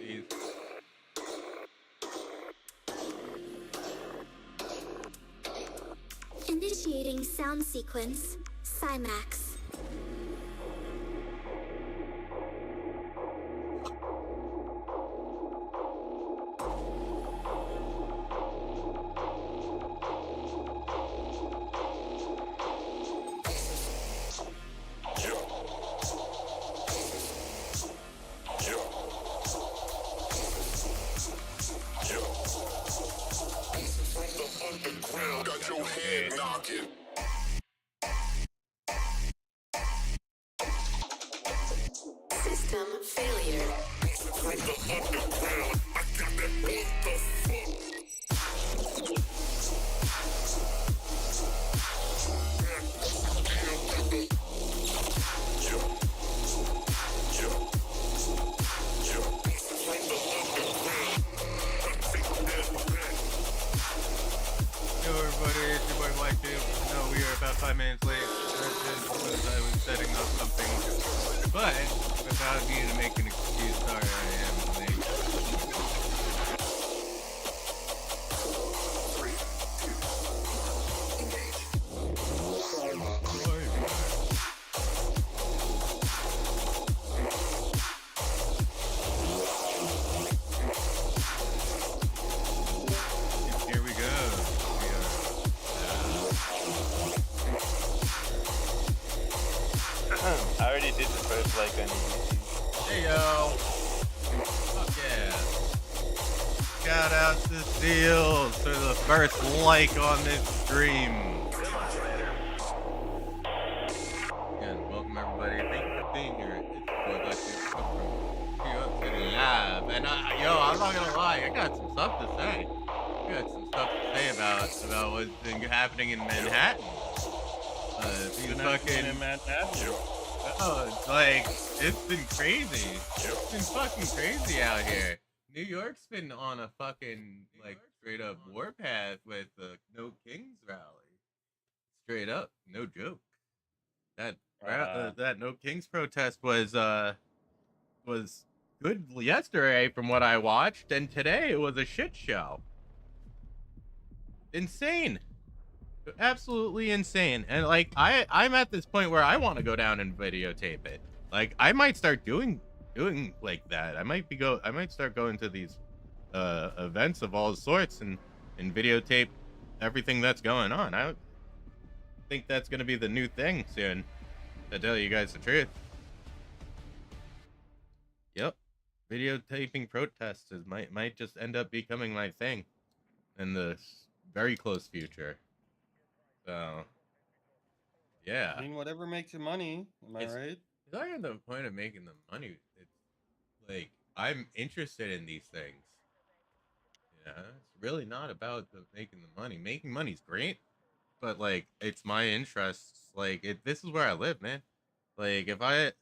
Peace. Initiating sound sequence, Cymax. Got your head knocking. System failure. From the underground, I got that what the fuck. Yo everybody, it's your boy Blaqksheep. No, we are about 5 minutes late. Because I was setting up something. But, without me to make an excuse, sorry I am late. Here we go. I already did the first like on YouTube. Hey yo! Fuck yeah! Shout out to Seals for the first like on this stream. Again, welcome everybody. Thank you for being here. It's Blaqksheep from New York City Live. And yo, I'm not gonna lie, I got some stuff to say. I got some stuff to say about what's been happening in Manhattan. These fucking oh, it's like, it's been crazy. It's been fucking crazy out here. New York's been on a fucking, like, straight up warpath with the No Kings rally. Straight up, no joke. That No Kings protest was good yesterday from what I watched, and today it was a shit show. Insane. Absolutely insane. And like I'm at this point where I want to go down and videotape it. Like I might start doing like that. I might start going to these events of all sorts and videotape everything that's going on. I think that's going to be the new thing soon, to tell you guys the truth. Yep. Videotaping protests might just end up becoming my thing in the very close future. So, yeah. I mean, whatever makes you money. Am I right? It's not even the point of making the money. It's like I'm interested in these things. Yeah, it's really not about making the money. Making money's great, but like it's my interests. Like this is where I live, man. Like if I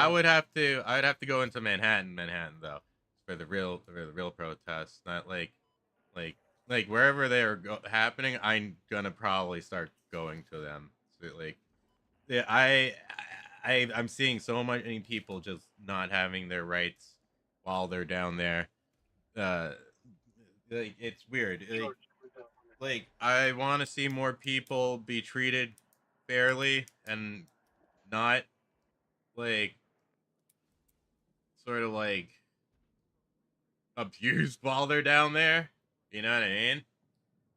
would have to, I'd have to go into Manhattan though, for the real protests. Not like wherever they are happening, I'm gonna probably start going to them. So like, yeah, I'm seeing so many people just not having their rights while they're down there. Like it's weird. Like I want to see more people be treated fairly and not like sort of like abused while they're down there. You know what I mean?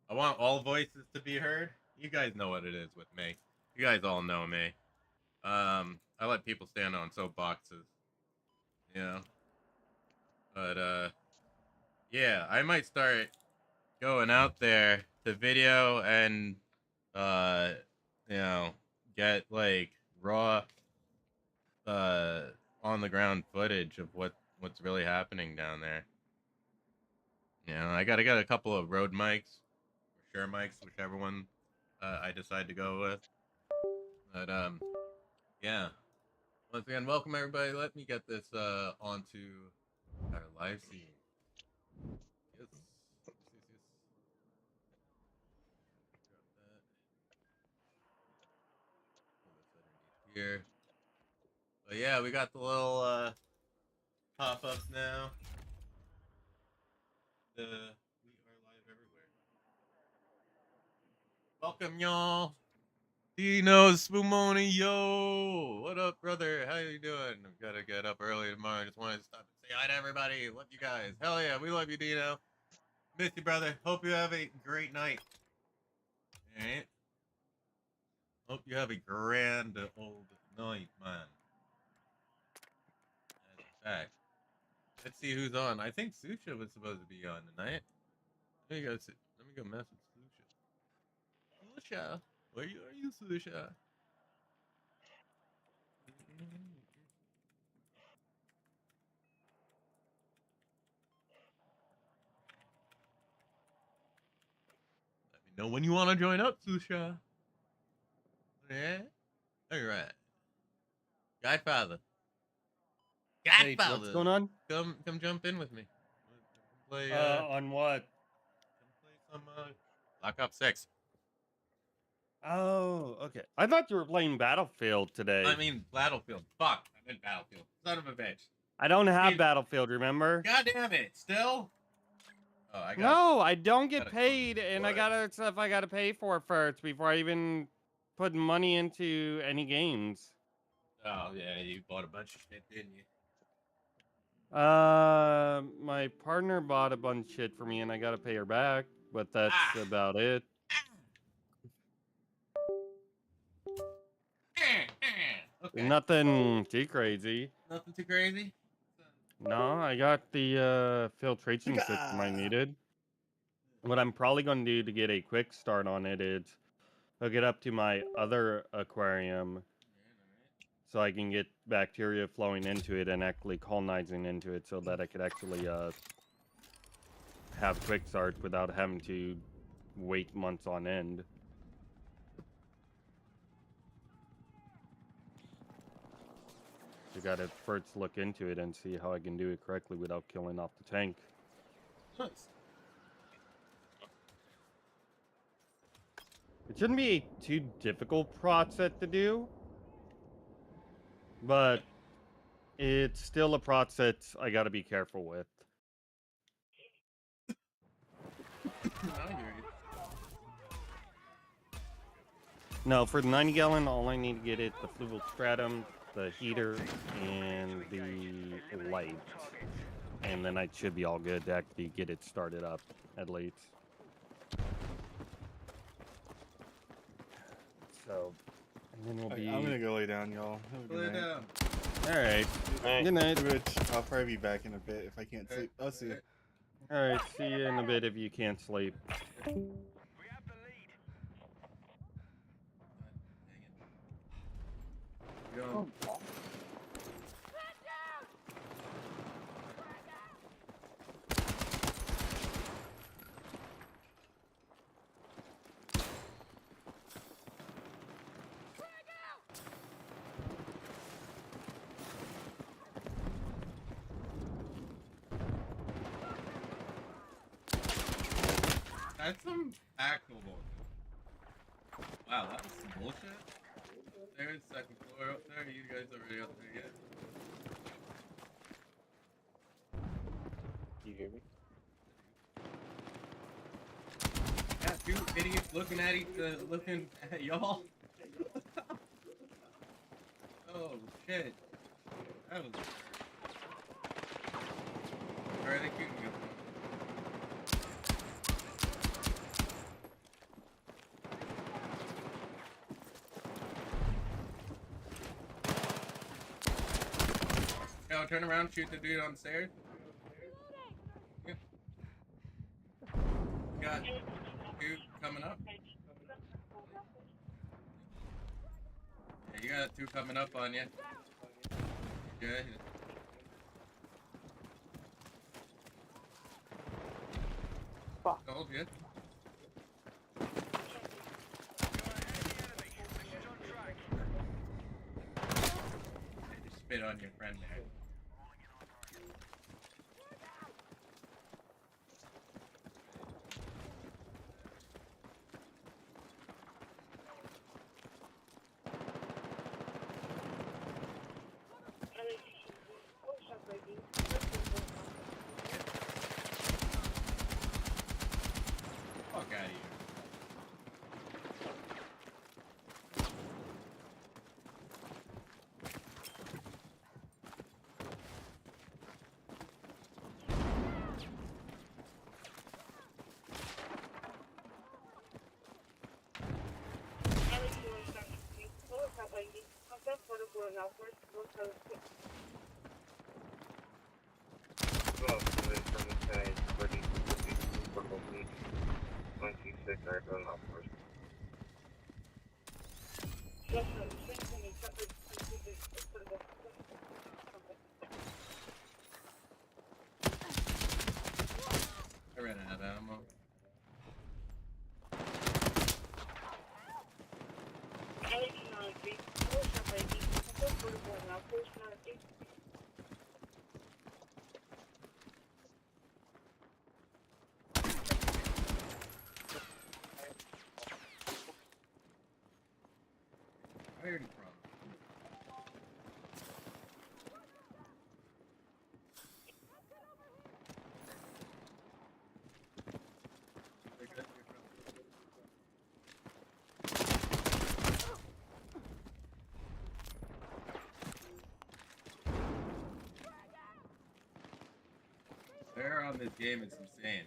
I want all voices to be heard. You guys know what it is with me. You guys all know me. I let people stand on soapboxes. You know? But, yeah, I might start going out there to video and, you know, get, like, raw, on the ground footage of what's really happening down there. You know, I got a couple of road mics, or sure mics, whichever one I decide to go with. But yeah. Once again, welcome everybody. Let me get this onto our live stream. Yes. Drop that. Put this underneath here. But yeah, we got the little pop-ups now. we are live everywhere. Welcome, y'all. Dino Spumoni, yo. What up, brother? How you doing? I've got to get up early tomorrow. I just wanted to stop and say hi to everybody. Love you guys. Hell yeah, we love you, Dino. Miss you, brother. Hope you have a great night. All right. Hope you have a grand old night, man. That's a fact. Let's see who's on. I think Susha was supposed to be on tonight. Let me go mess with Susha. Susha, where are you, Susha? Let me know when you want to join up, Susha. Yeah. All right. Godfather. Hey, Godfather. what's going on? Come jump in with me. Play On what? play some Black Ops 6. Oh, okay. I thought you were playing Battlefield today. I mean Battlefield. Fuck. I meant Battlefield. Son of a bitch. I don't have Dude. Battlefield, remember? God damn it. Still? Oh, I got No, I don't get gotta paid, come and for I it. got stuff I gotta pay for first before I even put money into any games. Oh yeah, you bought a bunch of shit, didn't you? My partner bought a bunch of shit for me, and I gotta pay her back, but that's about it. Okay. Nothing too crazy. Nothing too crazy. No, I got the filtration system I needed. What I'm probably going to do to get a quick start on it is hook it up to my other aquarium so I can get bacteria flowing into it and actually colonizing into it so that I could actually have quick starts without having to wait months on end. You got to first look into it and see how I can do it correctly without killing off the tank. Nice. It shouldn't be a too difficult process to do, but it's still a process I gotta be careful with. I hear you. No, for the 90 gallon, all I need to get is the fluval stratum, the heater, and the light. And then I should be all good to actually get it started up, at least. So, and then we'll be... I'm gonna go lay down, y'all. Have a good Lay night. down. Alright. Hey. Good night. Which I'll probably be back in a bit if I can't sleep. I'll see you. Alright, see you in a bit if you can't sleep. Go. That's some actual bullshit. Wow, that was some bullshit. There's second floor up there. You guys already up there yet? You hear me? Yeah, two idiots looking at y'all. Oh shit. That was. Where are they shooting you from? Yo, turn around, shoot the dude on the stairs. Yep. Got two coming up. Yeah, you got two coming up on you. Good. Told you. They just spit on your friend there. I ran out of ammo. Fired from. They're on this game is insane.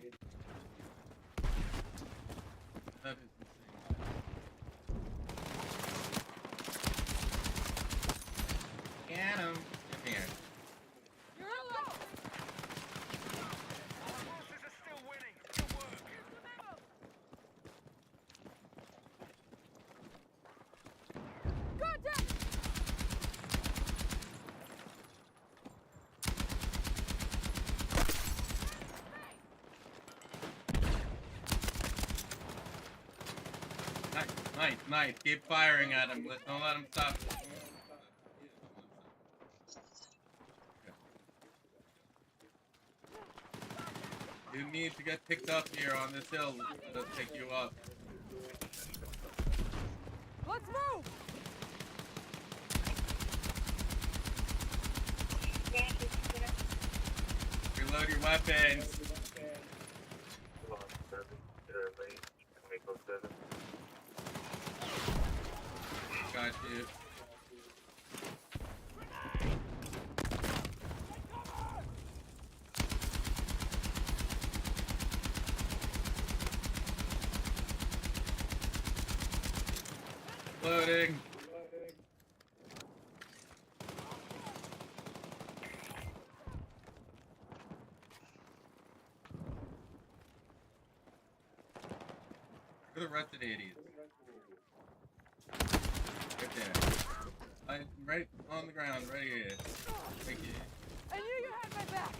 That is insane. Get him. Come here. Nice, nice. Keep firing at him. Don't let him stop. You need to get picked up here on this hill. Let us pick you up. Let's move! Reload your weapons. Got you. Loading. For the rest of the idiots. Right on the ground, right here. Thank you. I knew you had my back!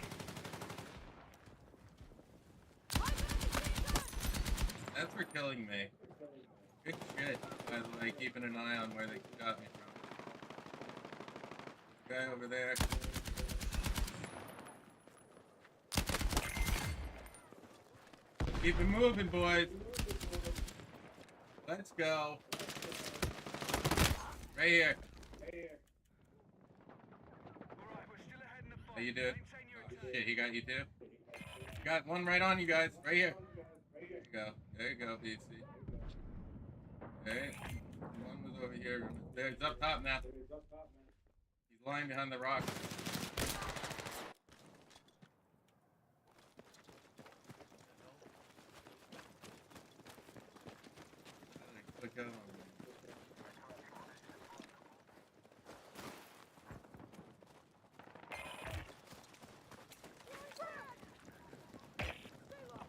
That's for killing me. Good shit. By the way, keeping an eye on where they got me from. Guy over there. Keep it moving, boys. Let's go. Right here. How you doing? Oh, shit, he got you too? Got one right on you guys. Right here. There you go. There you go, BC. Okay. One was over here. There, he's up top now. He's lying behind the rock. Click out on him.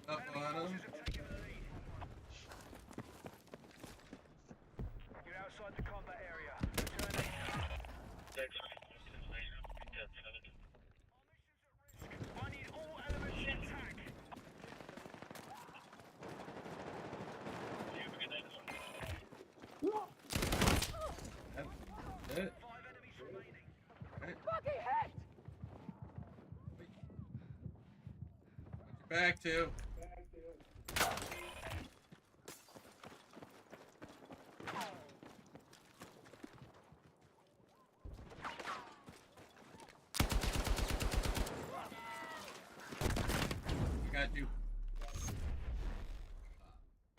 Up on him. You're outside the combat area. Return I need all elements intact. That's it. 5 enemies remaining. Okay. Fucking hit! Watch your back too. Got you.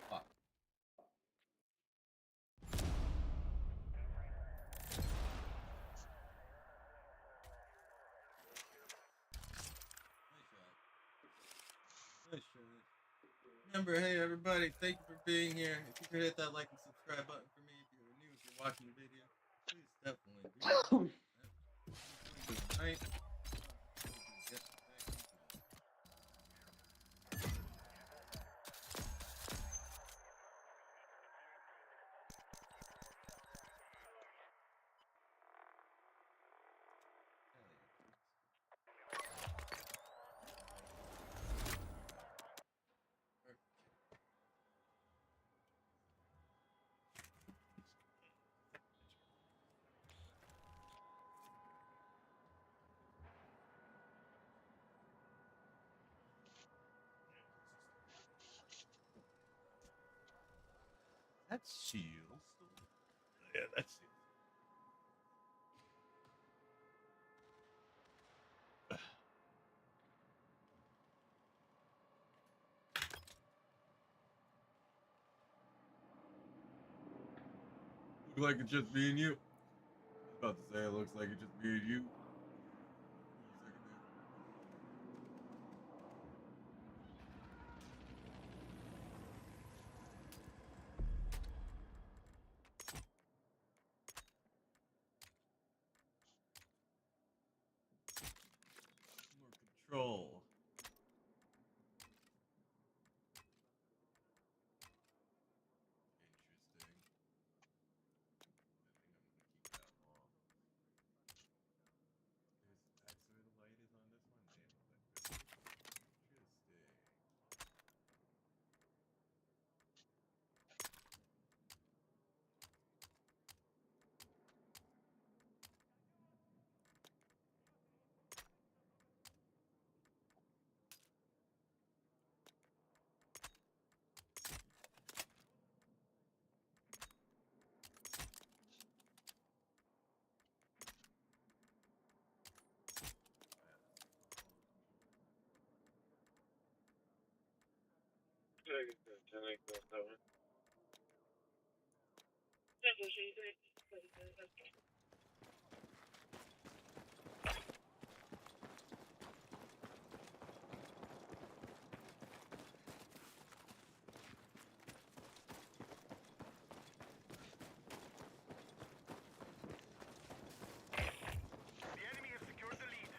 Fuck. Nice shot. Remember, hey everybody, thank you for being here. If you could hit that like and subscribe button for me if you're new, if you're watching the video, please definitely do. night. That's shield. Yeah, that's it. Look like it's just me and you. I was about to say it looks like it's just me and you. More control. Interesting. I think I'm gonna keep that off. Actually, the light is on this one. Damn, interesting. The enemy has secured the lead.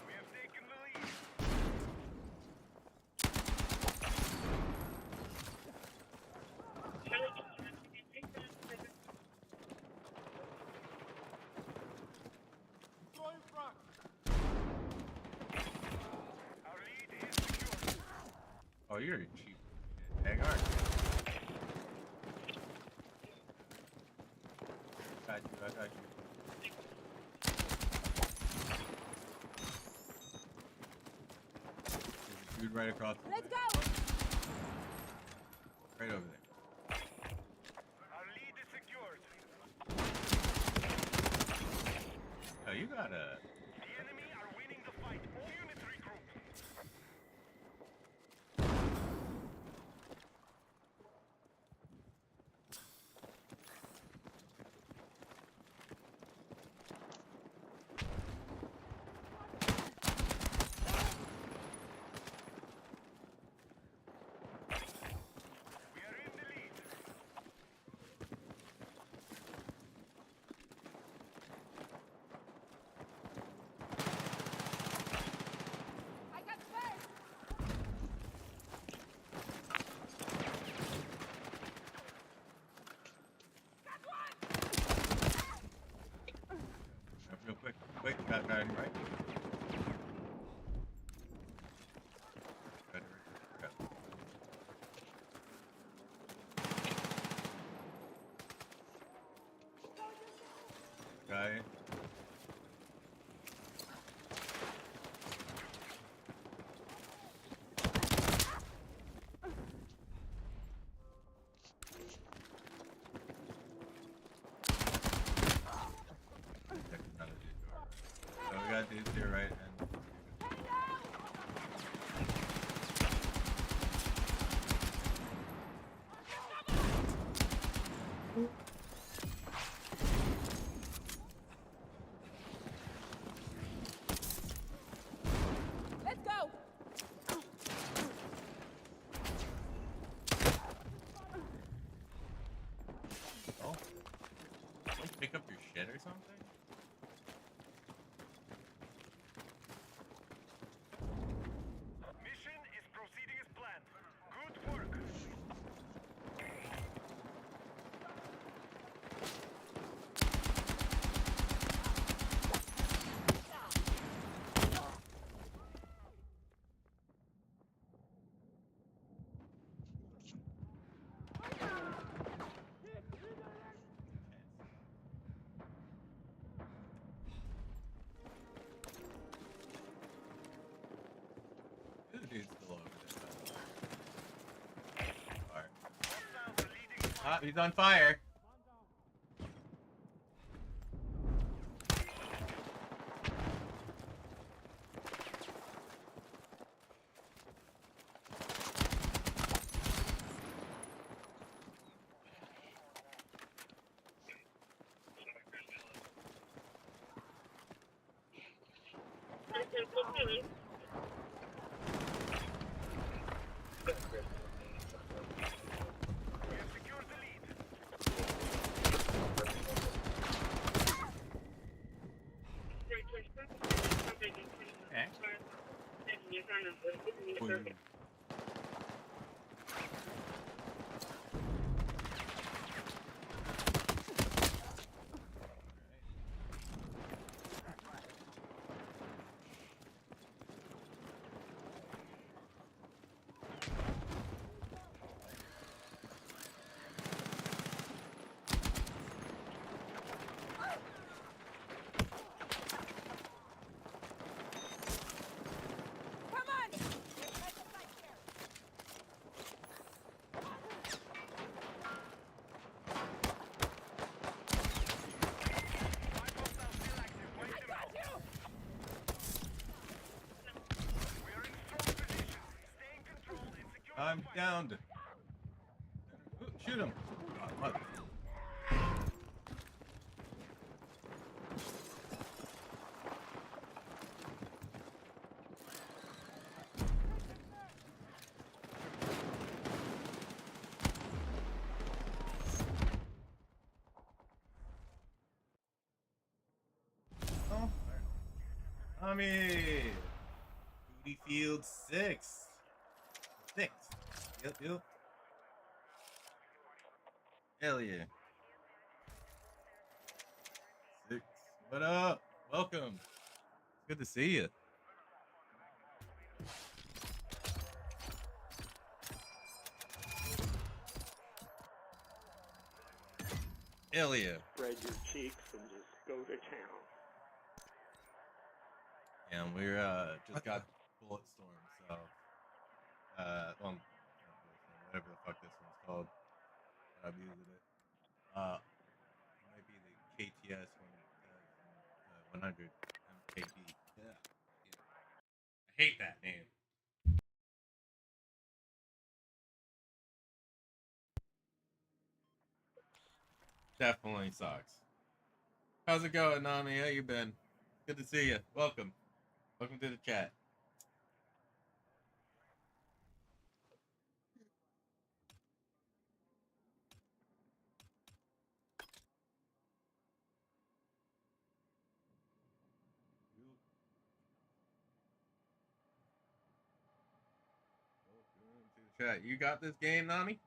We have taken the lead. Our lead is secure. Oh, you're a cheap egg, aren't you? Got you, I got you. There's a dude right across the Let's way. go! Right over there. Our lead is secured. Oh, you got a... The enemy are winning the fight. All units regroup. We are in the lead. I got space! Got one! Real quick. Quick, got him right. Got it right there. Guy. So we got these here, right? And shit or something? Mission is proceeding as planned. Good work. Who the dude's still over there? Fire. Hostiles are leading the Ah, fight. he's on fire. We have secured the lead. Come on! Let's fight here. Five hostiles still active. Wipe them out. We are in strong position. Stay in control and secure I'm the fight. downed. Ooh, shoot him. Oh, mother. Oh, Tommy. Booty Field 6. 6. Yep. Hell yeah. 6. What up? Welcome. Good to see you. Hell yeah. Spread your cheeks and just go to town. And we're just got Bulletstorm, so well, not Bulletstorm, whatever the fuck this one's called. I'm using it. Might be the KTS 100 MKB. Yeah. I hate that name. Definitely sucks. How's it going, Nami? How you been? Good to see you. Welcome. Welcome to the chat. Welcome to the chat. You got this game, Nami?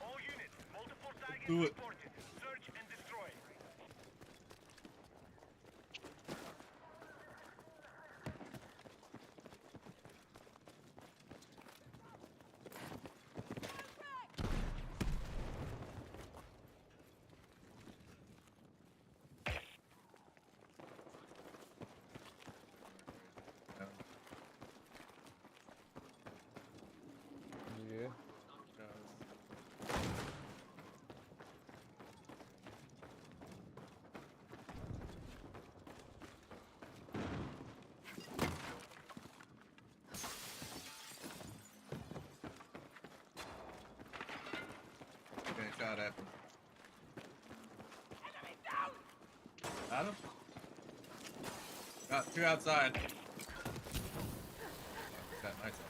All units, multiple targets Do it. reported. Search and destroy. Yeah. Okay, shot at him. Got him? Got two outside. Got myself.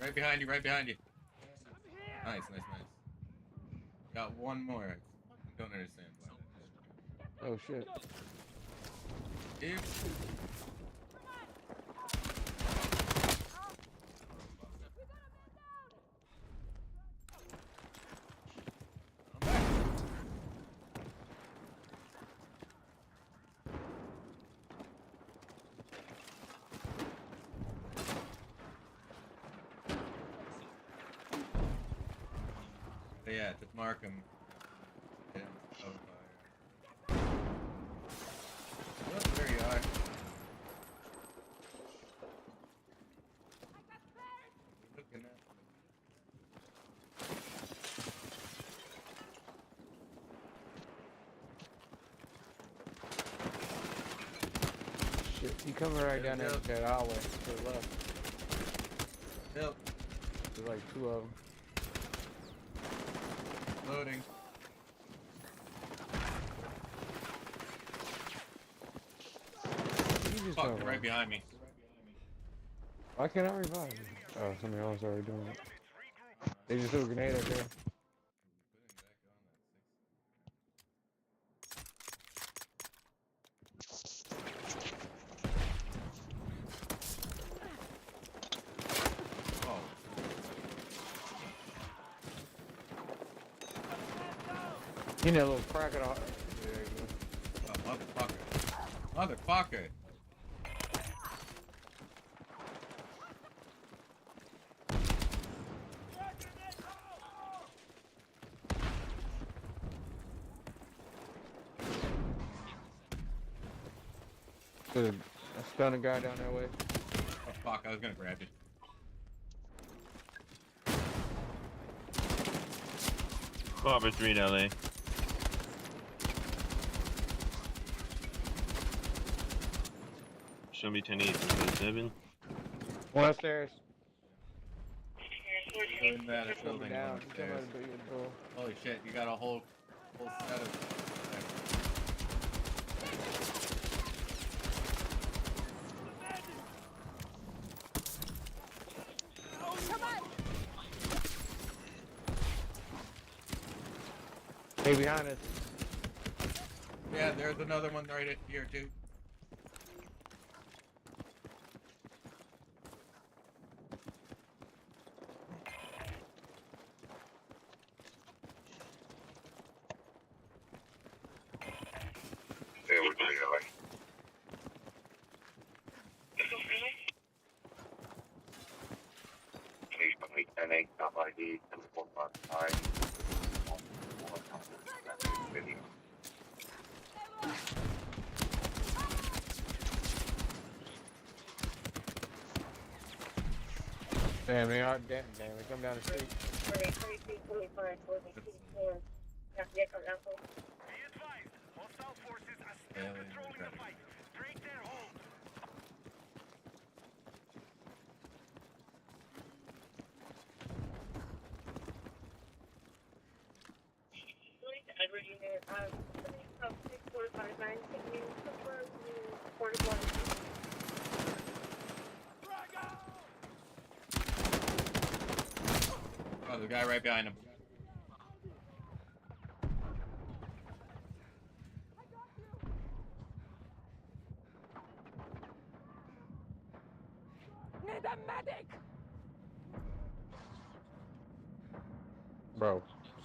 Right behind you, right behind you. Nice, nice, nice. Got one more. I fucking don't understand why that. Oh shit. Dude. But yeah, to mark him. Yeah, oh, fire. Oh, there you are. Looking at Shit, you coming right down Yep. that hallway to the left. Yep. There's like two of them. Loading. You just Fuck, don't they're right behind me. Why can't I revive you? Oh, somebody else already doing it. They just threw a grenade up there. Oh, You know, little crack it off. There you go. oh, motherfucker. Motherfucker. Good. I stunned a guy down that way. Oh, fuck, I was gonna grab you. Barber 3 LA. Show me 10-8, 7. One upstairs. Doing that at Coming building down. one He's coming upstairs. out the big door. Holy shit, you got a whole set of... Come on! Hey, behind us. Yeah, there's another one right here too. There we go, LA. Please put me 10-8, top ID, 7455. Damn, they are damn. They come down the street. Be advised, hostile forces are still controlling the fight. Break their hold. Edward Unit, 6459, can you confirm the portable? Oh, the guy right behind him. Need a medic! Bro.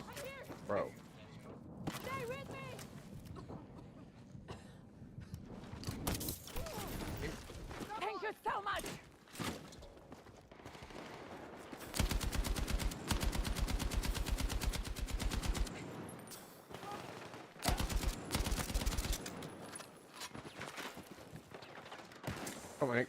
I'm here! Bro. Stay with me! Thank you so much! Come on, Nick.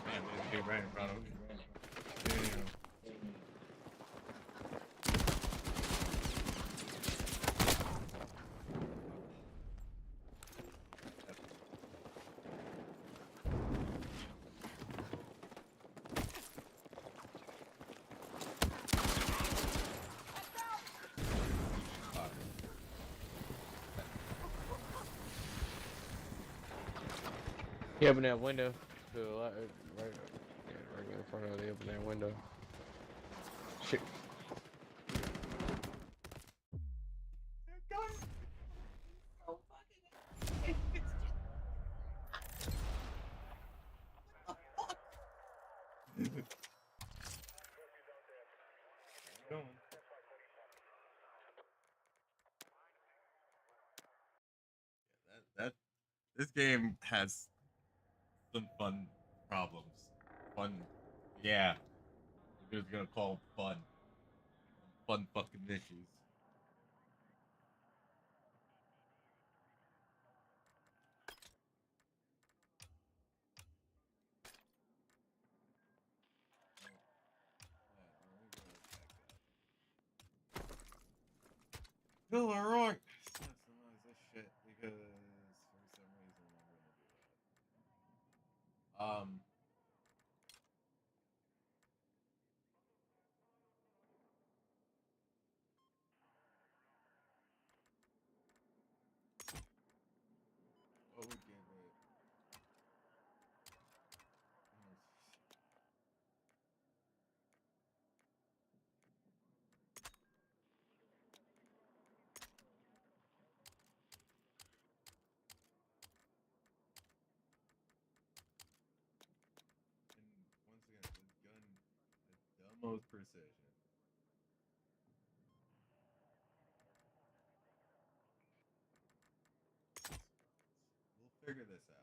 Man, there's a dude right in front of him. Damn. He opened that window to the right, right in front of the open that window. Shit. That this game has some fun problems. Fun, yeah. We're just gonna call it fun. Fun fucking issues. Bill, alright. Maximize this shit because for some reason I'm gonna do that. What would give it? And once again, this gun has the most precision. We'll figure this out.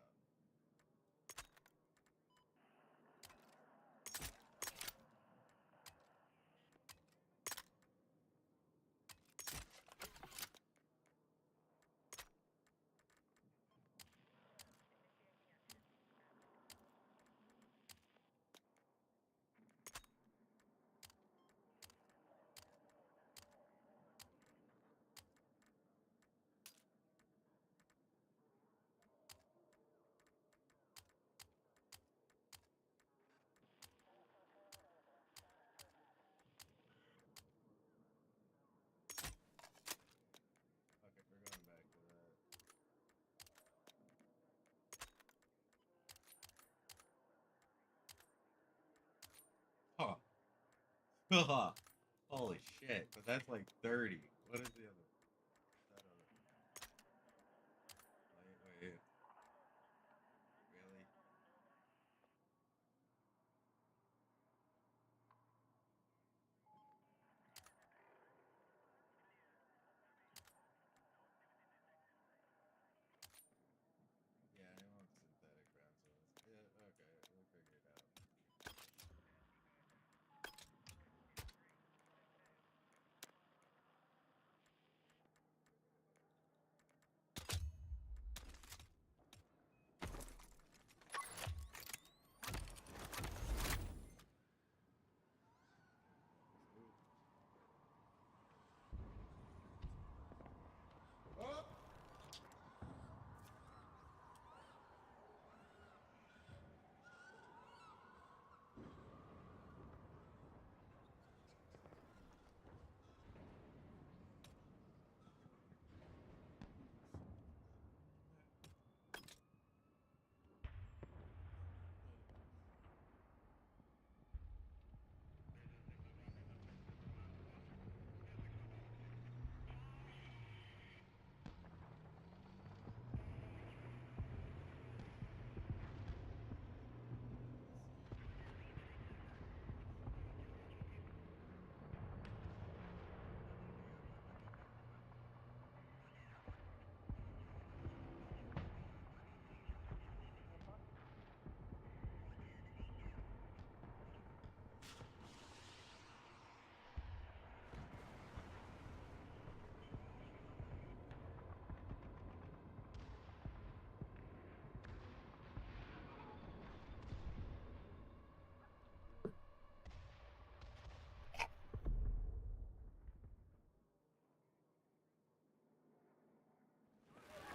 Okay, we're going back to that. Huh. Haha. Holy shit. But that's like 30. What is the other? That other? Wait. Really? Yeah, I want synthetic ground source. Yeah, okay, we'll figure it out.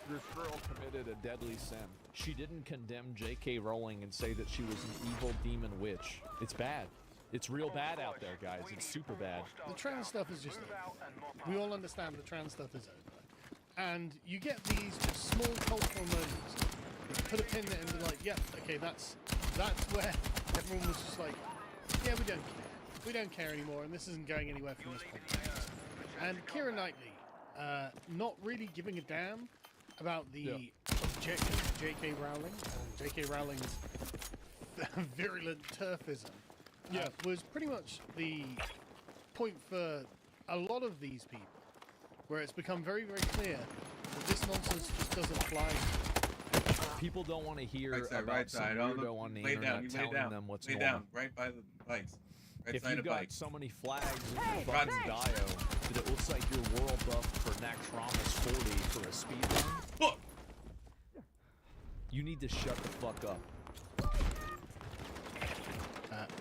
This girl committed a deadly sin. She didn't condemn J.K. Rowling and say that she was an evil demon witch. It's bad. It's real bad out there, guys. It's super bad. The trans stuff is just over. We all understand the trans stuff is over. And you get these just small cultural moments put a pin in it and be like, yep, okay, that's where everyone was just like, yeah, we don't care anymore, and this isn't going anywhere from this podcast. And Keira Knightley, not really giving a damn about the objective of J.K. Rowling and J.K. Rowling's virulent turfism, was pretty much the point for a lot of these people, where it's become very, very clear that this nonsense just doesn't fly. People don't want to hear about right some side. weirdo on the internet telling them what's normal. Down, right by the bikes. Right If side you've of got bikes. so many flags in your fucking bio that it looks like you're world buff for Naxxramas 40 for a speed run, you need to shut the fuck up.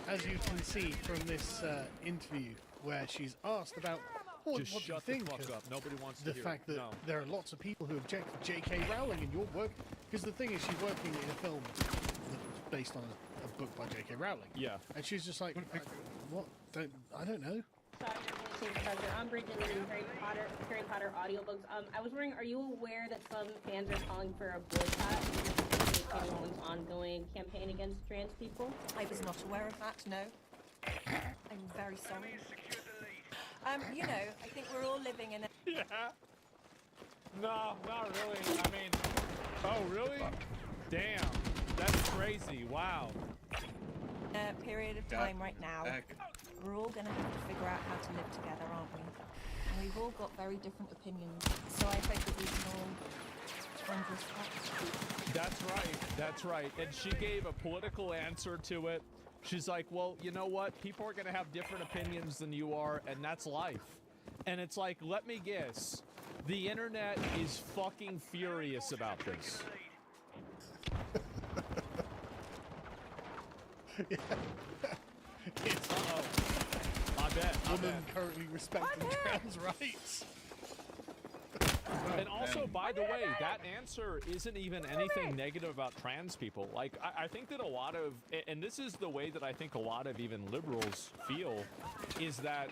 As you can see from this interview, where she's asked about what do you think the fuck of up. Nobody wants to the hear fact it. that there are lots of people who object to J.K. Rowling in your work, because the thing is, she's working in a film that's based on a book by J.K. Rowling. Yeah. And she's just like, what? I don't know. I'm Bridget reading Harry Potter audiobooks. I was wondering, are you aware that some fans are calling for a boycott of J.K. Rowling's ongoing campaign against trans people? I was not aware of that, no. I'm very sorry. You know, I think we're all living in a... Yeah. No, not really. I mean... Oh, really? Damn. That's crazy. Wow. period of time right now. We're all going to have to figure out how to live together, aren't we? And we've all got very different opinions. So I hope that we can all find respect. That's right. That's right. And she gave a political answer to it. She's like, well, you know what? People are going to have different opinions than you are, and that's life. And it's like, let me guess. The internet is fucking furious about this. Yeah. It's I bet. women currently respecting trans rights. And also, by the way, that answer isn't even anything negative about trans people. Like, I think that a lot of, and this is the way that I think a lot of even liberals feel, is that,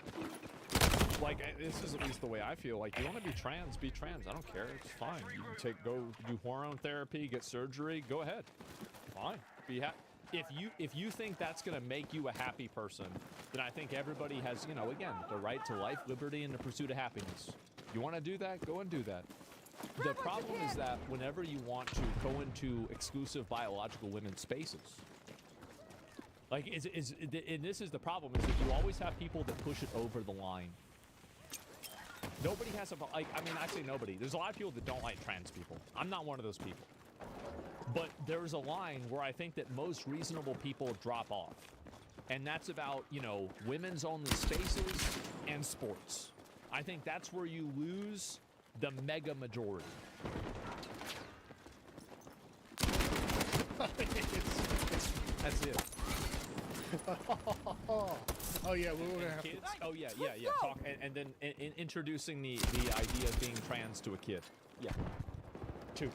like, this is at least the way I feel. Like, you want to be trans, be trans. I don't care. It's fine. You can go do hormone therapy, get surgery. Go ahead. Fine. Be happy. If you think that's going to make you a happy person, then I think everybody has, you know, again, the right to life, liberty, and the pursuit of happiness. You want to do that? Go and do that. The problem is that whenever you want to go into exclusive biological women's spaces, like, and this is the problem, is that you always have people that push it over the line. Nobody has a, like, I mean, I say nobody. There's a lot of people that don't like trans people. I'm not one of those people. But there's a line where I think that most reasonable people drop off. And that's about, you know, women's only spaces and sports. I think that's where you lose the mega majority. That's it. Oh yeah, we're gonna have kids. Oh yeah. Talk and then introducing the idea of being trans to a kid. Yeah. True.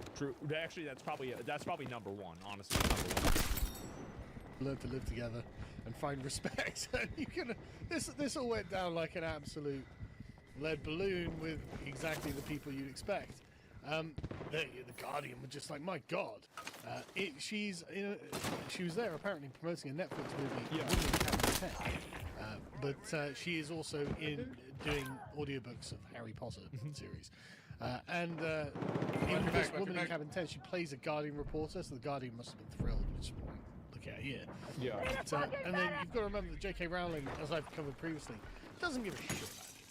Actually, that's probably number one. Honestly, number one. Learn to live together and find respect. And you can. This all went down like an absolute lead balloon with exactly the people you'd expect. The Guardian were just like, my God. She was there apparently promoting a Netflix movie, Woman Cabin 10. But she is also doing audiobooks of Harry Potter series. And in this Woman in Cabin 10, she plays a Guardian reporter, so the Guardian must have been thrilled. Which, look at here. Yeah. But, and then you've got to remember that J.K. Rowling, as I've covered previously, doesn't give a shit about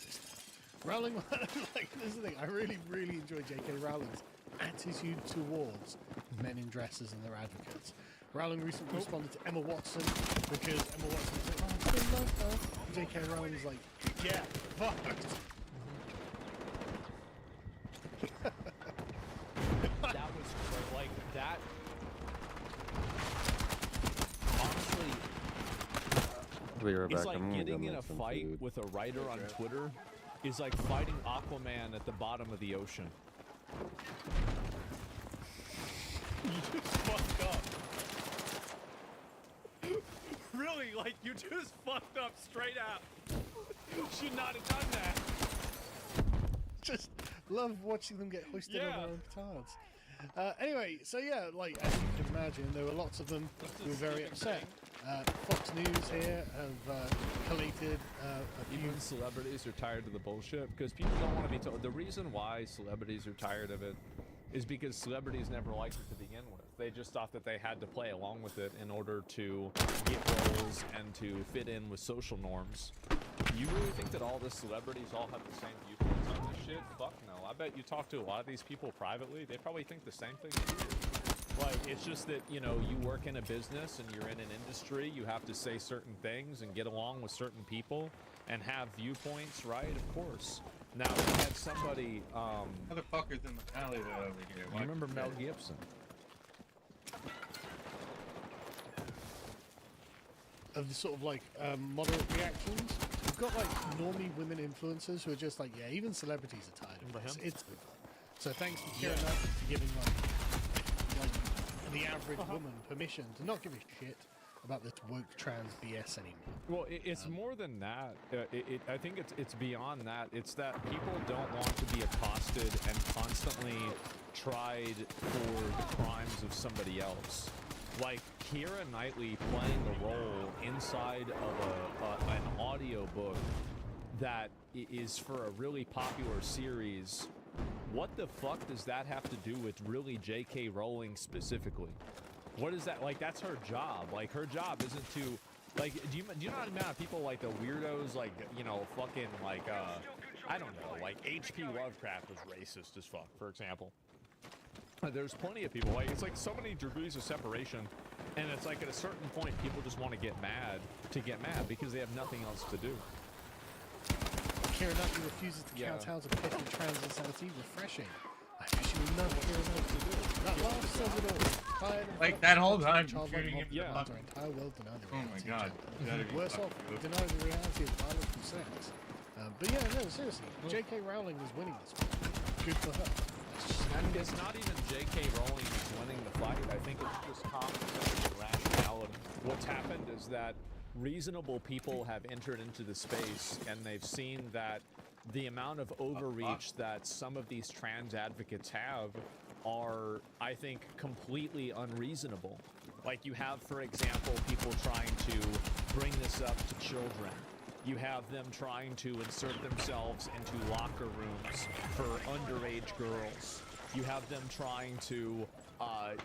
this stuff. Rowling, like, this is the thing, I really, really enjoy J.K. Rowling's attitude towards men in dresses and their advocates. Rowling recently responded to Emma Watson because Emma Watson was like, oh, I still love her. J.K. Rowling was like, yeah, fucked. That was like that. Honestly, it's like getting in a fight with a writer on Twitter is like fighting Aquaman at the bottom of the ocean. You just fucked up. Really, like, you just fucked up straight out. You should not have done that. Just love watching them get hoisted on their own petards. Anyway, so yeah, like as you can imagine, there were lots of them who were very upset. Fox News here have collated a few. Even celebrities are tired of the bullshit because people don't want to be told. The reason why celebrities are tired of it is because celebrities never liked it to begin with. They just thought that they had to play along with it in order to get roles and to fit in with social norms. You really think that all the celebrities all have the same viewpoints on this shit? Fuck no. I bet you talk to a lot of these people privately, they probably think the same thing as you. Like, it's just that, you know, you work in a business and you're in an industry, you have to say certain things and get along with certain people and have viewpoints, right? Of course. Now, we had somebody, Motherfuckers in the alley over here. you remember Mel Gibson? Of the sort of like moderate reactions. We've got like normie women influencers who are just like, yeah, even celebrities are tired of this. It's so thanks to Kira Knight for giving like the average woman permission to not give a shit about this woke trans BS anymore. Well, it's more than that. I think it's beyond that. It's that people don't want to be accosted and constantly tried for the crimes of somebody else. Like Keira Knightley playing a role inside of an audiobook that is for a really popular series. What the fuck does that have to do with really J.K. Rowling specifically? What is that? Like, that's her job. Like, her job isn't to, like, do you know the amount of people, like, the weirdos, like, you know, fucking, like, I don't know, like, H.P. Lovecraft was racist as fuck, for example. There's plenty of people, like, it's like so many degrees of separation, and it's like at a certain point, people just want to get mad because they have nothing else to do. Keira Knightley refuses to kowtow to petty trans insanity. Refreshing. I officially love Keira Knightley. That laugh says it all. Tired of Like that whole time child shooting him. yeah. Our entire world deny the Oh my reality god. of gender. Worse off, deny the reality of violence and sex. But yeah, no, seriously, J.K. Rowling is winning this fight. Good for her. And it's not even J.K. Rowling who's winning the fight. I think it's just common sense and rationality. What's happened is that reasonable people have entered into the space and they've seen that the amount of overreach that some of these trans advocates have are, I think, completely unreasonable. Like, you have, for example, people trying to bring this up to children. You have them trying to insert themselves into locker rooms for underage girls. You have them trying to,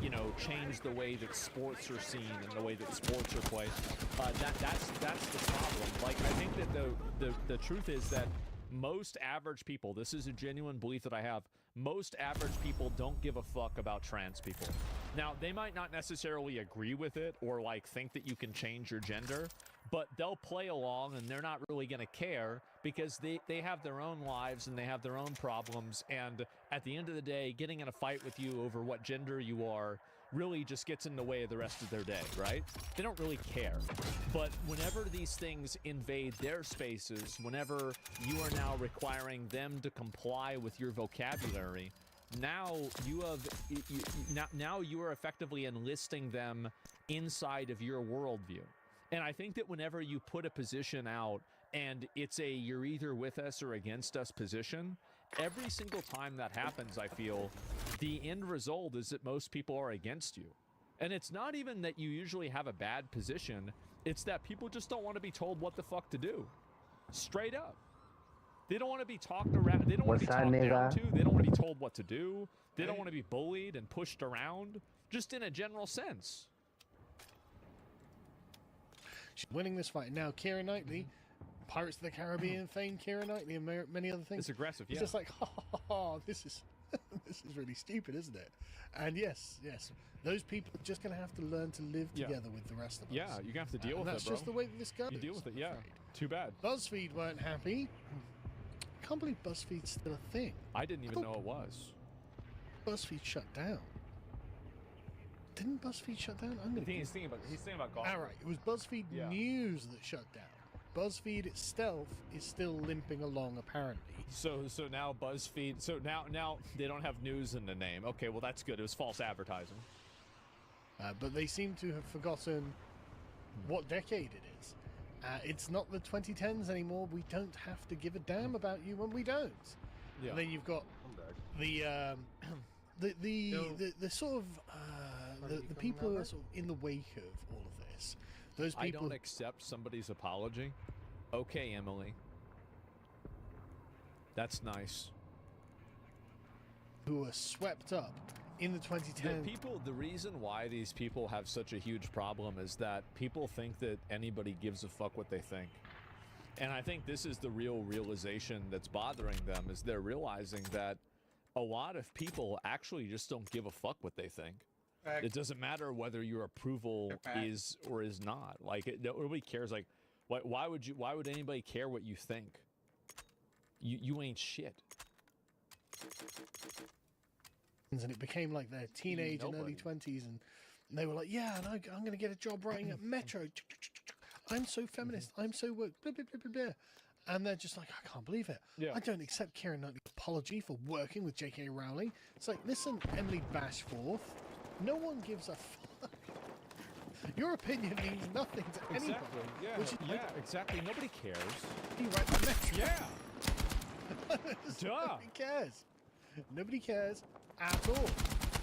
you know, change the way that sports are seen and the way that sports are played. That's the problem. Like, I think that the truth is that most average people, this is a genuine belief that I have, most average people don't give a fuck about trans people. Now, they might not necessarily agree with it or, like, think that you can change your gender, but they'll play along and they're not really going to care because they have their own lives and they have their own problems, and at the end of the day, getting in a fight with you over what gender you are really just gets in the way of the rest of their day, right? They don't really care. But whenever these things invade their spaces, whenever you are now requiring them to comply with your vocabulary, now you are effectively enlisting them inside of your worldview. And I think that whenever you put a position out and it's a you're either with us or against us position, every single time that happens, I feel, the end result is that most people are against you. And it's not even that you usually have a bad position, it's that people just don't want to be told what the fuck to do. Straight up. They don't want to be talked around, they don't want to be talked down to, they don't want to be told what to do, they don't want to be bullied and pushed around, just in a general sense. She's winning this fight. Now, Keira Knightley, Pirates of the Caribbean fame, Keira Knightley, and many other things. It's aggressive, yeah. It's just like, this is really stupid, isn't it? And yes, those people are just going to have to learn to live together with the rest of us. Yeah, you're going to have to deal with it, bro. That's just the way that this goes. You deal with it, yeah. Too bad. BuzzFeed weren't happy. I can't believe BuzzFeed's still a thing. I didn't even know it was. BuzzFeed shut down. Didn't BuzzFeed shut down? He's thinking about golf. All right, it was BuzzFeed News that shut down. BuzzFeed itself is still limping along, apparently. So now BuzzFeed. So now they don't have news in the name. Okay, well that's good. It was false advertising. But they seem to have forgotten what decade it is. It's not the 2010s anymore. We don't have to give a damn about you when we don't. Yeah. And then you've got the the sort of the people who are sort of in the wake of all of this, those people. I don't accept somebody's apology. Okay, Emily. That's nice. Who are swept up in the 2010. The reason why these people have such a huge problem is that people think that anybody gives a fuck what they think. And I think this is the real realization that's bothering them, is they're realizing that a lot of people actually just don't give a fuck what they think. Fact. It doesn't matter whether your approval is or is not. Like, nobody cares. Like, why would anybody care what you think? You ain't shit. And it became like their teenage and early 20s, and they were like, yeah, and I'm going to get a job writing at Metro. I'm so feminist. I'm so woke. Blah, blah, blah, blah, blah. And they're just like, I can't believe it. Yeah. I don't accept Keira Knightley's apology for working with J.K. Rowling. It's like, listen, Emily Bashforth, no one gives a fuck. Your opinion means nothing to anybody. Exactly. Yeah. Which is Exactly. Nobody cares. He writes the Metro. Yeah. Duh. Nobody cares. Nobody cares at all.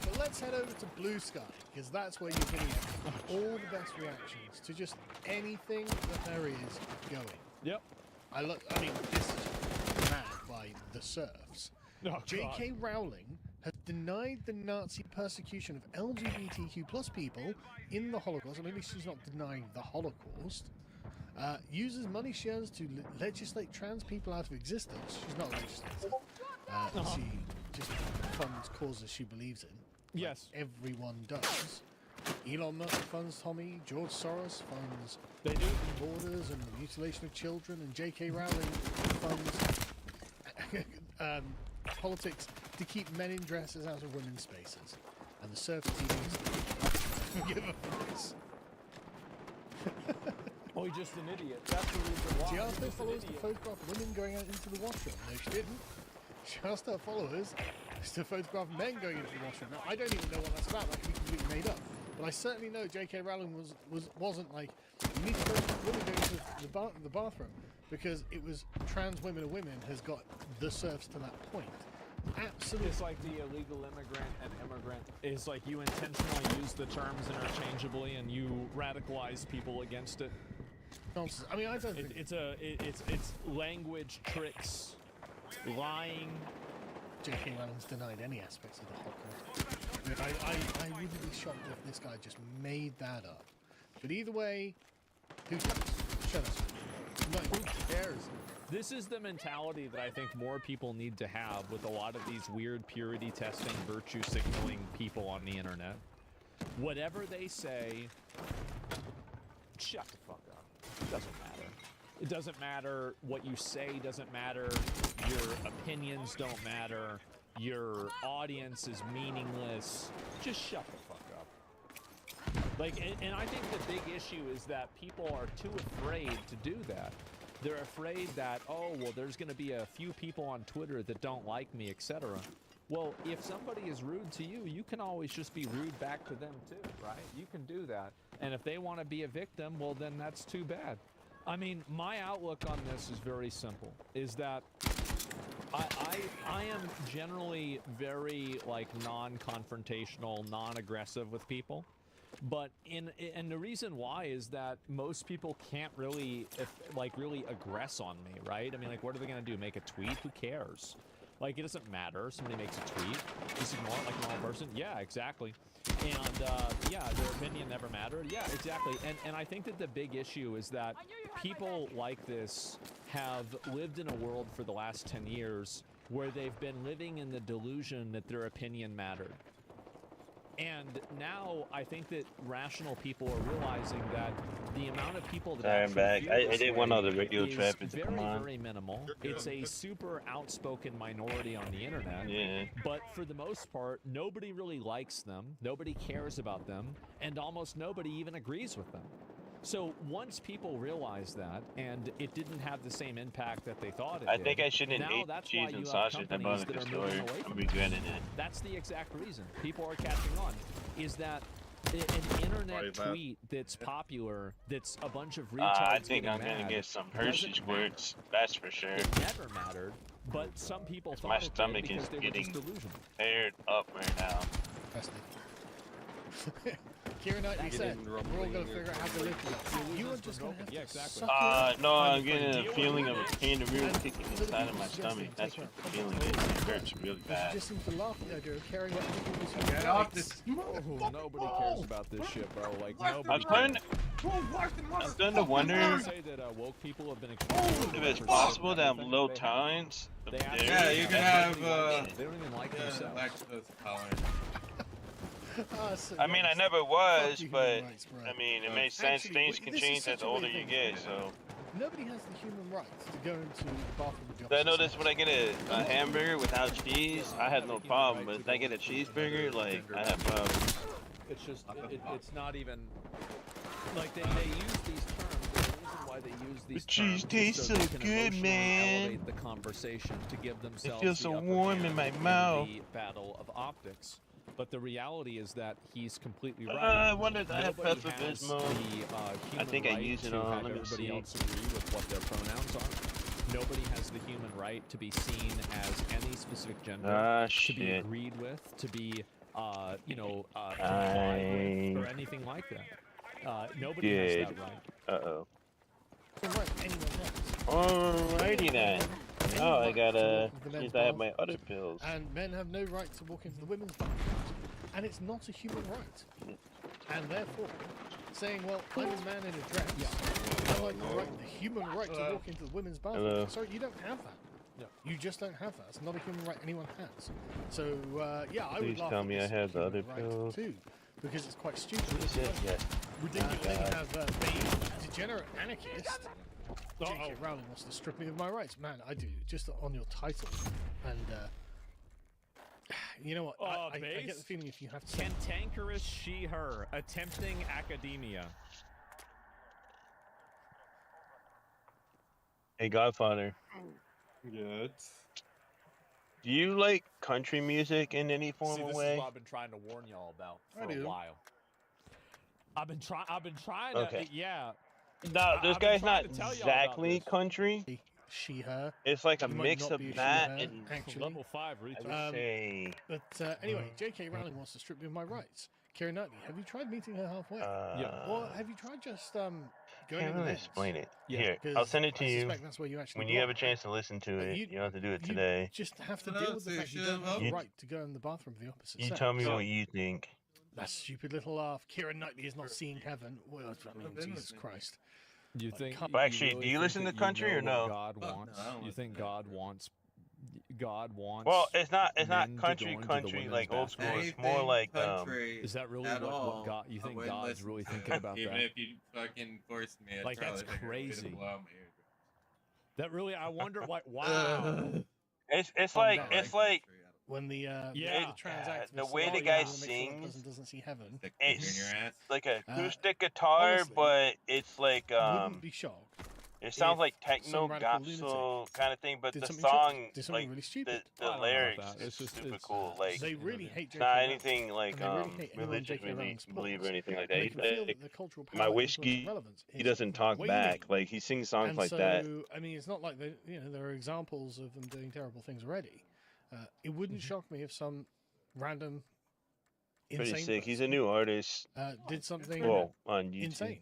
But let's head over to Blue Sky, because that's where you're going to get all the best reactions to just anything that there is going. Yep. I mean, this is mad by the serfs. Oh, J.K. Rowling has denied the Nazi persecution of LGBTQ plus people in the Holocaust. I mean, at least she's not denying the Holocaust. Uses money she earns to legislate trans people out of existence. She's not a legislator. She just funds causes she believes in. Yes. Like everyone does. Elon Musk funds Tommy. George Soros funds borders and the mutilation of children. And J.K. Rowling funds politics to keep men in dresses out of women's spaces. And the surf TVs give a this. Oh, he's just an idiot. That's the reason why. She asked her followers to photograph women going out into the washroom. No, she didn't. She asked her followers to photograph men going into the washroom. Now, I don't even know what that's about. That could be completely made up. But I certainly know J.K. Rowling wasn't like, you need to photograph women going to the bathroom, because it was trans women or women has got the serfs to that point. Absolutely. It's like the illegal immigrant and immigrant. It's like you intentionally use the terms interchangeably and you radicalize people against it. Nonsense. I mean, I don't think it's language tricks, lying. J.K. Rowling's denied any aspects of the Holocaust. I wouldn't be shocked if this guy just made that up. But either way, who cares? Shut up. Who cares? This is the mentality that I think more people need to have with a lot of these weird purity testing, virtue signaling people on the internet. Whatever they say, shut the fuck up. It doesn't matter. It doesn't matter what you say, doesn't matter. Your opinions don't matter. Your audience is meaningless. Just shut the fuck up. Like, and I think the big issue is that people are too afraid to do that. They're afraid that, oh, well, there's going to be a few people on Twitter that don't like me, etc. Well, if somebody is rude to you, you can always just be rude back to them too, right? You can do that. And if they want to be a victim, well, then that's too bad. I mean, my outlook on this is very simple, is that I am generally very, like, non-confrontational, non-aggressive with people. But and the reason why is that most people can't really really aggress on me, right? I mean, like, what are they gonna do? Make a tweet? Who cares? Like, it doesn't matter. Somebody makes a tweet. Just ignore it like a normal person. Yeah, exactly. And yeah, their opinion never mattered. Yeah, exactly. And I think that the big issue is that people like this have lived in a world for the last 10 years where they've been living in the delusion that their opinion mattered. And now I think that rational people are realizing that the amount of people that I'm back. I did one other radio is traffic to come on. very minimal. It's a super outspoken minority on the internet. Yeah. But for the most part, nobody really likes them. Nobody cares about them, and almost nobody even agrees with them. So once people realize that, and it didn't have the same impact that they thought it did, I think I shouldn't now eat that's cheese why and you have sausage. I companies bought that the are store. moving away I'm from regretting it. That's the exact reason people are catching on, is that an internet tweet that's popular, that's a bunch of retards I think getting I'm gonna mad, get some doesn't Hershey's matter. words. That's for sure. It never mattered, but some people thought My it did stomach because is they were getting just delusional. teared up right now. Kieran Knightley That's said, it. we're all going to figure out how to live together. You are just going to have Yeah, to exactly. suck it up. No, I'm And getting a deal feeling with of it. a kangaroo And kicking for the inside of people my suggesting stomach. That's take what out the feeling public is. It transport, hurts really which bad. just seems to laugh at the idea of carrying out people's human Get off rights. this Nobody cares about this shit, bro. Like, I'm nobody starting cares. to wonder I if say that woke people have been extremely it's possible to have low tolerance. Yeah, you can have they don't even like themselves. lactose intolerant. I mean, I never was, but I mean, it makes sense. Actually, Things can this is change such as the a older weird you thing. get. So, Nobody has the human right to go into the bathroom with the I opposite notice sex. when I get a hamburger without cheese, I have no problem. But if I get a cheeseburger, like, I have problems. It's just, it's not even, like, they use these terms, the reason why they use these cheese terms tastes is so they can good, emotionally man. elevate the conversation to give themselves feels the so upper warm in hand my mouth. the battle of optics. But the reality is that he's completely right. I wonder if I have Nobody has Pepto-Bismol. the I think human I right use it to on. have Let me everybody see. else agree with what their pronouns are. Nobody has the human right to be seen as any specific gender, to be shit. agreed with, to be, complied with, or anything like that. Nobody has Good. that right. Uh-oh. Right, anyone has. Alrighty then. Oh, I gotta. The men's Since I have bath, my other pills. And men have no right to walk into the women's bathroom. And it's not a human right. And therefore, saying, well, I'm a man in a dress, I like the human right to walk into the women's bathroom. Hello. Sorry, you don't have that. No. You just don't have that. It's not a human right anyone has. So, yeah, I would Please laugh tell at me I this have the other human right pills. too, because it's quite stupid. Is it? Yes. Ridiculous. Oh, Then you God. have a degenerate anarchist. J.K. Rowling wants to strip me of my rights. Man, I do. Just on your title. And, you know what? I get the feeling if you have to... Cantankerous she-her, attempting academia. Hey, Godfather. Good. Do you like country music in any form See, of this way? is what I've been trying to warn y'all about for I a do. while. I've been trying Okay. to, yeah. No, this I've been guy's trying not to tell y'all about exactly this. country. She, her. It's like a You might mix not of be a that she, her, and actually. Level 5 I retard. would say. But anyway, J.K. Rowling wants to strip me of my rights. Keira Knightley, have you tried meeting her halfway? Or have you tried just going Can't in the really men's? explain it. Yeah. Here, 'Cause I'll send it to I you suspect that's where you actually when you have a belong. chance to listen to But it. you- You don't have to do it You today. just have to No, deal with the so fact you you don't have the should- right to go in the bathroom of the opposite You sex. tell me what you think. That stupid little laugh. Keira Knightley is not seeing heaven. Well, I mean, Jesus Christ. You think? Blaqksheep, really do you think listen that to you country know or what no? God Fuck no, wants. I don't You think listen to God wants? Well, it's not men to country go into the country women's like old school. bathroom? It's more like Is that really at what all, God? You I think wouldn't God's listen really to thinking it. about Even that? if you fucking forced me, I'd Like, that's probably figure a way to crazy. blow out my eardrums. That really? I wonder why. Wow. It's Calm like down. it's like When the Yeah. the trans activist the way says, the "Oh, guy yeah, we'll make sure that sings, person doesn't see heaven." Stick finger in it's your ass. like an acoustic guitar, honestly, but it's like wouldn't be shocked. it sounds if like techno some radical gospel kind of thing, but did the something song stupid, did something like really stupid. the I don't know about lyrics that. is It's just- super it's- cool. Like They really hate it's J.K. not Rowling, anything like and they really hate anyone religious J.K. Rowling's believe or supports. anything like And they that. can feel Like, that the cultural power my influence, whiskey, and relevance he is doesn't talk waning. back. Like he sings songs And like so, that. I mean, it's not like there are examples of them doing terrible things already. It wouldn't shock me if some random Pretty insane sick. He's a person, new artist. did something Well, on YouTube. insane.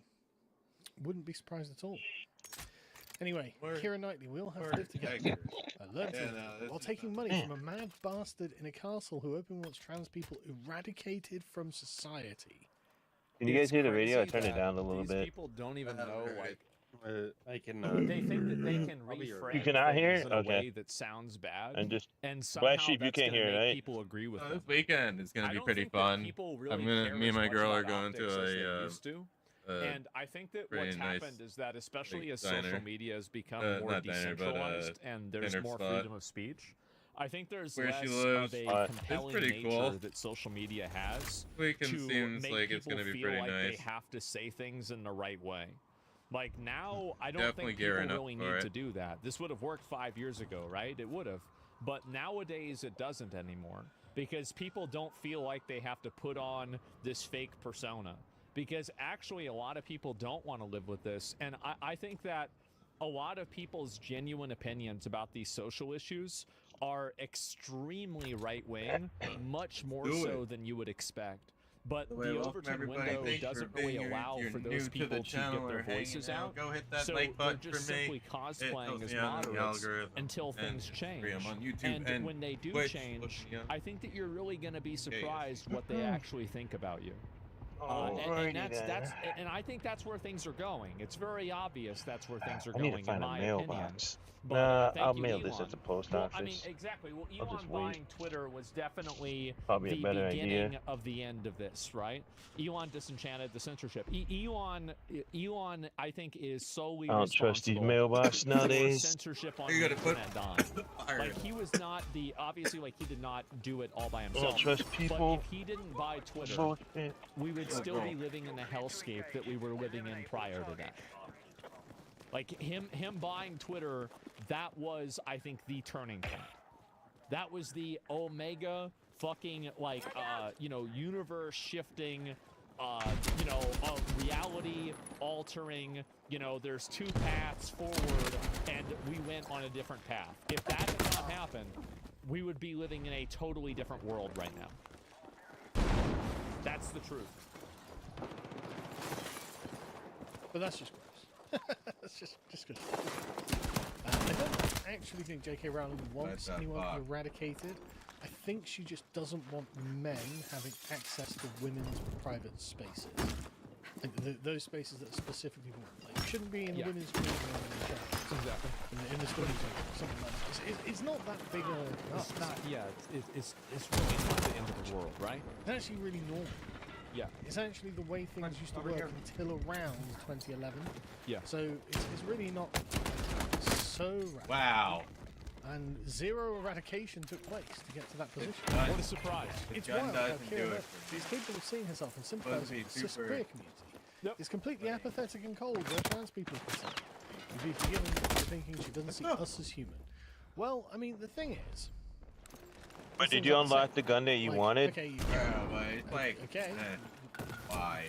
Wouldn't be surprised at all. Anyway, We're- Keira Knightley, we all have we're to live together. accurate. Learn to Yeah, live no, together this while is taking not- money from a mad bastard in a castle who openly wants trans people eradicated from society. Can you guys It's hear the video? I crazy turned it that down a little these bit. people don't even know, like, I can. they think that they can I'll be your- reframe You cannot hear things it? in a Okay. way that sounds bad, And just and somehow Blaqksheep, you that's can't gonna hear it, make right? people agree with them. This weekend is gonna I be don't pretty think that fun. people really I'm gonna, care me and as my much girl are about going optics as they to used to. a And I think that pretty what's nice, happened is that, especially like, as social diner. media has become more Not diner, but, decentralized and there's dinner more spot. freedom of speech, I think there's Where less she lives. of a It's compelling pretty nature cool. that social media has Weekend to seems make like it's people gonna be feel pretty like nice. they have to say things in the right way. Like now, I don't Definitely think people gearing up really for need it. to do that. This would have worked 5 years ago, right? It would have. But nowadays, it doesn't anymore because people don't feel like they have to put on this fake persona. Because actually, a lot of people don't want to live with this. And I think that a lot of people's genuine opinions about these social issues are extremely right-wing, much more so than you would expect. But the Overton window doesn't really allow for those people to get their voices out. Go hit that So like they're button just for me. simply cosplaying as me out in the moderates algorithm. until And things change. I'm on YouTube And when they do Twitch, change, look me up. I think that you're really going to be surprised what they actually think about you. And I think that's where things are going. It's very obvious that's where things are I going, need to find in a my mailbox. opinion. But, Nah, thank I'll you, mail this Elon. at the post Well, office. I mean, exactly. Well, I'll Elon just wait. buying Twitter was definitely Probably a the better beginning idea. of the end of this, right? Elon disenchanted the censorship. Elon, I think, is solely I don't trust these responsible mailboxes for nowadays. censorship on You the gotta put internet dying. Like, he was not the, obviously, like, he did not do it all by I himself. don't trust people. But if he didn't buy Twitter, Bullshit. we would still be living in the hellscape that we were living in prior to that. Like, him buying Twitter, that was, I think, the turning point. That was the omega fucking, like, universe shifting, reality altering, there's two paths forward, and we went on a different path. If that had not happened, we would be living in a totally different world right now. That's the truth. But that's just gross. That's just good. I don't actually think J.K. Rowling wants anyone eradicated. I think she just doesn't want men having access to women's private spaces. Like those spaces that are specifically women. Like, shouldn't be in the women's room Exactly. in the studies or something like that. It's not that big a... It's not, it's really not the end of the world, right? It's actually really normal. Yeah. It's actually the way things used to work until around 2011. Yeah. So it's really not so radical. Wow. And zero eradication took place to get to that position. What a surprise. It's gun wild how doesn't Kira do it is capable of seeing herself and sympathizing with the cis super- queer community. It's completely apathetic and cold where trans people are concerned. You'd be forgiven for thinking she doesn't see us as human. Well, I mean, the thing is... But did you unlock the gun that you wanted? Okay, but it's like, okay. Why?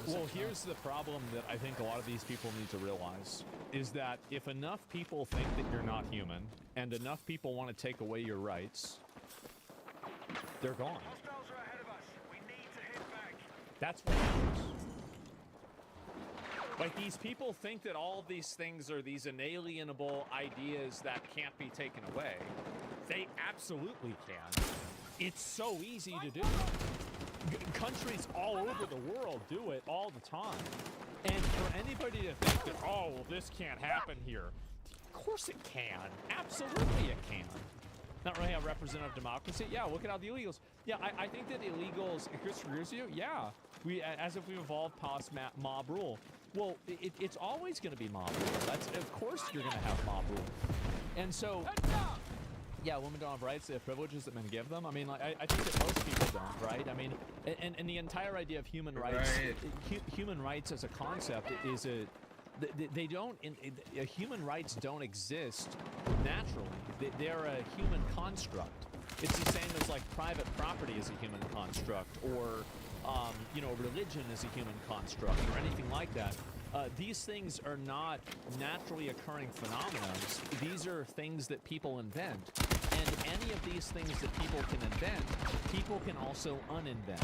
Well, here's the problem that I think a lot of these people need to realize, is that if enough people think that you're not human, and enough people want to take away your rights, they're gone. That's what happens. Like, these people think that all of these things are these inalienable ideas that can't be taken away. They absolutely can. It's so easy to do. Countries all over the world do it all the time. And for anybody to think that, oh, well, this can't happen here. Of course it can. Absolutely it can. Not really a representative democracy. Yeah, look at how the illegals. Yeah, I think that illegals, Chris agrees with you. Yeah, as if we've evolved past mob rule. Well, it's always going to be mob rule. That's, of course you're going to have mob rule. And so, yeah, women don't have rights. They have privileges that men give them. I mean, like, I think that most people don't, right? I mean, and the entire idea of human rights, human rights as a concept is they don't, human rights don't exist naturally. They're a human construct. It's the same as, like, private property is a human construct, or, religion is a human construct, or anything like that. These things are not naturally occurring phenomena. These are things that people invent. And any of these things that people can invent, people can also uninvent.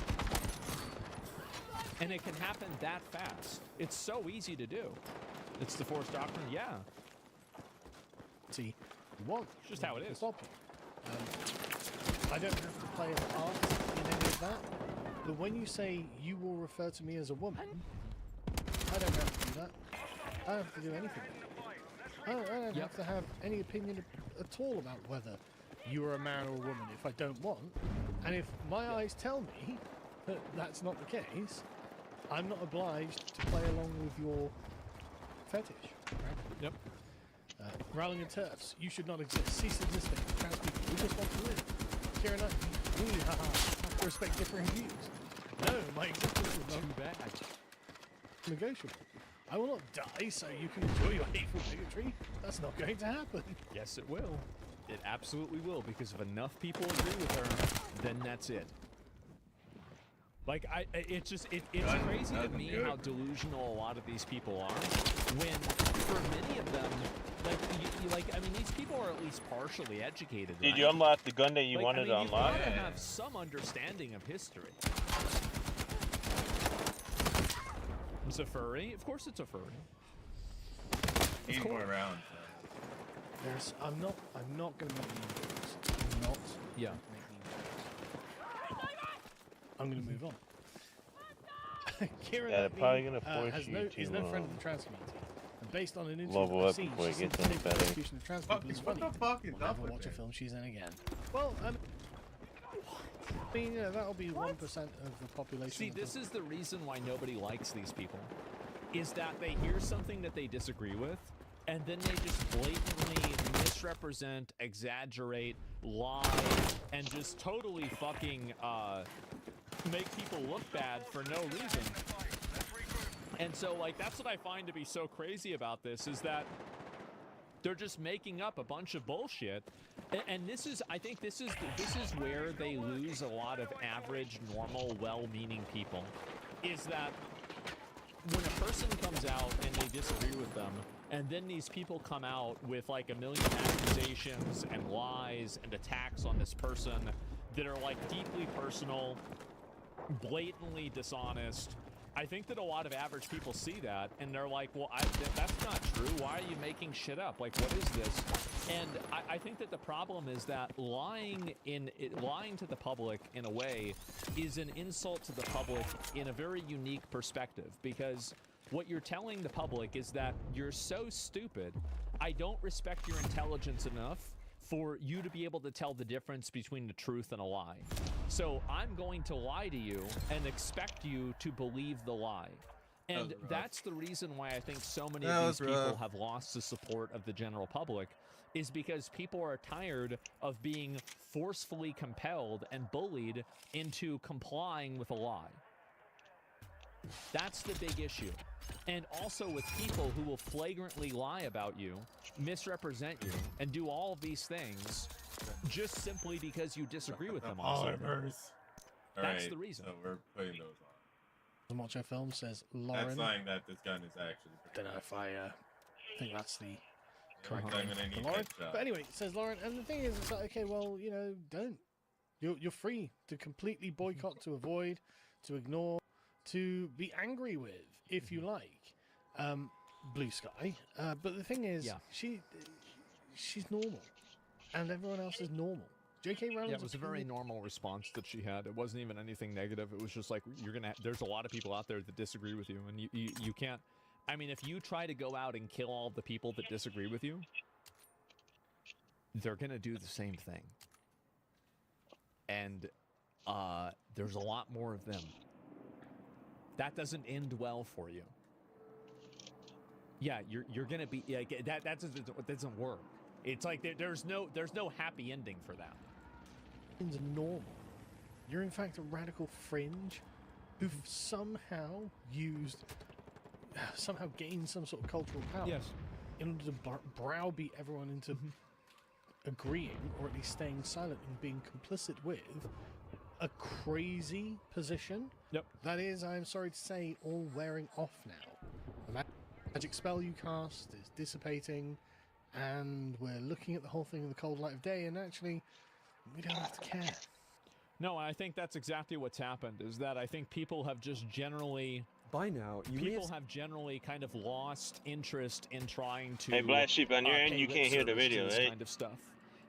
And it can happen that fast. It's so easy to do. It's the Force Doctrine, yeah. See, you want. It's just how it is. I don't have to play a part in any of that. But when you say you will refer to me as a woman, I don't have to do that. I don't have to do anything. I don't have to have any opinion at all about whether you are a man or a woman if I don't want. And if my eyes tell me that that's not the case, I'm not obliged to play along with your fetish. Right? Yep. Rowling and TERFs, you should not exist. Cease existing. Trans people, we just want to live. Kira Knight, we have to respect differing views. No, my existence is not too bad. Negotiable. I will not die so you can enjoy your hateful bigotry. That's not going to happen. Yes, it will. It absolutely will, because if enough people agree with her, then that's it. Like, it's crazy to me how delusional a lot of these people are, when for many of them, I mean, these people are at least partially educated, Did right? you unlock the gun that you wanted to unlock? You gotta have some understanding of history. It's a furry? Of course it's a furry. Need more rounds. I'm not gonna make the I'm not. Yeah. I'm gonna move on. Kira, Yeah, they're probably gonna force has you no, to is no friend of the trans community. And based on an interview level I've up seen, before it she gets said any the better. persecution of trans people is funny. What the fuck is We'll up never with watch a it? film she's in again. Well, I mean, you know, that'll be 1% of the population. See, this is the reason why nobody likes these people, is that they hear something that they disagree with, and then they just blatantly misrepresent, exaggerate, lie, and just totally fucking make people look bad for no reason. And so, like, that's what I find to be so crazy about this, is that they're just making up a bunch of bullshit. And this is, I think this is where they lose a lot of average, normal, well-meaning people, is that when a person comes out and they disagree with them, and then these people come out with like a million accusations and lies and attacks on this person that are like deeply personal, blatantly dishonest. I think that a lot of average people see that and they're like, well, that's not true. Why are you making shit up? Like, what is this? And I think that the problem is that lying to the public in a way is an insult to the public in a very unique perspective, because what you're telling the public is that you're so stupid, I don't respect your intelligence enough for you to be able to tell the difference between the truth and a lie. So I'm going to lie to you and expect you to believe the lie. And that's the reason why I think so many of these people have lost the support of the general public, is because people are tired of being forcefully compelled and bullied into complying with a lie. That's the big issue. And also with people who will flagrantly lie about you, misrepresent you, and do all of these things just simply because you disagree with them on something. That's the reason. So we're putting those on. Watch our film says Lauren. That's lying that this gun is actually. Don't know if I think that's the correct I'm name gonna for need Lauren. that shot. But anyway, it says Lauren, and the thing is, it's like, okay, well, you know, don't. You're free to completely boycott, to avoid, to ignore, to be angry with, if you like. Blue Sky. But the thing is, she's normal, and everyone else is normal. J.K. Rowling. Yeah, it was a very normal response that she had. It wasn't even anything negative. It was just like, there's a lot of people out there that disagree with you, and you can't. I mean, if you try to go out and kill all the people that disagree with you, they're gonna do the same thing. And there's a lot more of them. That doesn't end well for you. Yeah, you're gonna be that doesn't work. It's like there's no happy ending for that. It's normal. You're in fact a radical fringe who've somehow gained some sort of cultural power. Yes. In order to browbeat everyone into agreeing, or at least staying silent and being complicit with a crazy position. Yep. That is, I'm sorry to say, all wearing off now. The magic spell you cast is dissipating, and we're looking at the whole thing in the cold light of day, and actually, we don't have to care. No, I think that's exactly what's happened, is that I think people have just generally... By now, people have generally kind of lost interest in trying to... Hey, Blaqksheep, on your end, you can't hear the video, right? Kind of stuff.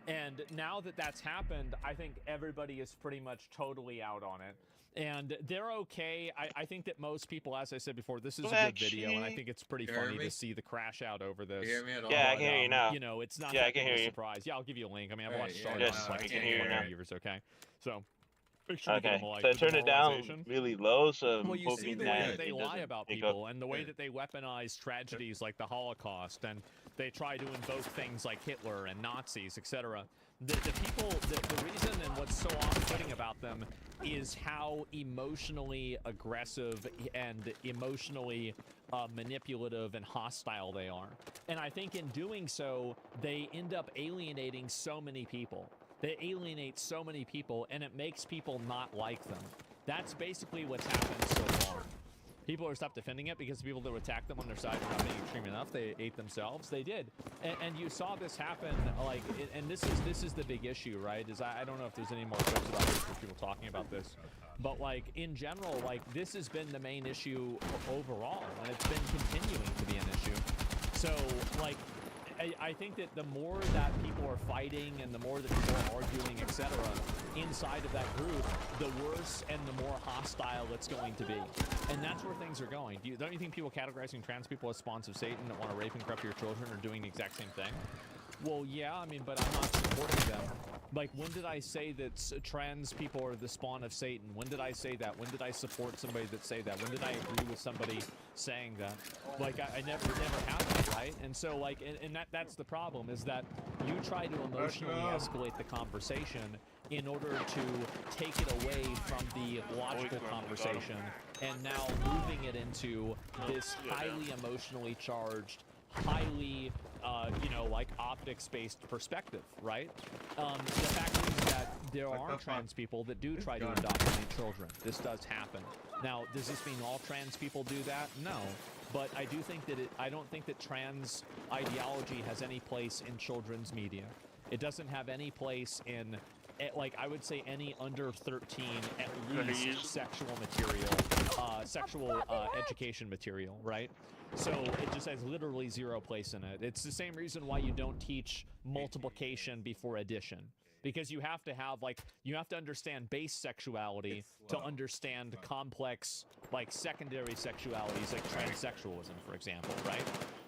And now that that's happened, I think everybody is pretty much totally out on it. And they're okay. I think that most people, as I said before, this is a good video, and I think it's pretty funny to see the crash out over this. You hear me at all? Yeah, I can hear you now. You know, it's not I can hear a you. surprise. Yeah, I'll give you a link. I mean, I've watched Star yes, Wars like I can hear you now. years, okay? So, make sure to give Okay, them a like. so turn it down really low, so well, you see the way that they it lie doesn't about pick people, up. and the way that they weaponize tragedies like the Holocaust, and They try to invoke things like Hitler and Nazis, etc. The reason and what's so off-putting about them is how emotionally aggressive and emotionally manipulative and hostile they are. And I think in doing so, they end up alienating so many people. They alienate so many people, and it makes people not like them. That's basically what's happened so far. People are stopped defending it because the people that attack them on their side are not being extreme enough. They ate themselves. They did, and you saw this happen. Like, and this is the big issue, right? Is I don't know if there's any more clips about this or people talking about this, but like in general, like this has been the main issue overall, and it's been continuing to be an issue. So like, I think that the more that people are fighting and the more that people are arguing, etc., inside of that group, the worse and the more hostile it's going to be. And that's where things are going. Don't you think people categorizing trans people as spawns of Satan that want to rape and corrupt your children are doing the exact same thing? Well, yeah, I mean, but I'm not supporting them. Like, when did I say that trans people are the spawn of Satan? When did I say that? When did I support somebody that say that? When did I agree with somebody saying that? Like, I never happened, right? And so, like, and that's the problem, is that you try to emotionally escalate the conversation in order to take it away from the logical conversation, and now moving it into this highly emotionally charged, highly, you know, like optics-based perspective, right? The fact is that there are trans people that do try to indoctrinate children. This does happen. Now, does this mean all trans people do that? No. But I do think that I don't think that trans ideology has any place in children's media. It doesn't have any place in, like, I would say any under 13, at least, sexual material, sexual education material, right? So it just has literally zero place in it. It's the same reason why you don't teach multiplication before addition. Because you have to have, like, you have to understand base sexuality to understand complex, like, secondary sexualities, like transsexualism, for example, right?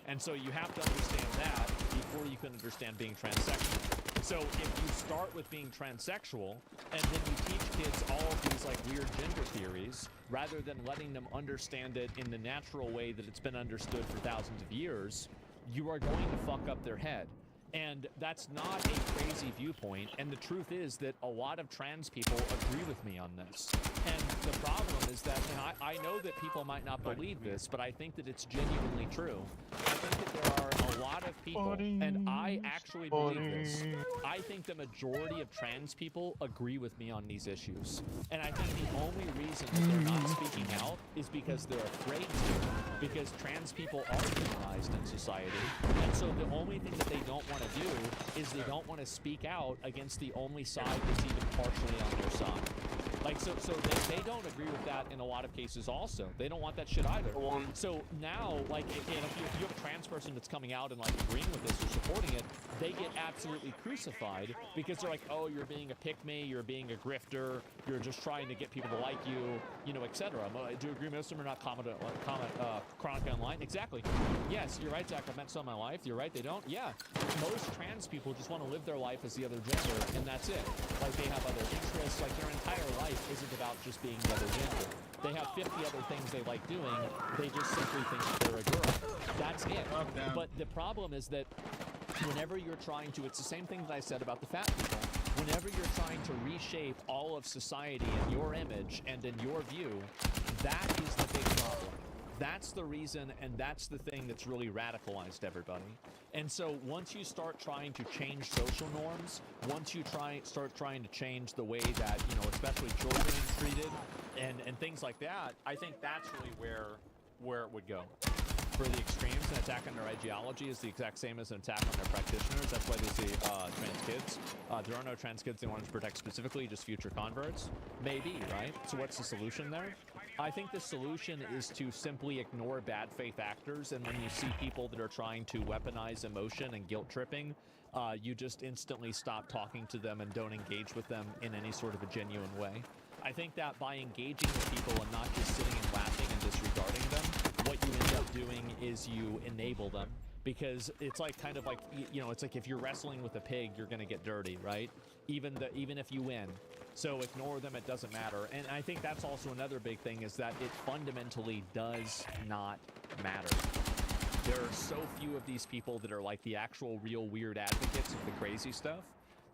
And so you have to understand that before you can understand being transsexual. So if you start with being transsexual, and then you teach kids all of these, like, weird gender theories, rather than letting them understand it in the natural way that it's been understood for thousands of years, you are going to fuck up their head. And that's not a crazy viewpoint, and the truth is that a lot of trans people agree with me on this. And the problem is that, and I know that people might not believe this, but I think that it's genuinely true. I think that there are a lot of people, and I actually believe this, I think the majority of trans people agree with me on these issues. And I think the only reason that they're not speaking out is because they're afraid to, because trans people are demonized in society, and so the only thing that they don't want to do is they don't want to speak out against the only side that's even partially on their side. Like, so they don't agree with that in a lot of cases also. They don't want that shit either. So now, like, if you have a trans person that's coming out and, like, agreeing with this or supporting it, they get absolutely crucified because they're like, oh, you're being a pick-me, you're being a grifter, you're just trying to get people to like you, you know, etc. Do you agree, Mr. or not? Comment chronically online? Exactly. Yes, you're right, Zach. I've met some in my life. You're right, they don't. Yeah. Most trans people just want to live their life as the other gender, and that's it. Like, they have other interests. Like, their entire life isn't about just being the other gender. They have 50 other things they like doing. They just simply think that they're a girl. That's it. But the problem is that whenever you're trying to, it's the same thing that I said about the fat people. Whenever you're trying to reshape all of society in your image and in your view, that is the big problem. That's the reason, and that's the thing that's really radicalized everybody. And so once you start trying to change social norms, once you start trying to change the way that, you know, especially children are treated and things like that, I think that's really where it would go. For the extremes, an attack on their ideology is the exact same as an attack on their practitioners. That's why they say trans kids. There are no trans kids they want to protect specifically, just future converts. Maybe, right? So what's the solution there? I think the solution is to simply ignore bad faith actors, and when you see people that are trying to weaponize emotion and guilt tripping, you just instantly stop talking to them and don't engage with them in any sort of a genuine way. I think that by engaging with people and not just sitting and laughing and disregarding them, what you end up doing is you enable them. Because it's like, kind of like, you know, it's like if you're wrestling with a pig, you're gonna get dirty, right? Even if you win. So ignore them, it doesn't matter. And I think that's also another big thing, is that it fundamentally does not matter. there are so few of these people that are like the actual real weird advocates of the crazy stuff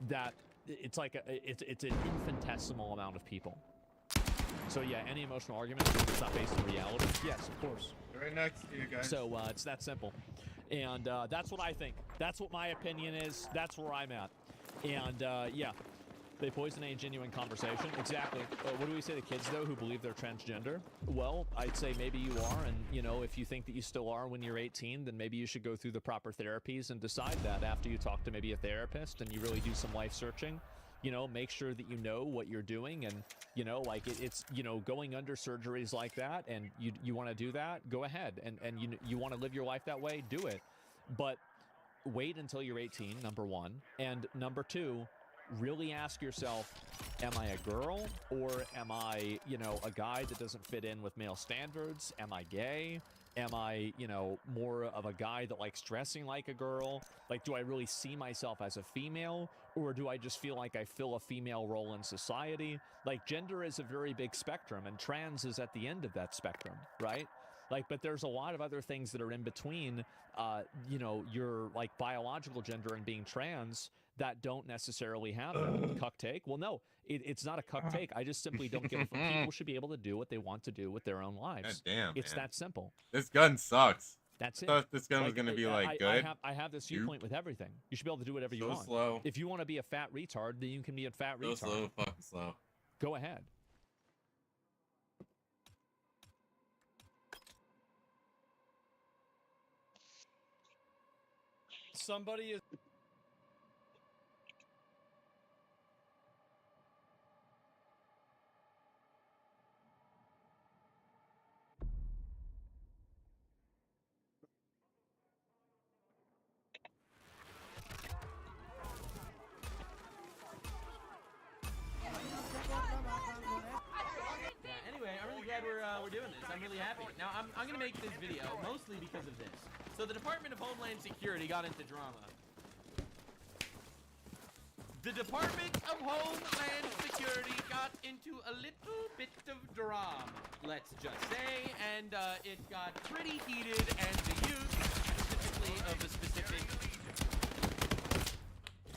that it's like it's an infinitesimal amount of people. So yeah, any emotional argument that's not based on reality, yes, of course. Right next to you guys. So it's that simple, and that's what I think. That's what my opinion is. That's where I'm at. And yeah, they poison a genuine conversation. Exactly. What do we say to kids though who believe they're transgender? Well, I'd say maybe you are, and you know, if you think that you still are when you're 18, then maybe you should go through the proper therapies and decide that after you talk to maybe a therapist and you really do some life searching. You know, make sure that you know what you're doing, and you know, like it's you know, going under surgeries like that, and you want to do that, go ahead, and you want to live your life that way, do it, but wait until you're 18, number one, and number two, really ask yourself, am I a girl, or am I, you know, a guy that doesn't fit in with male standards? Am I gay? Am I, you know, more of a guy that likes dressing like a girl? Like, do I really see myself as a female, or do I just feel like I fill a female role in society? Like, gender is a very big spectrum, and trans is at the end of that spectrum, right? Like, but there's a lot of other things that are in between, you know, your like biological gender and being trans that don't necessarily have that. Cuck take? Well, no, it's not a cuck take. I just simply don't give a fuck. People should be able to do what they want to do with their own lives. God damn, it's man. that simple. This gun sucks. That's it. I thought this gun was gonna be like good. I have this viewpoint with everything. You should be able to do whatever you want. Slow. If you want to be a fat retard, then you can be a fat retard. Slow, fucking slow. Go ahead. Somebody is. Anyway, I'm really glad we're doing this. I'm really happy. Now, I'm gonna make this video mostly because of this. So the Department of Homeland Security got into drama. The Department of Homeland Security got into a little bit of drama, let's just say, and it got pretty heated, and the youth, specifically of a specific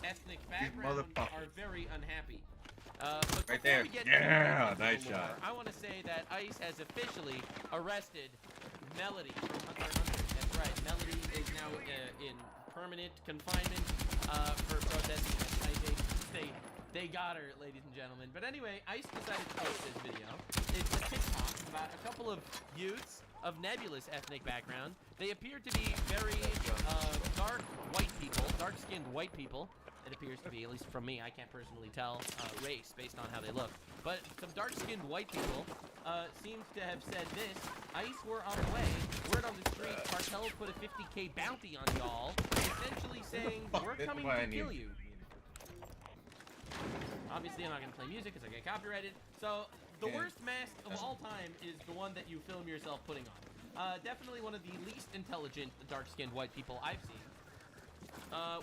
ethnic background, are very unhappy. But right there. We get Yeah, into nice more, shot. I want to say that ICE has officially arrested Melody from Hunter x Hunter. That's right. Melody is now in permanent confinement for protesting. They got her, ladies and gentlemen. But anyway, ICE decided to post this video. It's a TikTok about a couple of youths of nebulous ethnic background. They appear to be very dark white people, dark-skinned white people. It appears to be, at least from me, I can't personally tell race based on how they look. But some dark-skinned white people seems to have said this: ICE, we're on the way. Word on the street, cartels put a 50K bounty on y'all, essentially saying, we're coming to kill you. Obviously, I'm not going to play music because I get copyrighted. So, the worst mask of all time is the one that you film yourself putting on. Definitely one of the least intelligent dark-skinned white people I've seen.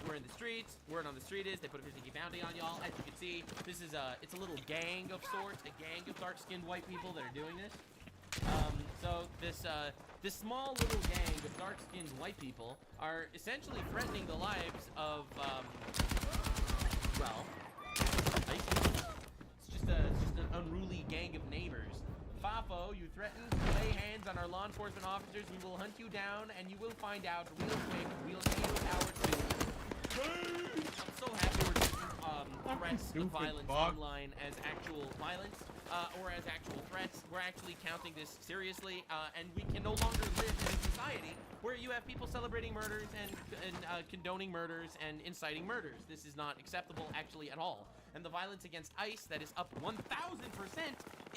We're in the streets. Word on the street is they put a 50K bounty on y'all. As you can see, this is it's a little gang of sorts, a gang of dark-skinned white people that are doing this. So this small little gang of dark-skinned white people are essentially threatening the lives of well, it's just an unruly gang of neighbors. Fafo, you threaten to lay hands on our law enforcement officers. We will hunt you down, and you will find out real quick. We'll see our too. I'm so happy we're taking threats of violence online as actual violence, or as actual threats. We're actually counting this seriously, and we can no longer live in a society where you have people celebrating murders and condoning murders and inciting murders. This is not acceptable, actually, at all. And the violence against ICE that is up 1,000%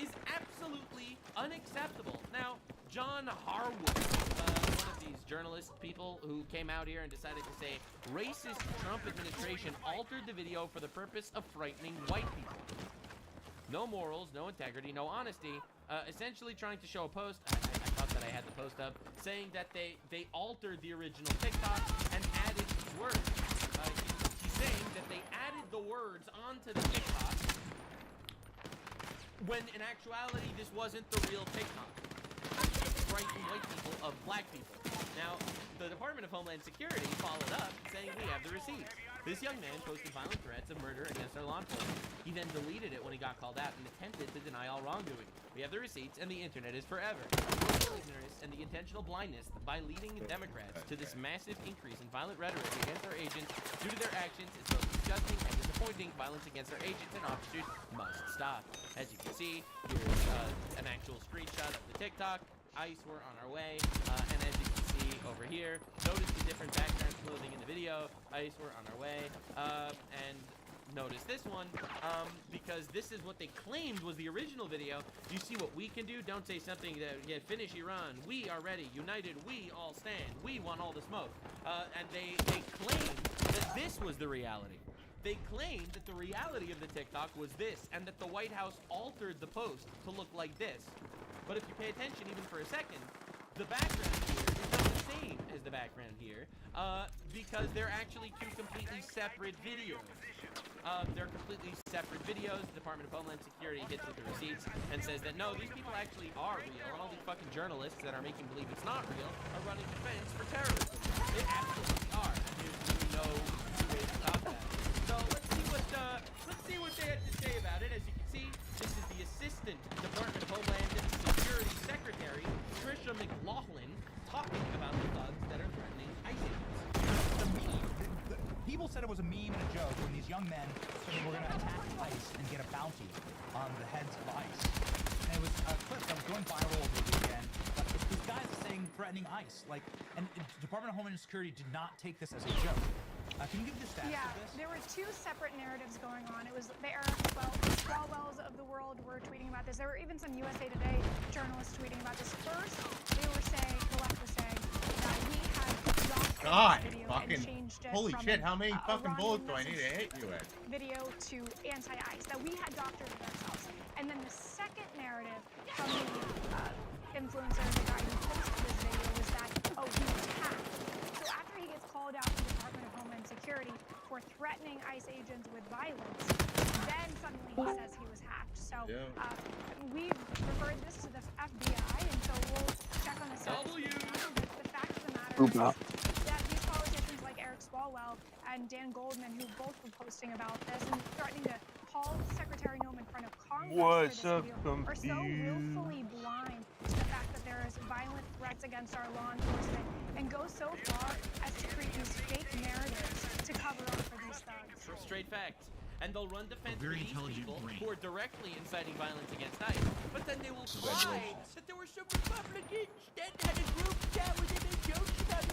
is absolutely unacceptable. Now, John Harwood, one of these journalist people who came out here and decided to say racist Trump administration altered the video for the purpose of frightening white people. No morals, no integrity, no honesty. Essentially trying to show a post, I thought that I had the post up, saying that they altered the original TikTok and added words. He's saying that they added the words onto the TikTok when in actuality this wasn't the real TikTok. frighten white people of black people. Now, the Department of Homeland Security followed up saying we have the receipts. This young man posted violent threats of murder against our law enforcement. He then deleted it when he got called out and attempted to deny all wrongdoing. We have the receipts, and the internet is forever. Willful ignorance and the intentional blindness by leading Democrats to this massive increase in violent rhetoric against our agents due to their actions is both disgusting and disappointing. Violence against our agents and officers must stop. As you can see, here's an actual screenshot of the TikTok. ICE were on our way, and as you can see over here, notice the different background clothing in the video. ICE were on our way, and notice this one, because this is what they claimed was the original video. You see what we can do? Don't say something that, yeah, finish Iran. We are ready, united, we all stand. We want all the smoke. And they claimed that this was the reality. They claimed that the reality of the TikTok was this, and that the White House altered the post to look like this. But if you pay attention even for a second, the background here is not the same as the background here, because they're actually two completely separate videos. They're completely separate videos. The Department of Homeland Security hits with the receipts and says that no, these people actually are real, and all these fucking journalists that are making believe it's not real are running defense for terrorism. They absolutely are, and there's really no way to stop that. So let's see what they had to say about it. As you can see, this is the Assistant Department of Homeland Security Secretary, Trisha McLaughlin, talking about the thugs that are threatening ICE agents. The meme. People said it was a meme and a joke when these young men said they were going to attack ICE and get a bounty on the heads of ICE. And it was a clip that was going viral over the weekend. But this guy is saying threatening ICE. And the Department of Homeland Security did not take this as a joke. Can you give the status of this? There were two separate narratives going on. It was the Eric Swalwells of the world were tweeting about this. There were even some USA Today journalists tweeting about this. First, they were saying, the left was saying, that we had God, video fucking, and changed it holy from shit, how many fucking Iranian bullets do I need to hit you with? video to anti-ICE, that we had doctored it ourselves. And then the second narrative from the influencer, the guy who posted this video, was that, oh, he was hacked. So after he gets called out to the Department of Homeland Security for threatening ICE agents with violence, then suddenly he says he was hacked. So we referred this to the FBI, and so we'll check on the status. The fact of the matter is that these politicians like Eric Swalwell and Dan Goldman, who both were posting about this and threatening to call Secretary Noem in front of Congress for this video, are so willfully blind to the fact that there is violent threats against our law enforcement, and go so far as to create these fake narratives to cover up for these thugs. Straight facts. And they'll run defense for these people who are directly inciting violence against ICE. But then they will cry that there were some Republicans that had a group chat where they made jokes about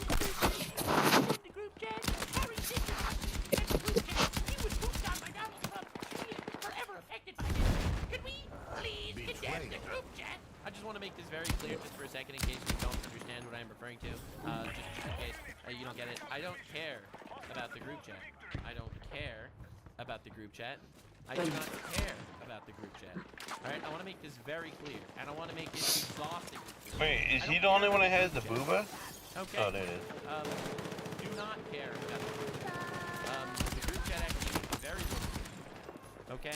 the group chat. Harry Singer had the group chat. He was pooped on by Donald Trump. He is forever affected by this. Could we please condemn the group chat? I just want to make this very clear just for a second in case you don't understand what I'm referring to. Just in case you don't get it. I don't care about the group chat. I don't care about the group chat. I do not care about the group chat. Alright, I want to make this very clear, and I want to make it exhaustingly clear. Wait, is he the only one that has the booba? Okay. Oh, there it is. Do not care about the group chat. The group chat actually makes me very good. Okay?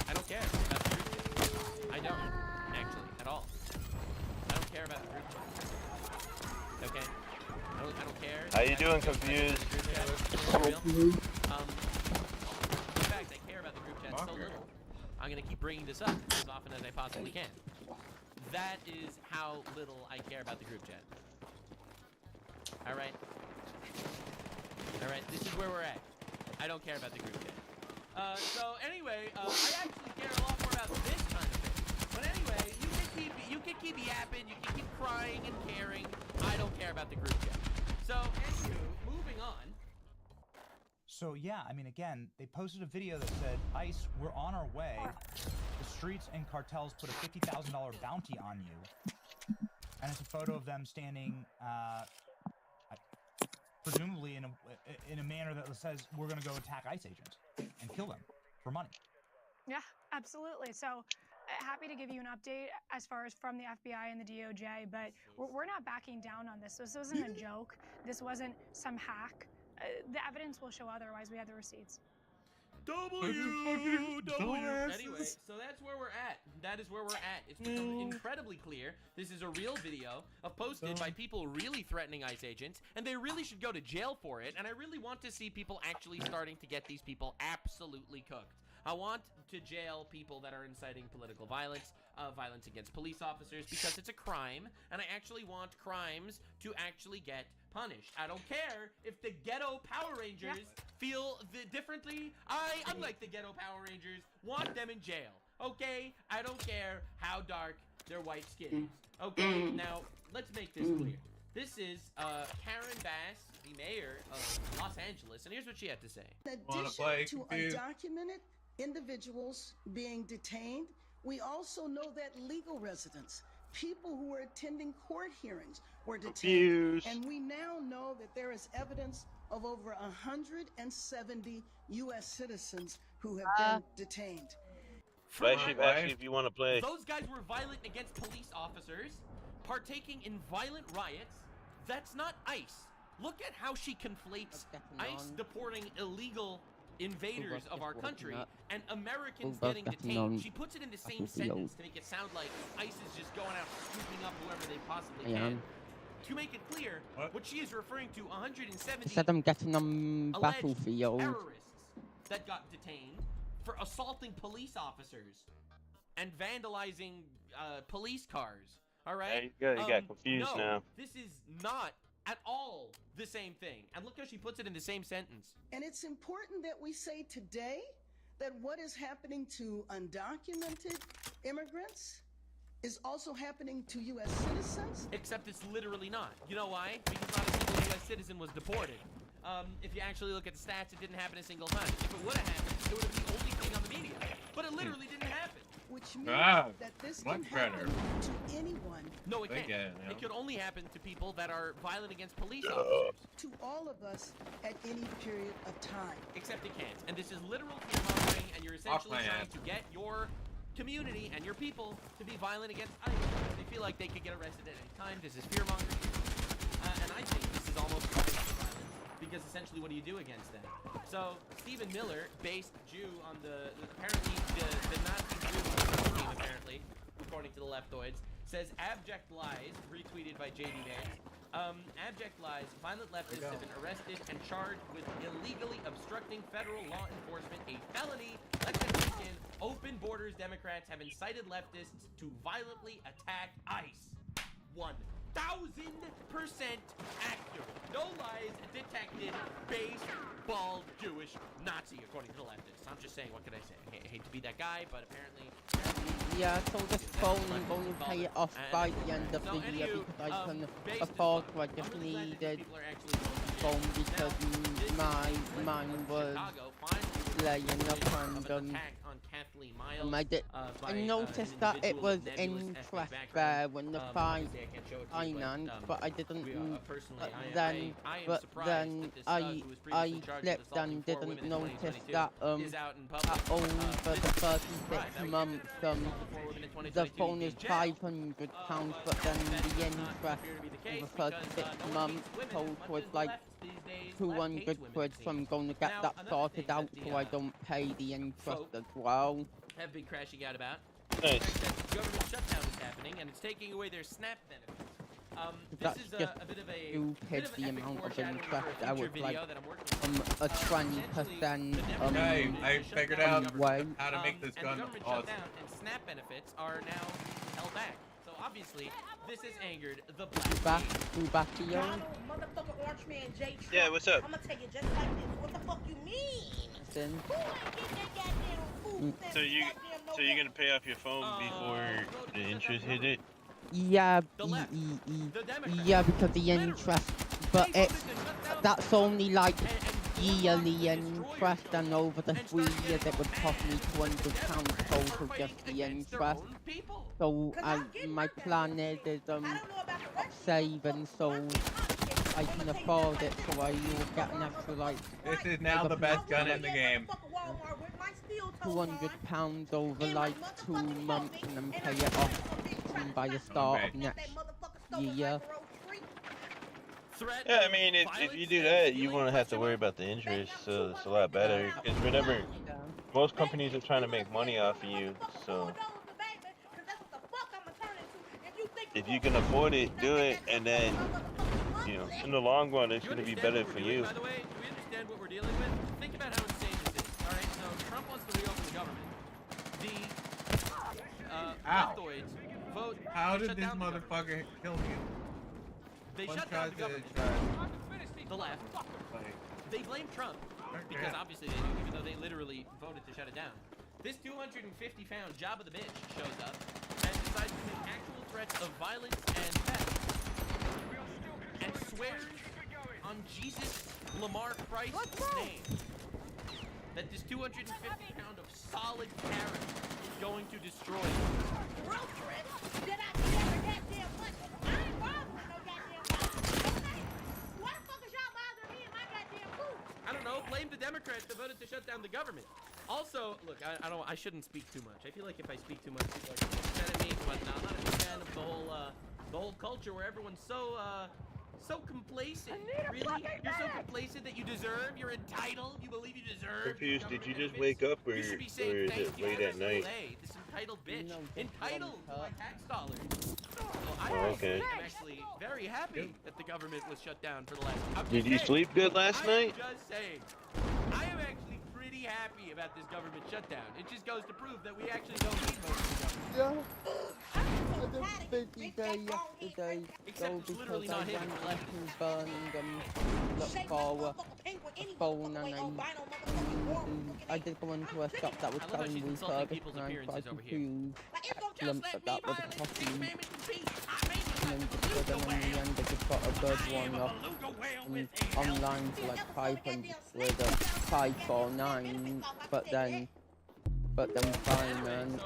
I don't care about the group chat. I don't, actually, at all. I don't care about the group chat. Okay? I don't care. How you doing, Confused? In fact, I care about the group chat so little, I'm going to keep bringing this up as often as I possibly can. That is how little I care about the group chat. Alright? Alright, this is where we're at. I don't care about the group chat. So anyway, I actually care a lot more about this kind of thing. But anyway, you can keep yapping, you can keep crying and caring. I don't care about the group chat. So, anywho, moving on. So yeah, I mean, again, they posted a video that said, ICE, we're on our way. The streets and cartels put a $50,000 bounty on you. And it's a photo of them standing, presumably in a manner that says, we're going to go attack ICE agents and kill them for money. Yeah, absolutely. So happy to give you an update as far as from the FBI and the DOJ, but we're not backing down on this. This wasn't a joke. This wasn't some hack. The evidence will show otherwise. We have the receipts. Anyway, so that's where we're at. That is where we're at. It's become incredibly clear. This is a real video posted by people really threatening ICE agents, and they really should go to jail for it. And I really want to see people actually starting to get these people absolutely cooked. I want to jail people that are inciting political violence, violence against police officers, because it's a crime, and I actually want crimes to actually get punished. I don't care if the ghetto Power Rangers feel differently. I, unlike the ghetto Power Rangers, want them in jail. Okay? I don't care how dark their white skin is. Okay? Now, let's make this clear. This is Karen Bass, the mayor of Los Angeles, and here's what she had to say. In addition to undocumented individuals being detained, we also know that legal residents, people who were attending court hearings, were detained. And we now know that there is evidence of over 170 U.S. citizens who have been detained. Blaqksheep asked you if you want to play. Those guys were violent against police officers, partaking in violent riots. That's not ICE. Look at how she conflates ICE deporting illegal invaders of our country and Americans getting detained. She puts it in the same sentence to make it sound like ICE is just going out scooping up whoever they possibly can. To make it clear, what she is referring to 170 said I'm getting on Battlefield. terrorists that got detained for assaulting police officers and vandalizing police cars. All right? Yeah, you got confused now. This is not at all the same thing. And look how she puts it in the same sentence. And it's important that we say today that what is happening to undocumented immigrants is also happening to U.S. citizens. Except it's literally not. You know why? Because not a single U.S. citizen was deported. If you actually look at the stats, it didn't happen a single time. If it would have happened, it would have been the only thing on the media. But it literally didn't happen. Which means that this can happen to anyone. No, it can't. It could only happen to people that are violent against police officers. To all of us at any period of time. Except it can't. And this is literal fear-mongering, and you're essentially trying to get your community and your people to be violent against ICE. They feel like they could get arrested at any time. This is fear-mongering. And I think this is almost violence. Because essentially, what do you do against them? So, Stephen Miller, based Jew on apparently the Nazi Jew team, apparently, according to the leftoids, says abject lies, retweeted by JD Vance. Abject lies, violent leftists have been arrested and charged with illegally obstructing federal law enforcement, a felony. Let's begin. Open Borders Democrats have incited leftists to violently attack ICE. 1,000% accurate. No lies detected. Baseball Jewish Nazi, according to the leftists. I'm just saying, what could I say? I hate to be that guy, but apparently. Yeah, so this phone I'm going to pay it off by the end of the year because I can afford to. I just needed phone because mine was laying up on I noticed that it was interest there when the finance, but I didn't. Then I clicked and didn't notice that over the 36 months the phone is £500, but then the interest over 36 months total was like 200 quid, so I'm going to get that sorted out so I don't pay the interest as well. Have been crashing out about. Nice. The government shutdown is happening, and it's taking away their SNAP benefits. That's this is just a bit of a stupid, the amount of interest. I was like a 20% I figured out how to make this and gun the government awesome. shutdown and SNAP benefits are now held back. So obviously, this has angered the back to you. Motherfucking Orange Man J. Yeah, what's up? I'm gonna tell you just like this. What the fuck you mean? Then. Who ain't getting that goddamn food? So you're gonna pay off your phone before the interest hit it? Yeah, yeah, because the interest, but that's only like yearly interest, and over the 3 years it would cost me £200 total just the interest. So my plan is saving so I can afford it, so I will get an extra like. This is now the best gun in the game. £200 over like 2 months and then pay it off by the start of next year. threat. Yeah, I mean, if you do that, you won't have to worry about the interest, so it's a lot better. Because whenever most companies are trying to make money off of you, so if you can afford it, do it, and then, you know, in the long run, it's going to be better for you. By the way, do we understand what we're dealing with? Think about how insane this is. All right, so Trump wants to reopen the government. The leftoids vote. How to did shut this down the government. motherfucker kill me? They One shut down tries the to government. The left. They blame Trump because obviously they do, even though they literally voted to shut it down. This 250-pound job of the bitch shows up and decides to make actual threats of violence and theft, and swears on Jesus Lamar Christ's name that this 250-pound of solid carrot is going to destroy you. I don't know. Blame the Democrats that voted to shut down the government. Also, look, I shouldn't speak too much. I feel like if I speak too much, people are gonna get upset at me. But I'm not a big fan of the whole culture where everyone's so complacent. Really? You're so complacent that you deserve. You're entitled. You believe you deserve. Confused, did you just wake up, or is it late at night? This entitled bitch. Entitled to my tax dollars. Well, Oh, okay. I'm actually very happy that the government was shut down for the last. Did you sleep good last night? I'm just saying. I am actually pretty happy about this government shutdown. It just goes to prove that we actually don't need most of the government. Yeah. I had a busy day yesterday, though, because I went to Birmingham, looked for a phone, and I did go into a shop that was selling refurbished, and I tried to choose excellent, but that was a costume. And then just in the end, I just got a good one off online for like 500 with a 549, but then fine, man.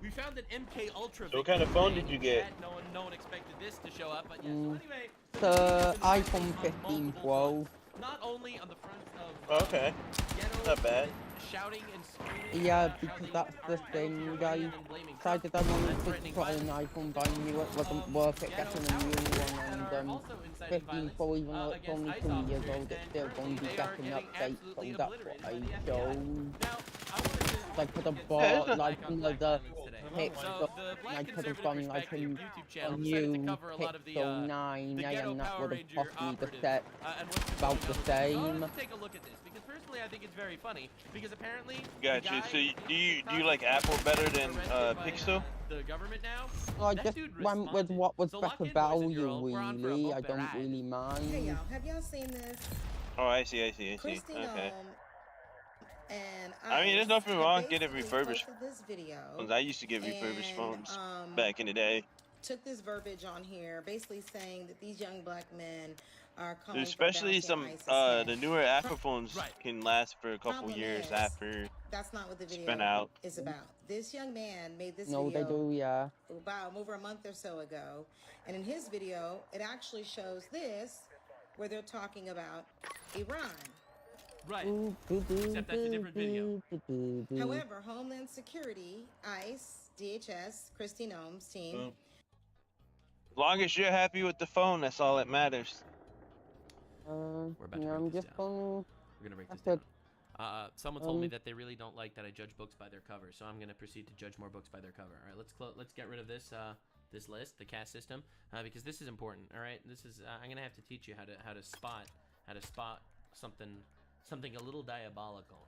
We found an MK Ultra. So what kind of phone did you get? No one expected this to show up, but yeah. So anyway, the iPhone 15 Pro. Not only on the front of Okay, not bad. Shouting and screaming. Yeah, because that's the thing. I decided I wanted to try an iPhone, but I knew it wasn't worth it getting a new one. And 15 Pro, even though it's only 2 years old, it's still going to be getting updates. So that's what I chose. I could have bought like another Pixel, I could have gone like a new Pixel 9, and that would have cost me the set about the same. Let's take a look at this, because personally I think it's very funny, because apparently Gotcha. So do you like Apple better than Pixel? The government now? I just went with what was better value, really. I don't really mind. Hey y'all, have y'all seen this? Oh, I see. Okay. And I mean, there's nothing wrong getting refurbished. This video, I used to get refurbished phones back in the day. Took this verbiage on here, basically saying that these young black men are calling especially for some the newer Apple phones can last for a couple years after that's not what the video spin out. is about. This young man made this video video they do, yeah. about over a month or so ago, and in his video it actually shows this where they're talking about Iran. Right. Except that's a different video. However, Homeland Security, ICE, DHS, Kristi Noem's team. As long as you're happy with the phone, that's all that matters. We're about to I'm just We're gonna break this down. Someone told me that they really don't like that I judge books by their cover, so I'm gonna proceed to judge more books by their cover. All right, let's get rid of this this list, the caste system, because this is important. All right, this is I'm gonna have to teach you how to spot something a little diabolical.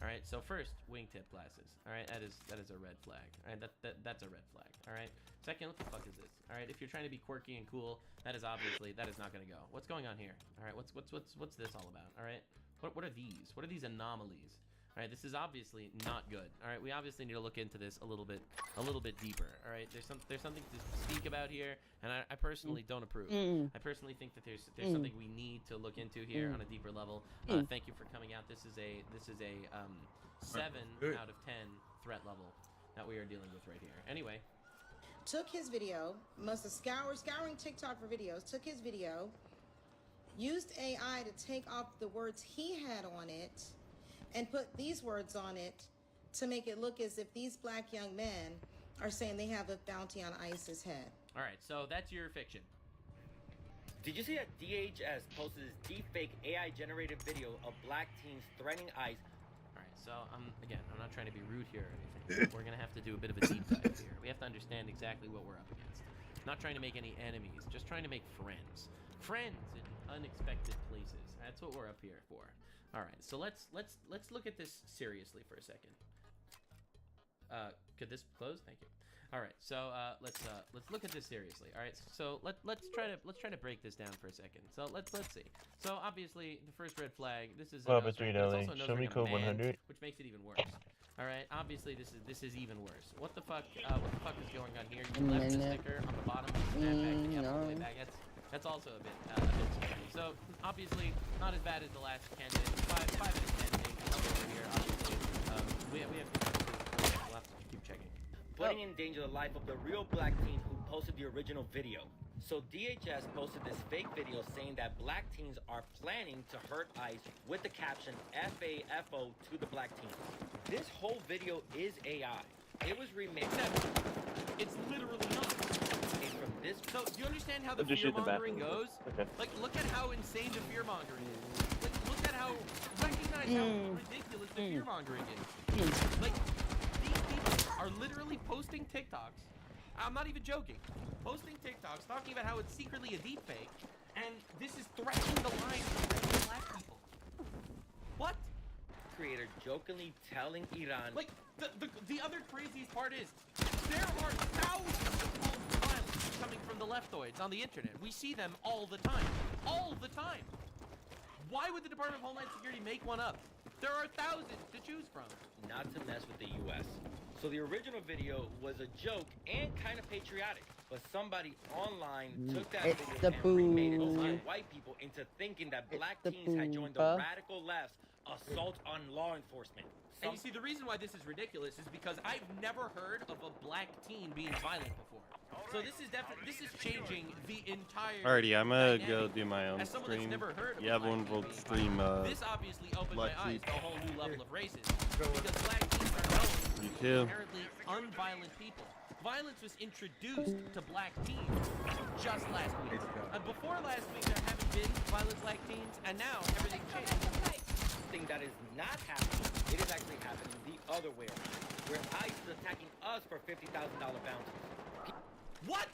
All right, so first, wingtip glasses. All right, that is a red flag. All right, that's a red flag. All right. Second, what the fuck is this? All right, if you're trying to be quirky and cool, that is not gonna go. What's going on here? All right, what's this all about? All right, what are these? What are these anomalies? All right, this is obviously not good. All right, we obviously need to look into this a little bit deeper. All right, there's something to speak about here, and I personally don't approve. I personally think that there's something we need to look into here on a deeper level. Thank you for coming out. This is a 7 out of 10 threat level that we are dealing with right here. Anyway, took his video, must have scouring TikTok for videos. Took his video, used AI to take off the words he had on it, and put these words on it to make it look as if these black young men are saying they have a bounty on ICE's head. All right, so that's your fiction. Did you see that DHS posted this deepfake AI-generated video of black teens threatening ICE? All right, so again, I'm not trying to be rude here or anything. We're gonna have to do a bit of a deep dive here. We have to understand exactly what we're up against. Not trying to make any enemies, just trying to make friends. Friends in unexpected places. That's what we're up here for. All right, so let's look at this seriously for a second. Could this close? Thank you. All right, so let's look at this seriously. All right, so let's try to break this down for a second. So let's see. So obviously the first red flag. This is a nose ring, but it's also a nose Show me ring of a code man, 100. which makes it even worse. All right, obviously this is even worse. What the fuck? What the fuck is going on here? You left the sticker on the bottom of the snapback. Yep, all the way back. That's also a bit scary. So obviously not as bad as the last candidate. 5 out of 10 things over here. Obviously, we have we'll have to keep checking. Putting in danger the life of the real black teen who posted the original video. So DHS posted this fake video saying that black teens are planning to hurt ICE with the caption FAFO to the black teens. This whole video is AI. It was remixed. It's literally not. And from this, so do you understand how the fear-mongering goes? Okay. Like, look at how insane the fear-mongering is. Like, look at how, recognize how ridiculous the fear-mongering is. Like, these people are literally posting TikToks. I'm not even joking. Posting TikToks talking about how it's secretly a deepfake, and this is threatening the lives of regular black people. What? Creator jokingly telling Iran. Like, the other craziest part is, there are thousands of false files coming from the leftoids on the internet. We see them all the time. All the time. Why would the Department of Homeland Security make one up? There are thousands to choose from. Not to mess with the U.S. So the original video was a joke and kind of patriotic, but somebody online took that video and remade it to scare white people into thinking that black teens had joined the radical left's assault on law enforcement. And you see, the reason why this is ridiculous is because I've never heard of a black teen being violent before. So this is changing the entire. Alrighty, I'm gonna go do my own As someone that's stream. never heard of Yeah, everyone will stream. This obviously opened my eyes Blaqksheep. to a whole new level of racism. Because black teens are known Me to be too. inherently unviolent people. Violence was introduced to black teens just last week. Before last week, there haven't been violent black teens, and now everything changed. Thing that is not happening, it is actually happening the other way around, where ICE is attacking us for $50,000 bounties. What?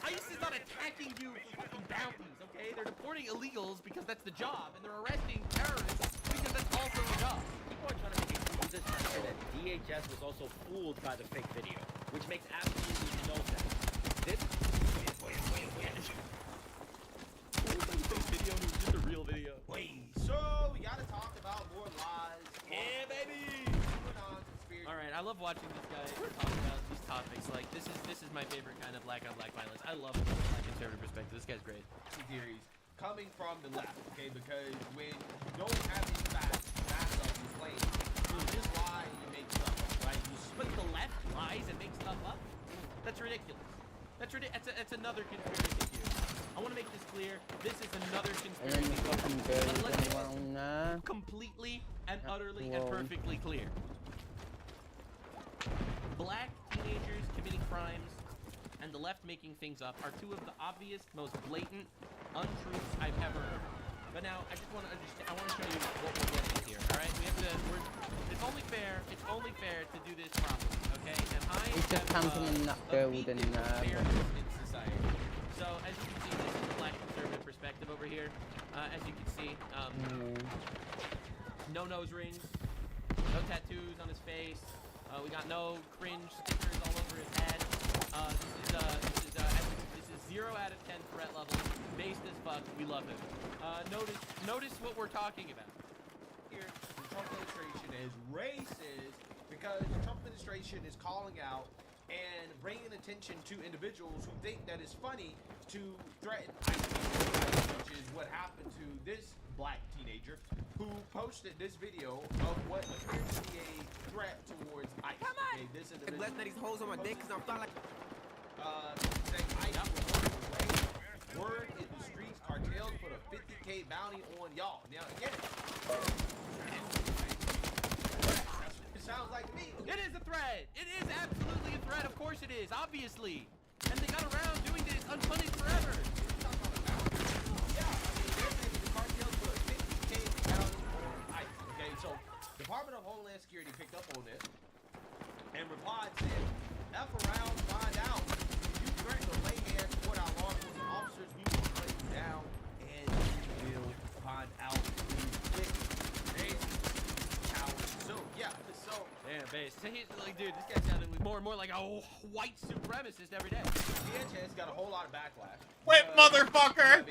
ICE is not attacking you for fucking bounties, okay? They're deporting illegals because that's the job, and they're arresting terrorists because that's also the job. People are trying to make excuses to say that DHS was also fooled by the fake video, which makes absolutely no sense. This video was just a real video. Wait, so we gotta talk about more lies. Yeah, baby. All right, I love watching this guy talk about these topics. Like this is my favorite kind of black on black violence. I love it from a conservative perspective. This guy's great. Theories coming from the left, okay? Because when you don't have any facts, that's up you claim. You just lie and you make stuff up, right? But the left lies and makes stuff up? That's ridiculous. That's another conspiracy theory. I want to make this clear. This is another conspiracy theory. Completely and utterly and perfectly clear. Black teenagers committing crimes and the left making things up are two of the obvious, most blatant untruths I've ever heard. But now I just want to understand. I want to show you what we're getting here. All right, we have to. It's only fair. It's only fair to do this properly. Okay, and I have a beacon of fairness in society. So as you can see, this is the black conservative perspective over here. As you can see, no nose rings, no tattoos on his face. We got no cringe stickers all over his head. This is 0 out of 10 threat level. Based as fuck. We love him. Notice what we're talking about. Here, the Trump administration is racist because the Trump administration is calling out and bringing attention to individuals who think that it's funny to threaten ICE, which is what happened to this black teenager who posted this video of what appears to be a threat towards ICE. Come on! Okay, this is bless that these hoes on my dick because I'm flying like saying ICE was word in the streets, cartels put a 50K bounty on y'all. Now again, it sounds like me. It is a threat. It is absolutely a threat. Of course it is. Obviously. And they got around doing this unpunished forever. Yeah, I mean, they're saying the cartels put 50K down on ICE. Okay, so Department of Homeland Security picked up on this and replied saying, F around, find out. If you threaten to lay hands toward our law enforcement officers, we will put you down and you will find out who did it. So, yeah, so. Damn, base. He's like, dude, this guy sounded more and more like a white supremacist every day. DHS got a whole lot of backlash. Wait, motherfucker!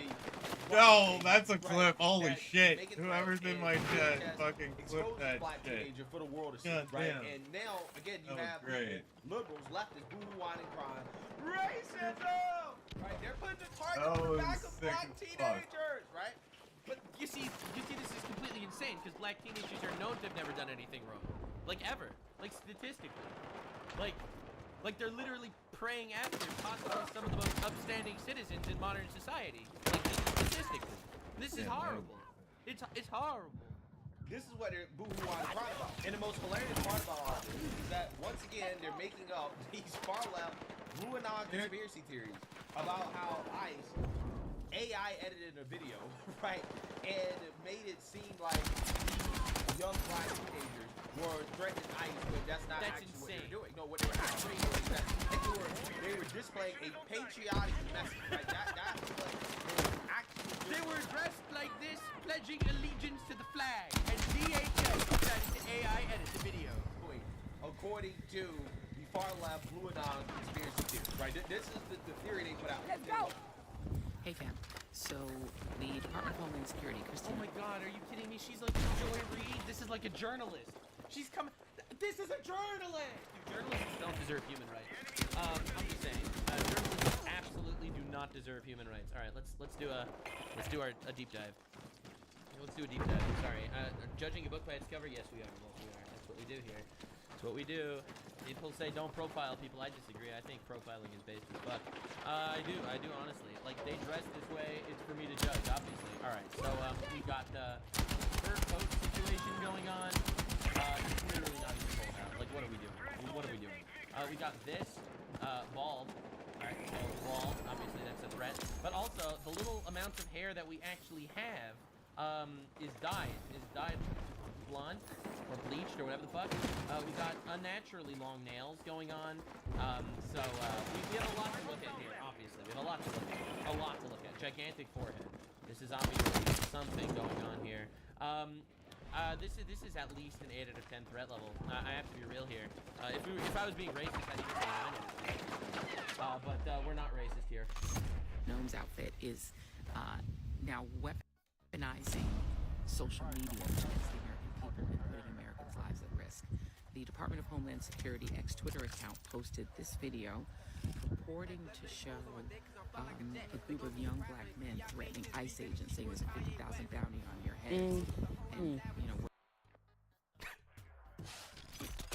No, that's a clip. Holy shit. Whoever's in my chat fucking clip that shit. For the world to see, God right? damn. And now, again, you That was have great. liberals, leftists, boo-hoo, whining, crying. Racism! Right? They're putting the target That on the was back of sick black as fuck. teenagers, right? But you see, this is completely insane because black teenagers are known to have never done anything wrong, like ever, like statistically, like they're literally preying after possibly some of the most upstanding citizens in modern society, like statistically. This is horrible. It's horrible. This is what they're boo-hoo, whining, crying about. And the most hilarious part about all this is that, once again, they're making up these far-left, blue-anon conspiracy theories about how ICE AI edited a video, right, and made it seem like these young black teenagers were threatening ICE, but that's actually what they were doing. No, what they were actually doing is that they were displaying a patriotic message, right? That's what they were actually doing. They were dressed like this, pledging allegiance to the flag, and DHS decided to AI edit the video. According to the far-left, blue-anon conspiracy theory, right? This is the theory they put out. Let's go! Hey fam, so the Department of Homeland Security, Christine. Oh my god, are you kidding me? She's like Joy Reid. This is like a journalist. She's coming. This is a journalist! Dude, journalists don't deserve human rights. I'm just saying. Journalists absolutely do not deserve human rights. Alright, let's do a deep dive. Let's do a deep dive. Sorry. Judging a book by its cover? Yes, we are. Yes, we are. That's what we do here. That's what we do. People say don't profile people. I disagree. I think profiling is based as fuck. I do honestly. Like, they dress this way, it's for me to judge, obviously. Alright, so we've got her coat situation going on. It's literally not even sold out. Like, what are we doing? What are we doing? We got this, bald. Alright, so bald, obviously that's a threat. But also, the little amounts of hair that we actually have is dyed blonde or bleached or whatever the fuck. We got unnaturally long nails going on. So we have a lot to look at here, obviously. We have a lot to look at. Gigantic forehead. This is obviously something going on here. This is at least an 8 out of 10 threat level. I have to be real here. If I was being racist, I'd even say 9 out of 10. But we're not racist here. Gnome's outfit is now weaponizing social media against the American people and putting Americans' lives at risk. The Department of Homeland Security X-Twitter account posted this video purporting to show a group of young black men threatening ICE agents, saying there's a $50,000 bounty on your heads. And, you know,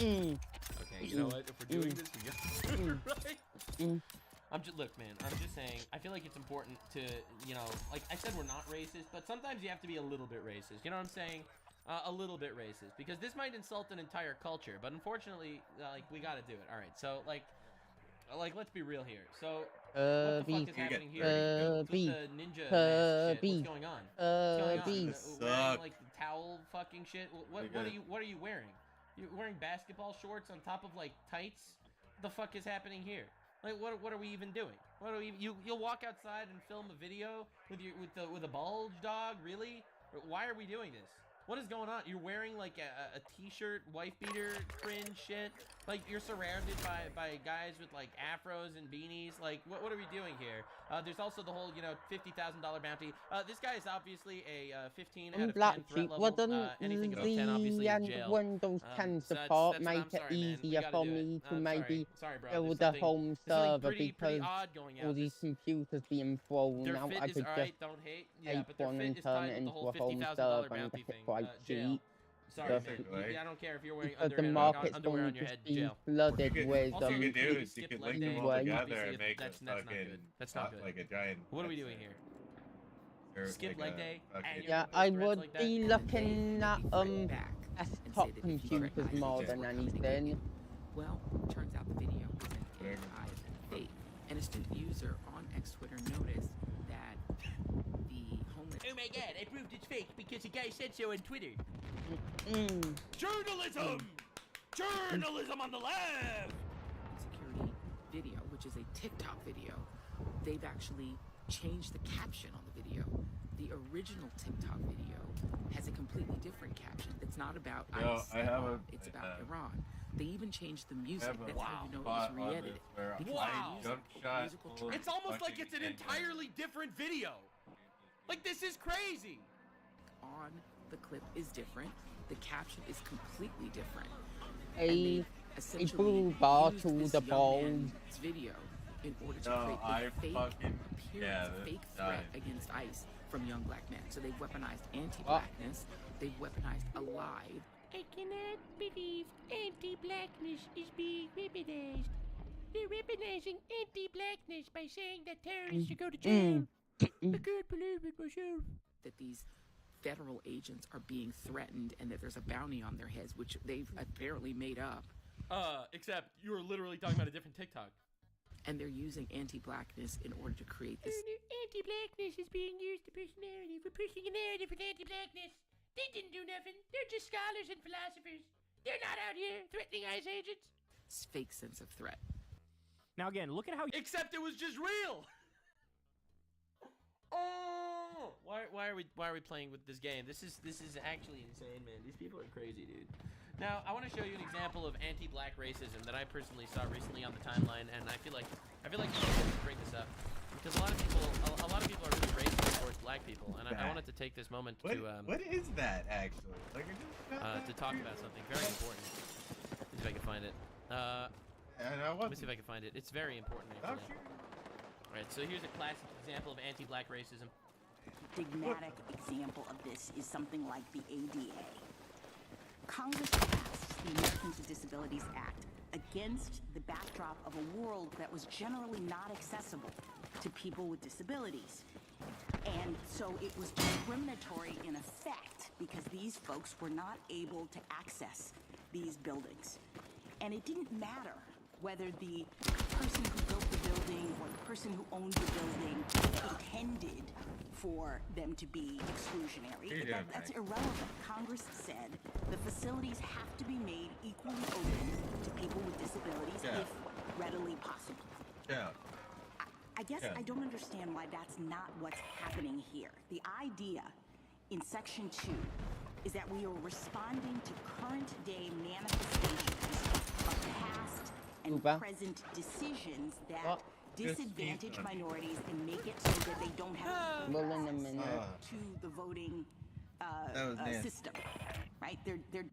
Okay, you know what? If we're doing this, we got to do it right. Look, man, I'm just saying, I feel like it's important to, you know, like I said, we're not racist, but sometimes you have to be a little bit racist. You know what I'm saying? A little bit racist, because this might insult an entire culture, but unfortunately, like, we gotta do it. All right, so, like, let's be real here. So, what the fuck is happening here? With the ninja mask shit, what's going on? What's going on? Wearing, like, towel fucking shit? What are you wearing? You're wearing basketball shorts on top of, like, tights? What the fuck is happening here? Like, what are we even doing? What are we? You'll walk outside and film a video with a bulge, dog? Really? Why are we doing this? What is going on? You're wearing like a t-shirt, wife beater, cringe shit. Like, you're surrounded by guys with like afros and beanies. Like, what are we doing here? There's also the whole, you know, $50,000 bounty. This guy is obviously a 15 out of 10 threat level. Anything above 10, obviously, in jail. Windows 10 support make it easier for me to maybe build a home server because all these computers being thrown out. I could just take one and turn it into a home server and get it quite cheap. Sorry, man. I don't care if you're wearing the market's underwear on going your to head. be Jail. flooded with What you could do is you could link them all together and make that's a not fucking good. That's not good. like a giant. What are we doing here? Skip leg day. Yeah, I would be looking at desktop computers more than anything. Well, turns out the video was an AI fake. Innocent user on ex Twitter noticed that the homeless. Oh my god, I proved it's fake because a guy said so on Twitter. Journalism! Journalism on the left! Security video, which is a TikTok video, they've actually changed the caption on the video. The original TikTok video has a completely different caption. It's not about ICE. It's about Iran. They even changed the music. That's how you know it was re-edited. Wow! It's almost like it's an entirely different video. Like, this is crazy. On the clip is different. The caption is completely different. A blue bar to the balls. Video in order to create a fake appearance, fake threat against ICE from young black men. So they've weaponized anti-blackness. They've weaponized a lie. I cannot believe anti-blackness is being weaponized. They're weaponizing anti-blackness by saying that terrorists should go to jail. I can't believe it myself. That these federal agents are being threatened and that there's a bounty on their heads, which they've apparently made up. Except you were literally talking about a different TikTok. And they're using anti-blackness in order to create this. Anti-blackness is being used to push narrative. We're pushing a narrative with anti-blackness. They didn't do nothing. They're just scholars and philosophers. They're not out here threatening ICE agents. It's fake sense of threat. Now again, look at how. Except it was just real. Oh! Why are we playing with this game? This is actually insane, man. These people are crazy, dude. Now, I want to show you an example of anti-black racism that I personally saw recently on the timeline, and I feel like we should bring this up because a lot of people are really racist towards black people, and I wanted to take this moment what is that actually? Like, to talk about something very important. Let me see if I can find it. Let me see if I can find it. It's very important, actually. All right, so here's a classic example of anti-black racism. Enigmatic example of this is something like the ADA. Congress passed the Americans with Disabilities Act against the backdrop of a world that was generally not accessible to people with disabilities. And so it was discriminatory in effect because these folks were not able to access these buildings. And it didn't matter whether the person who built the building or the person who owned the building intended for them to be exclusionary. That's irrelevant. Congress said the facilities have to be made equally open to people with disabilities if readily possible. I guess I don't understand why that's not what's happening here. The idea in Section 2 is that we are responding to current day manifestations of past and present decisions that disadvantage minorities and make it so that they don't have to the voting system, right? They're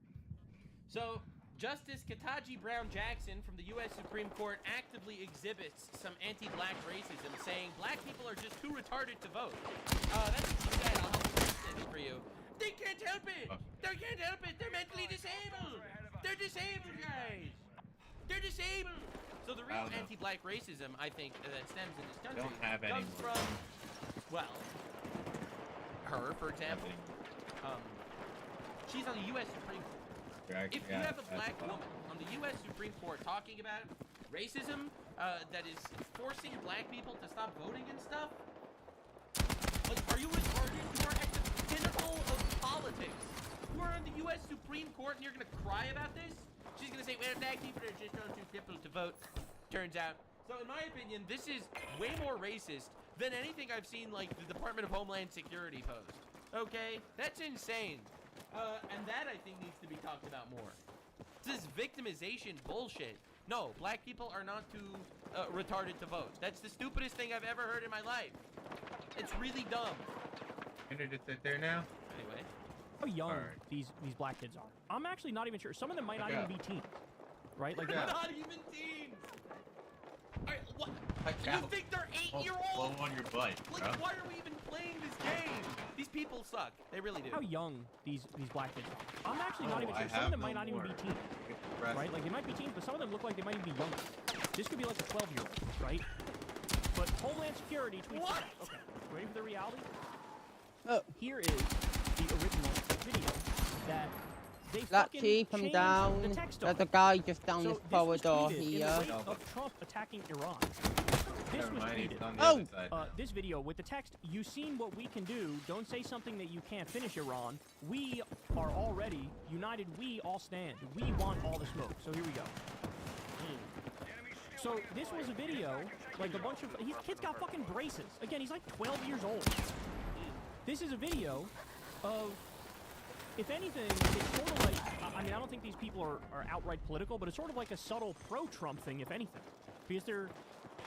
So Justice Ketanji Brown Jackson from the U.S. Supreme Court actively exhibits some anti-black racism, saying black people are just too retarded to vote. That's what she said. I'll help it for you. They can't help it. They can't help it. They're mentally disabled. They're disabled, guys. They're disabled. So the real anti-black racism, I think, that stems in this country comes from, well, her, for example. She's on the U.S. Supreme Court. If you have a black woman on the U.S. Supreme Court talking about racism that is forcing black people to stop voting and stuff, like, are you retarded? You are at the pinnacle of politics. You are on the U.S. Supreme Court and you're going to cry about this? She's going to say, well, black people are just too difficult to vote, turns out. So in my opinion, this is way more racist than anything I've seen, like, the Department of Homeland Security post. Okay? That's insane. And that, I think, needs to be talked about more. This is victimization bullshit. No, black people are not too retarded to vote. That's the stupidest thing I've ever heard in my life. It's really dumb. Can I just sit there now? Anyway. How young these black kids are. I'm actually not even sure. Some of them might not even be teens. Right? Like they're not even teens. Alright, what? You think they're 8-year-olds? Blow on your butt, like, why are we even playing this game? These people suck. They really do. How young these black kids are. I'm actually not even sure. Some of them might not even be teens. Right? Like they might be teens, but some of them look like they might even be younger. This could be like a 12-year-old, right? But Homeland Security tweets out. Okay, ready for the reality? Here is the original video that they fucking Blaqksheep, I'm down. the text There's on a it. guy just down So this this was corridor tweeted in here. the wake of Trump attacking Iran. this Never was mind, he's tweeted. on the other side now. This video with the text, "You seen what we can do. Don't say something that you can't finish, Iran. We are already united. We all stand. We want all the smoke." So here we go. So this was a video, like a bunch of kid's got fucking braces. Again, he's like 12 years old. This is a video of, if anything, it's sort of like, I mean, I don't think these people are outright political, but it's sort of like a subtle pro-Trump thing, if anything. Because they're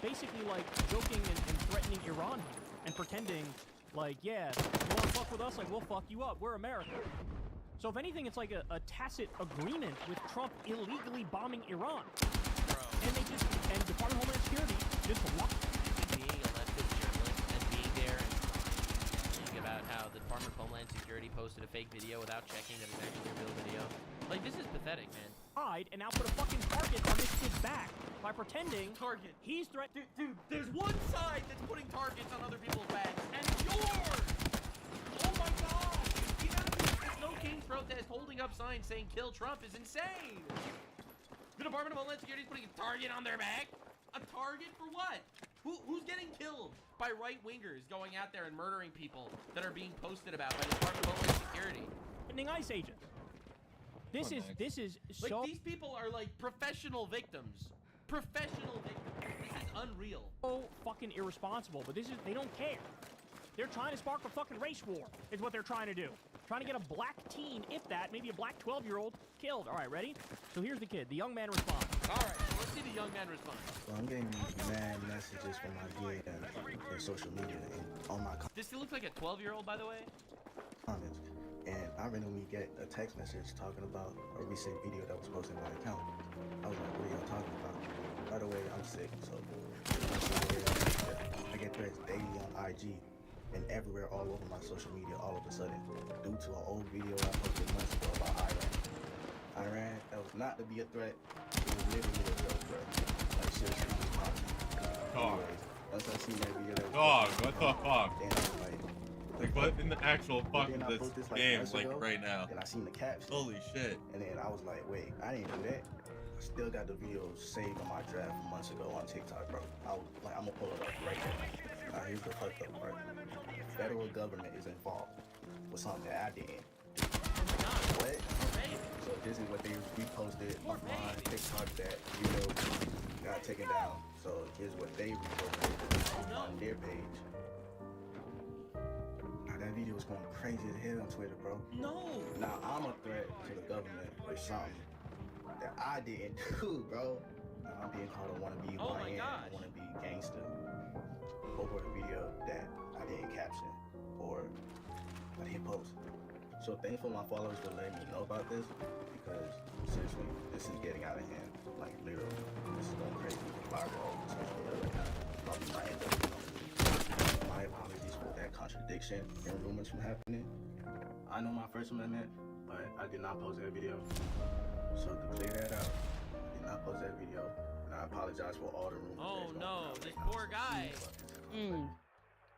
basically like joking and threatening Iran here and pretending like, yeah, you want to fuck with us? Like, we'll fuck you up. We're America. So if anything, it's like a tacit agreement with Trump illegally bombing Iran. And they just, and Department of Homeland Security just locked. Being a leftist journalist and being there and thinking about how the Department of Homeland Security posted a fake video without checking that it's actually a real video. Like, this is pathetic, man. And now put a fucking target on this kid's back by pretending target. He's threatening. Dude, there's one side that's putting targets on other people's backs, and it's yours! Oh my god! The amount of people at No Kings protest holding up signs saying "Kill Trump" is insane! The Department of Homeland Security is putting a target on their back? A target for what? Who's getting killed by right-wingers going out there and murdering people that are being posted about by the Department of Homeland Security? Threatening ICE agents. This is like, so... these people are like professional victims. Professional victims. This is unreal. So fucking irresponsible, but they don't care. They're trying to spark a fucking race war, is what they're trying to do. Trying to get a black teen, if that, maybe a black 12-year-old, killed. All right, ready? So here's the kid. The young man responds. All right, so let's see the young man respond. Well, I'm getting mad messages from my DM and social media and on my Does he look like a 12-year-old, by the way? comments. And I randomly get a text message talking about a recent video that was posted on my account. I was like, what are y'all talking about? By the way, I'm sick, so I get threats daily on IG and everywhere all over my social media all of a sudden due to an old video I posted months ago about Iran. Iran, that was not to be a threat, it was literally a real threat. Like, seriously, it was possible. Anyways, once I seen that video, that was What the fuck? And I was like, what in the actual fuck is this game, like, ago, right now? And I seen the caption. Holy shit. And then I was like, wait, I didn't do that. I still got the video saved on my draft from months ago on TikTok, bro. I was like, I'm gonna pull it up right now. Now, here's the fucked up part. The federal government is involved with something that I didn't. What? So this is what they reposted on TikTok, that video got taken down. So here's what they reposted on their page. Now, that video was going crazy as hell on Twitter, bro. No! Now I'm a threat to the government or something that I didn't do, bro. Now I'm being called a wannabe YN, wannabe gangster over a video that I didn't caption or I didn't post. So thankful my followers for letting me know about this, because seriously, this is getting out of hand. Like, literally, this is going crazy. Viral on social media right now. Probably might end up, my apologies for that contradiction and rumors from happening. I know my First Amendment, but I did not post that video. So to clear that out, I did not post that video, and I apologize for all the rumors. Oh no, this poor guy.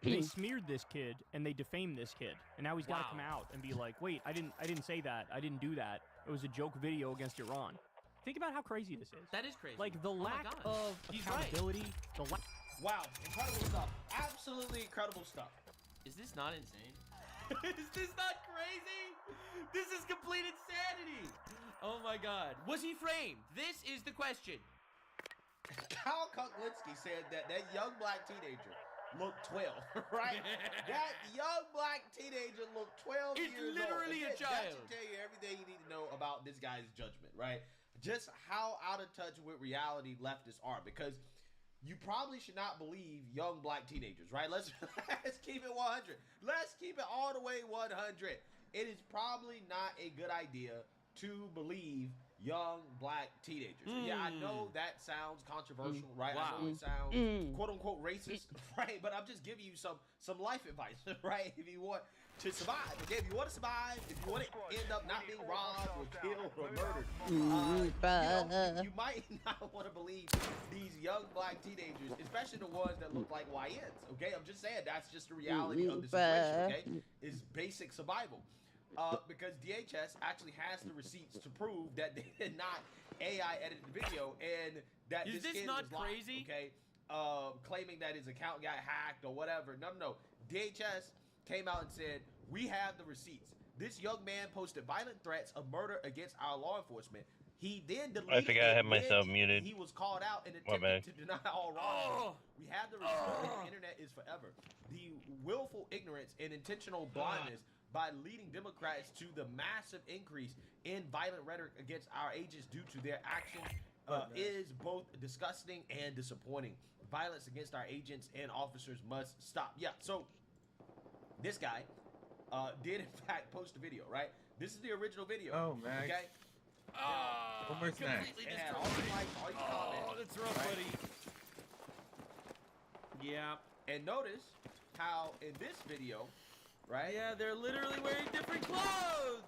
They smeared this kid and they defamed this kid, and now he's got to come out and be like, "Wait, I didn't say that. I didn't do that. It was a joke video against Iran." Think about how crazy this is. That is crazy. Like the lack of accountability. Wow, incredible stuff. Absolutely incredible stuff. Is this not insane? Is this not crazy? This is complete insanity. Oh my god. Was he framed? This is the question. Kyle Kuklinski said that young black teenager looked 12, right? That young black teenager looked 12 It's years old. literally a That child. should tell you everything you need to know about this guy's judgment, right? Just how out of touch with reality leftists are, because you probably should not believe young black teenagers, right? Let's keep it 100. Let's keep it all the way 100. It is probably not a good idea to believe young black teenagers. Yeah, I know that sounds controversial, right? I know it sounds quote unquote racist, right? But I'm just giving you some life advice, right? If you want to survive, okay? If you want to survive, if you want to end up not being robbed or killed or murdered, you might not want to believe these young black teenagers, especially the ones that look like YNs, okay? I'm just saying that's just the reality of the situation, okay? Is basic survival. Because DHS actually has the receipts to prove that they did not AI edit the video, and that Is this kid not was lying, crazy? okay? claiming that his account got hacked or whatever. No. DHS came out and said, we have the receipts. This young man posted violent threats of murder against our law enforcement. He then deleted I forgot I had when myself muted. he was called out and My bad. attempted to deny all wrong. We have the receipts. The internet is forever. The willful ignorance and intentional blindness by leading Democrats to the massive increase in violent rhetoric against our agents due to their actions is both disgusting and disappointing. Violence against our agents and officers must stop. Yeah, so this guy did in fact post a video, right? This is the original video. Oh, Max. Okay? One more snack. It had all your likes, all your comments. Oh, that's rough, buddy. Yeah. And notice how in this video, right? Yeah, they're literally wearing different clothes.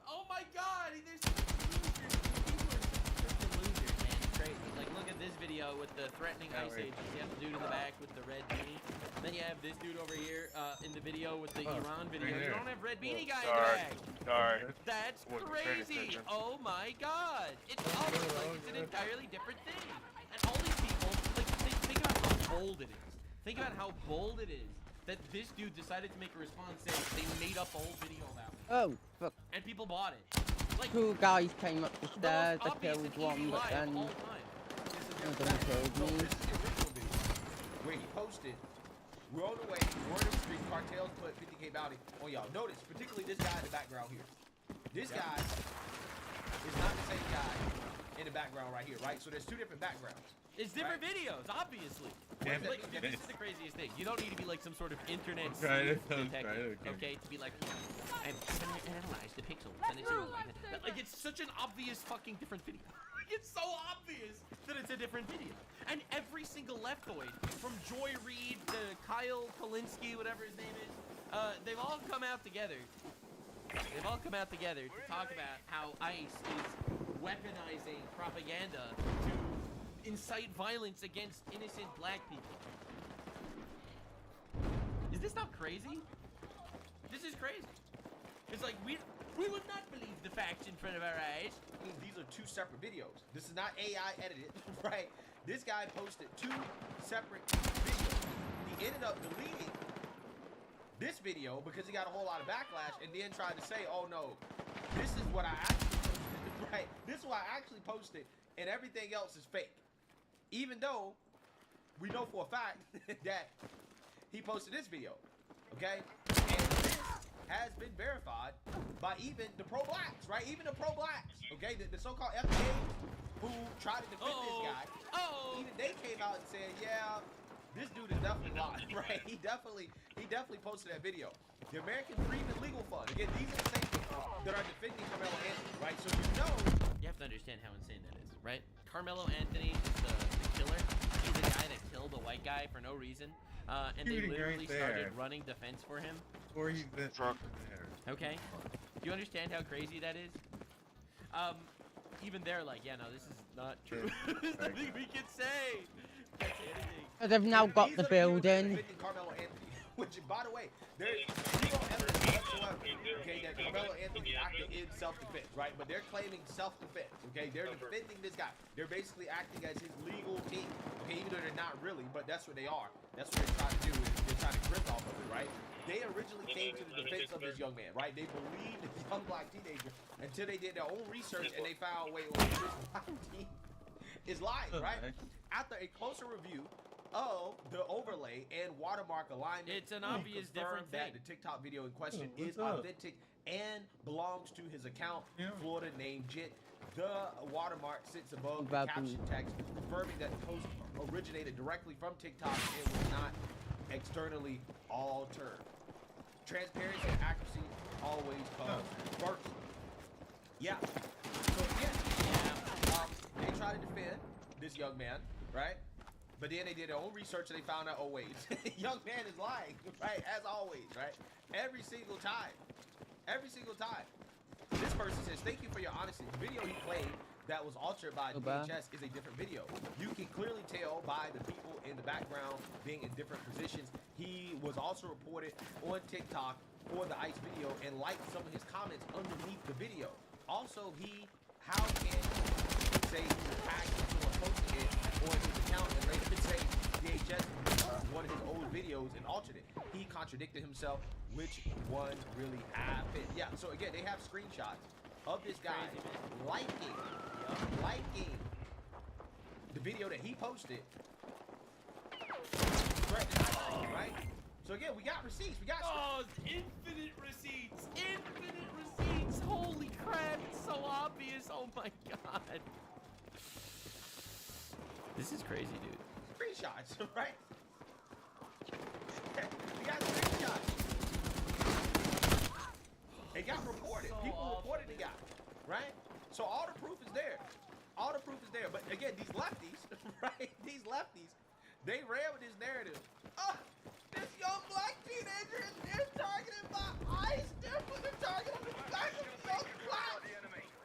Oh my God, there's losers. People are freaking losers, man. It's crazy. Like, look at this video with the threatening ice agents. You have the dude in the back with the red beanie. Then you have this dude over here in the video with the Iran video. You don't have red beanie guy in the back. Sorry. That's crazy. Oh my God. It's almost like it's an entirely different thing. And all these people, like, think about how bold it is. Think about how bold it is that this dude decided to make a response saying they made up a whole video about it. Oh, fuck. And people bought it. Like, 2 guys came up the stairs, I killed one, but then one of them killed me. Where he posted, we're on the way, we're in the street, cartels put 50K bounty on y'all. Notice, particularly this guy in the background here. This guy is not the same guy in the background right here, right? So there's 2 different backgrounds. It's different videos, obviously. Like, this is the craziest thing. You don't need to be like some sort of internet detective, okay, to be like, I'm gonna analyze the pixels and it's like it's such an obvious fucking different video. It's so obvious that it's a different video. And every single leftoid, from Joy Reid to Kyle Kalinsky, whatever his name is, they've all come out together. They've all come out together to talk about how ICE is weaponizing propaganda to incite violence against innocent black people. Is this not crazy? This is crazy. It's like we would not believe the facts in front of our eyes. These are 2 separate videos. This is not AI edited, right? This guy posted 2 separate videos. He ended up deleting this video because he got a whole lot of backlash and then tried to say, oh no, this is what I actually posted, right? This is what I actually posted and everything else is fake. Even though we know for a fact that he posted this video, okay? And this has been verified by even the pro-blacks, right? Even the pro-blacks, okay? The so-called FDA who tried to defend this guy, even they came out and said, yeah, this dude is definitely lying, right? He definitely posted that video. The American Freedmen Legal Fund, again, these are the same people that are defending Carmelo Anthony, right? So you know. You have to understand how insane that is, right? Carmelo Anthony is the killer. He's the guy that killed a white guy for no reason. And they literally started running defense for him. Or he's been drunk there. Okay. Do you understand how crazy that is? Even they're like, yeah, no, this is not true. There's nothing we can say. Can't say anything. They've now got the building. Carmelo Anthony, which, by the way, there's zero evidence whatsoever, okay, that Carmelo Anthony acted in self-defense, right? But they're claiming self-defense, okay? They're defending this guy. They're basically acting as his legal team, okay? Even though they're not really, but that's what they are. That's what they're trying to do. Is they're trying to grip off of it, right? They originally came to the defense of this young man, right? They believed the young black teenager until they did their own research and they found, wait, this black teen is lying, right? After a closer review of the overlay and watermark alignment, it's an obvious different thing. That the TikTok video in question is authentic and belongs to his account, Florida named Jit. The watermark sits above the caption text, confirming that the post originated directly from TikTok and was not externally altered. Transparency and accuracy always comes first. Yeah. So again, they try to defend this young man, right? But then they did their own research and they found out, oh wait, young man is lying, right? As always, right? Every single time. Every single time. This person says, thank you for your honesty. The video he played that was altered by DHS is a different video. You can clearly tell by the people in the background being in different positions. He was also reported on TikTok for the ICE video and liked some of his comments underneath the video. Also, how can he say he was tagged someone posting it on his account and later could say DHS one of his old videos and altered it. He contradicted himself. Which one really happened? Yeah, so again, they have screenshots of this guy liking the video that he posted. Right? So again, we got receipts. We got infinite receipts. Infinite receipts. Holy crap, it's so obvious. Oh my god. This is crazy, dude. Screenshots, right? We got screenshots. It got reported. People reported the guy, right? So all the proof is there. All the proof is there. But again, these lefties, right? These lefties, they ran with this narrative. Oh, this young black teenager is targeted by ICE. They're putting a target on the back of young black.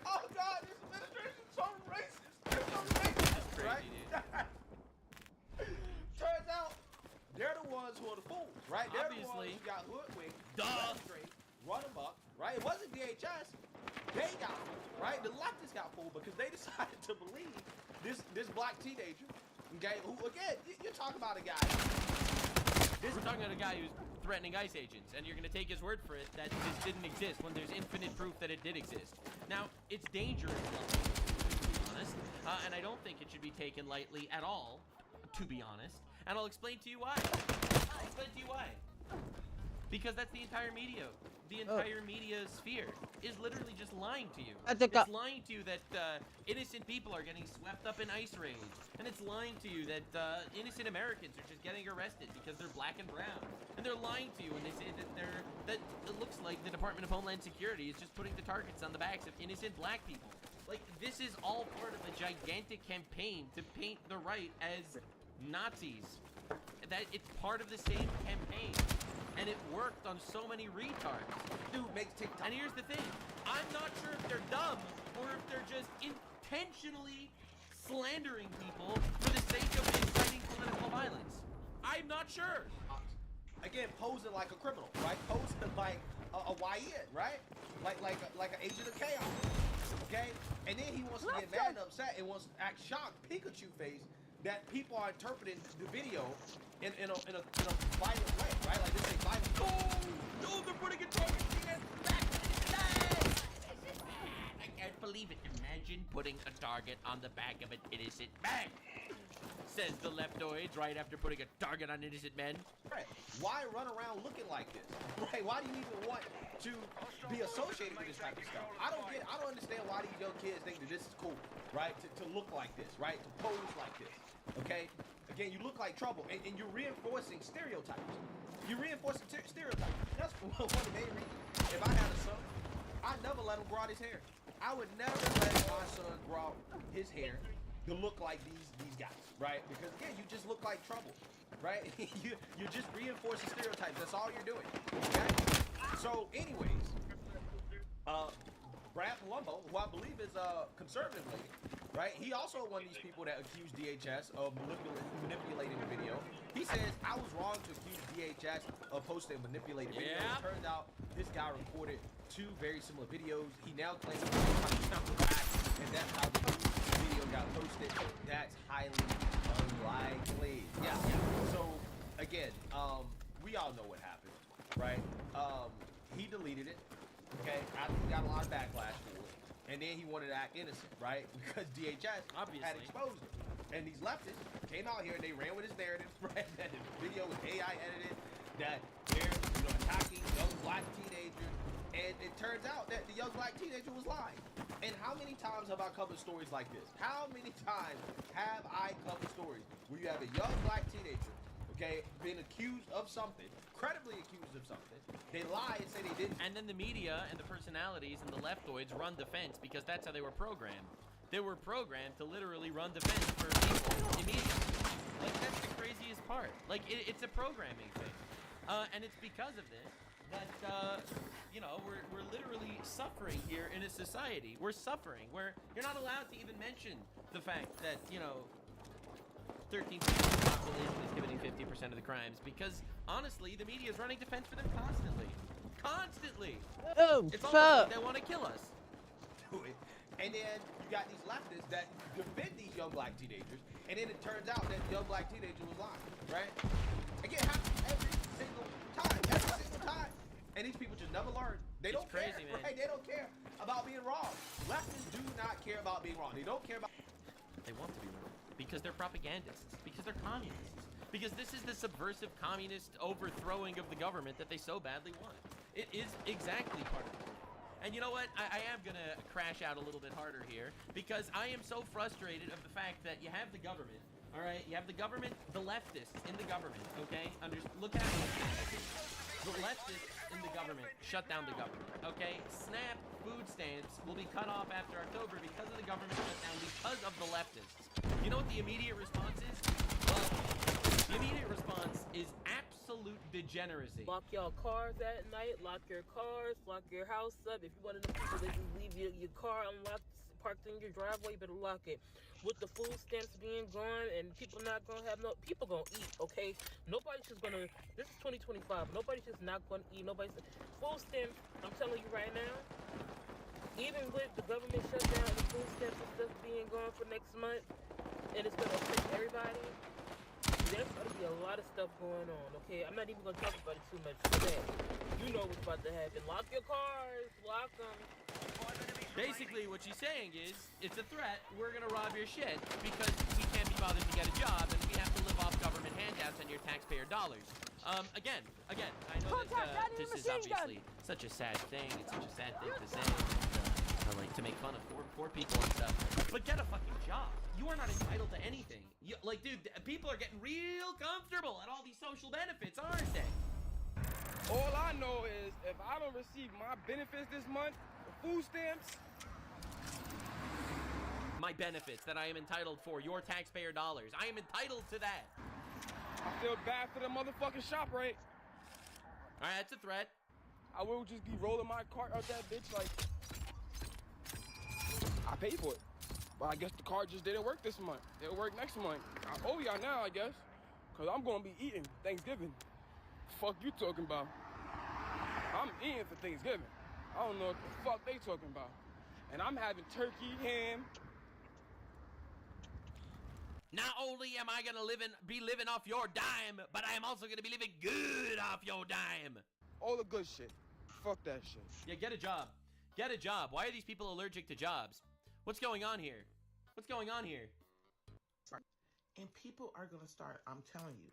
Oh God, this administration is so racist. They're so racist, right? Turns out they're the ones who are the fools, right? They're the ones who got hoodwinked, straight, run them up, right? It wasn't DHS. They got fooled, right? The leftists got fooled because they decided to believe this black teenager, okay, who, again, you're talking about a guy. We're talking about a guy who's threatening ICE agents, and you're going to take his word for it that this didn't exist when there's infinite proof that it did exist. Now, it's dangerous, to be honest, and I don't think it should be taken lightly at all, to be honest, and I'll explain to you why. Because that's the entire media. The entire media sphere is literally just lying to you. It's lying to you that innocent people are getting swept up in ICE raids. And it's lying to you that innocent Americans are just getting arrested because they're black and brown. And they're lying to you when they say that it looks like the Department of Homeland Security is just putting the targets on the backs of innocent black people. Like, this is all part of a gigantic campaign to paint the right as Nazis. That it's part of the same campaign. And it worked on so many retards. Dude makes TikTok. And here's the thing. I'm not sure if they're dumb or if they're just intentionally slandering people for the sake of inciting political violence. I'm not sure. Again, posing like a criminal, right? Posing like a YN, right? Like an agent of chaos, okay? And then he wants to get mad and upset and wants to act shocked, Pikachu face, that people are interpreting the video in a violent way, right? Like this is violent. No, they're putting a target back. I can't believe it. Imagine putting a target on the back of an innocent man. Says the leftoids right after putting a target on innocent men. Right. Why run around looking like this? Right? Why do you even want to be associated with this type of stuff? I don't understand why these young kids think that this is cool, right? To look like this, right? To pose like this. Okay? Again, you look like trouble, and you're reinforcing stereotypes. You're reinforcing stereotypes. That's one of the main reasons. If I had a son, I'd never let him grow out his hair. I would never let my son grow out his hair to look like these guys, right? Because again, you just look like trouble, right? you're just reinforcing stereotypes. That's all you're doing. Okay? So, anyways, Brad Palumbo, who I believe is a conservative lady, right? He also one of these people that accused DHS of manipulating the video. He says, I was wrong to accuse DHS of posting manipulated videos. It turns out this guy recorded two very similar videos. He now claims to be back, and that's how the video got posted. That's highly unlikely. Yeah. So, again, we all know what happened, right? He deleted it, okay? After he got a lot of backlash for it. And then he wanted to act innocent, right? Because DHS had exposed him. And these leftists came out here and they ran with his narrative, right? That the video was AI edited, that they're attacking young black teenagers. And it turns out that the young black teenager was lying. And how many times have I covered stories like this? How many times have I covered stories where you have a young black teenager, okay, been accused of something, credibly accused of something, they lie and say they didn't. And then the media and the personalities and the leftoids run defense because that's how they were programmed. They were programmed to literally run defense for people immediately. Like, that's the craziest part. Like, it's a programming thing. And it's because of this that, we're literally suffering here in a society. We're suffering where you're not allowed to even mention the fact that, 13% of the population is committing 50% of the crimes because, honestly, the media is running defense for them constantly. Constantly! Oh, it's fuck! almost like they want to kill us. And then you got these leftists that defend these young black teenagers, and then it turns out that young black teenager was lying, right? Again, happens every single time. And these people just never learn. They don't care, right? They don't care about being wrong. Leftists do not care about being wrong. They don't care about. They want to be wrong because they're propagandists, because they're communists, because this is the subversive communist overthrowing of the government that they so badly want. It is exactly part of it. And you know what? I am going to crash out a little bit harder here because I am so frustrated of the fact that you have the government, all right? You have the government, the leftists in the government, okay? Look at it. The leftists in the government shut down the government, okay? SNAP food stamps will be cut off after October because of the government shutdown, because of the leftists. You know what the immediate response is? Well, the immediate response is absolute degeneracy. Lock y'all cars at night, lock your cars, lock your house up. If you one of the people that just leave your car unlocked, parked in your driveway, you better lock it. With the food stamps being gone and people not gonna have people gonna eat, okay? Nobody's just gonna, this is 2025, nobody's just not gonna eat, food stamps, I'm telling you right now, even with the government shutdown and the food stamps and stuff being gone for next month, and it's gonna affect everybody, there's gonna be a lot of stuff going on, okay? I'm not even gonna talk about it too much today. You know what's about to happen. Lock your cars, lock them. Basically, what she's saying is, it's a threat, we're gonna rob your shit because we can't be bothered to get a job and we have to live off government handouts and your taxpayer dollars. Again, I know that this is obviously such a sad thing, it's such a sad thing to say, like to make fun of poor people and stuff, but get a fucking job. You are not entitled to anything. Like, dude, people are getting real comfortable at all these social benefits, aren't they? All I know is if I don't receive my benefits this month, the food stamps, my benefits that I am entitled for, your taxpayer dollars. I am entitled to that. I feel bad for the motherfucking shop, right? All right, that's a threat. I will just be rolling my cart out that bitch like I paid for it. But I guess the card just didn't work this month. It'll work next month. I owe y'all now, I guess. Cause I'm gonna be eating Thanksgiving. Fuck you talking about? I'm eating for Thanksgiving. I don't know what the fuck they talking about. And I'm having turkey, ham. Not only am I gonna be living off your dime, but I am also gonna be living good off your dime. All the good shit. Fuck that shit. Yeah, get a job. Get a job. Why are these people allergic to jobs? What's going on here? What's going on here? And people are gonna start, I'm telling you,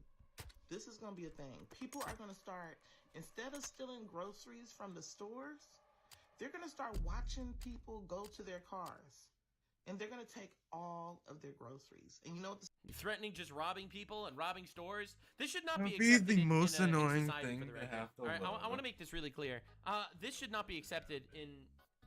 this is gonna be a thing. People are gonna start, instead of stealing groceries from the stores, they're gonna start watching people go to their cars. And they're gonna take all of their groceries. And you know what? You're threatening just robbing people and robbing stores? This should not be That'd be accepted the most in annoying society thing for the to record. have to All right, I learn. want to make this really clear. This should not be accepted in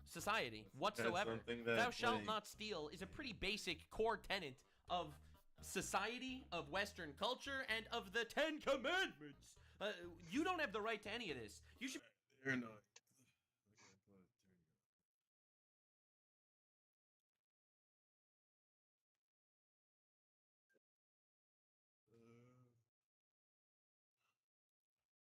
society whatsoever. something that, Thou shalt like- not steal is a pretty basic core tenet of society, of Western culture, and of the Ten Commandments. You don't have the right to any of this. You should. You're not.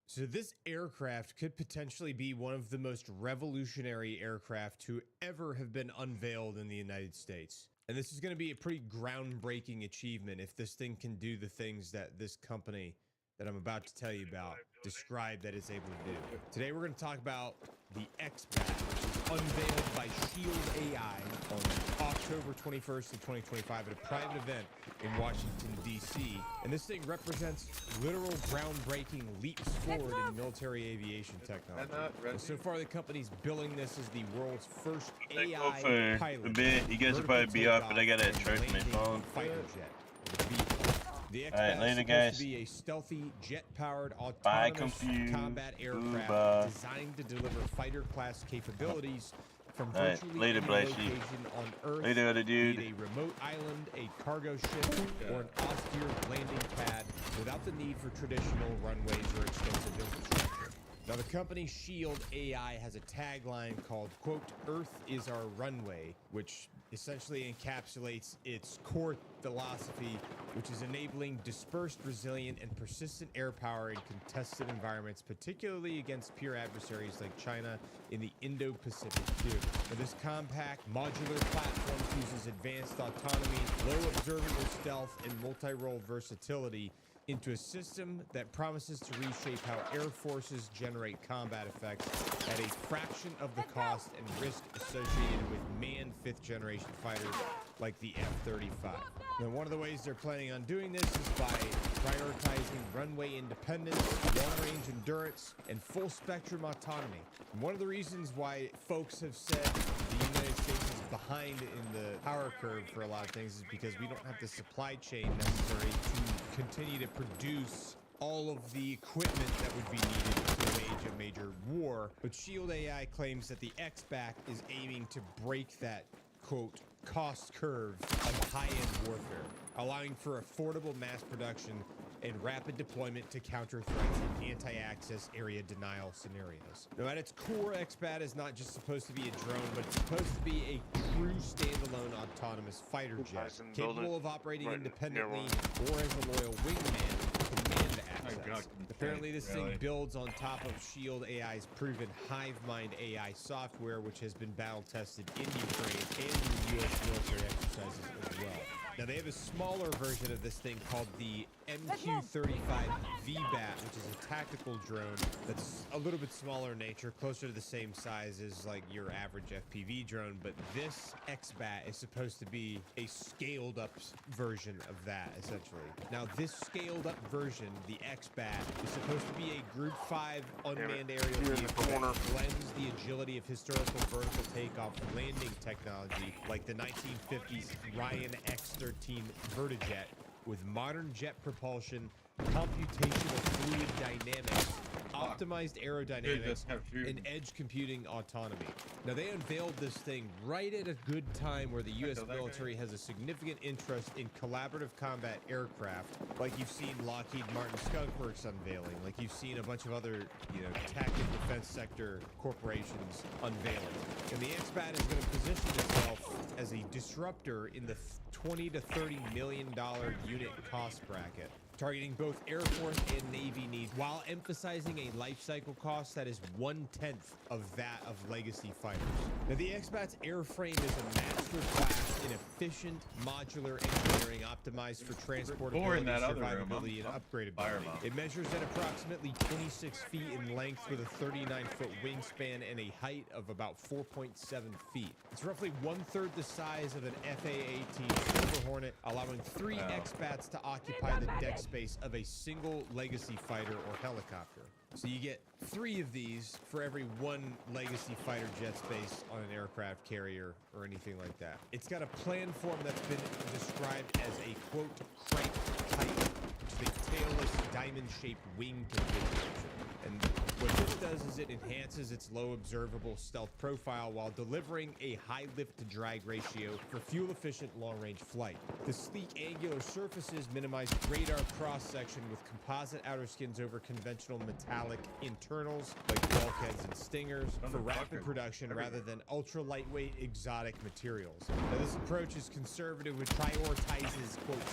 So this aircraft could potentially be one of the most revolutionary aircraft to ever have been unveiled in the United States. And this is going to be a pretty groundbreaking achievement if this thing can do the things that this company that I'm about to tell you about described that it's able to do. Today we're going to talk about the XBAT, which was unveiled by Shield AI on October 21st of 2025 at a private event in Washington, D.C. And this thing represents literal groundbreaking leaps forward in military aviation technology. And so far, the company's billing this as the world's first AI for pilot. a bit. You guys will probably be off, but I gotta charge my phone. Fighter jet. The All right, XBAT later, is supposed guys. to be a stealthy, jet-powered, Bye, autonomous confused. combat aircraft Bye. designed to deliver fighter-class capabilities from All right, virtually later, any Blaqksheep. location on Earth, Later, other dude. be it a remote island, a cargo ship, or an austere landing pad without the need for traditional runways or extensive infrastructure. Now, the company Shield AI has a tagline called, quote, "Earth is our runway," which essentially encapsulates its core philosophy, which is enabling dispersed, resilient, and persistent air power in contested environments, particularly against peer adversaries like China in the Indo-Pacific theater. Now, this compact, modular platform uses advanced autonomy, low observable stealth, and multi-role versatility into a system that promises to reshape how air forces generate combat effects at a fraction of the cost and risk associated with manned 5th-generation fighters like the F-35. Now, one of the ways they're planning on doing this is by prioritizing runway independence, long-range endurance, and full-spectrum autonomy. And one of the reasons why folks have said the United States is behind in the power curve for a lot of things is because we don't have the supply chain necessary to continue to produce all of the equipment that would be needed to wage a major war. But Shield AI claims that the X-Back is aiming to break that, quote, cost curve of high-end warfare, allowing for affordable mass production and rapid deployment to counter threats in anti-access area denial scenarios. Now, at its core, X-Bat is not just supposed to be a drone, but it's supposed to be a true standalone autonomous fighter jet, capable of operating independently or as a loyal wingman with command access. Apparently, this thing builds on top of Shield AI's proven HiveMind AI software, which has been battle-tested in Ukraine and in U.S. military exercises as well. Now, they have a smaller version of this thing called the MQ-35 VBAT, which is a tactical drone that's a little bit smaller in nature, closer to the same size as like your average FPV drone. But this X-Bat is supposed to be a scaled up version of that, essentially. Now, this scaled up version, the X-Bat, is supposed to be a Group 5 unmanned aerial vehicle that blends the agility of historical vertical takeoff landing technology like the 1950s Ryan X-13 Vertijet with modern jet propulsion, computational fluid dynamics, optimized aerodynamics, and edge computing autonomy. Now, they unveiled this thing right at a good time where the U.S. military has a significant interest in collaborative combat aircraft, like you've seen Lockheed Martin Skunk Works unveiling, like you've seen a bunch of other, tactical defense sector corporations unveiling. And the X-Bat is going to position itself as a disruptor in the $20 to $30 million unit cost bracket, targeting both Air Force and Navy needs while emphasizing a life cycle cost that is 1/10 of that of legacy fighters. Now, the X-Bat's airframe is a master class in efficient modular engineering optimized for transportability, survivability, and upgradability. It measures at approximately 26 feet in length with a 39-foot wingspan and a height of about 4.7 feet. It's roughly 1/3 the size of an FA-18 Silver Hornet, allowing 3 X-Bats to occupy the deck space of a single legacy fighter or helicopter. So you get 3 of these for every 1 legacy fighter jet space on an aircraft carrier or anything like that. It's got a plan form that's been described as a, quote, crank type, which is a tailless diamond-shaped wing configuration. And what this does is it enhances its low observable stealth profile while delivering a high lift to drag ratio for fuel-efficient long-range flight. The sleek angular surfaces minimize radar cross-section with composite outer skins over conventional metallic internals like bulkheads and stingers for rapid production rather than ultra-lightweight exotic materials. Now, this approach is conservative, which prioritizes, quote,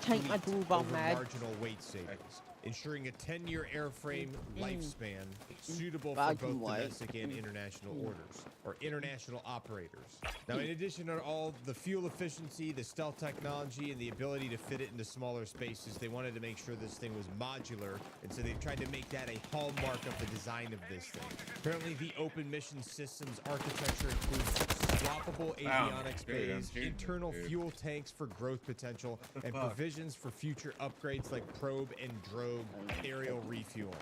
speed over marginal weight savings, ensuring a 10-year airframe lifespan suitable for both domestic and international orders, or international operators. Now, in addition to all the fuel efficiency, the stealth technology, and the ability to fit it into smaller spaces, they wanted to make sure this thing was modular, and so they've tried to make that a hallmark of the design of this thing. Apparently, the open mission systems architecture includes swappable avionics bays, internal fuel tanks for growth potential, and provisions for future upgrades like probe and drogue aerial refueling.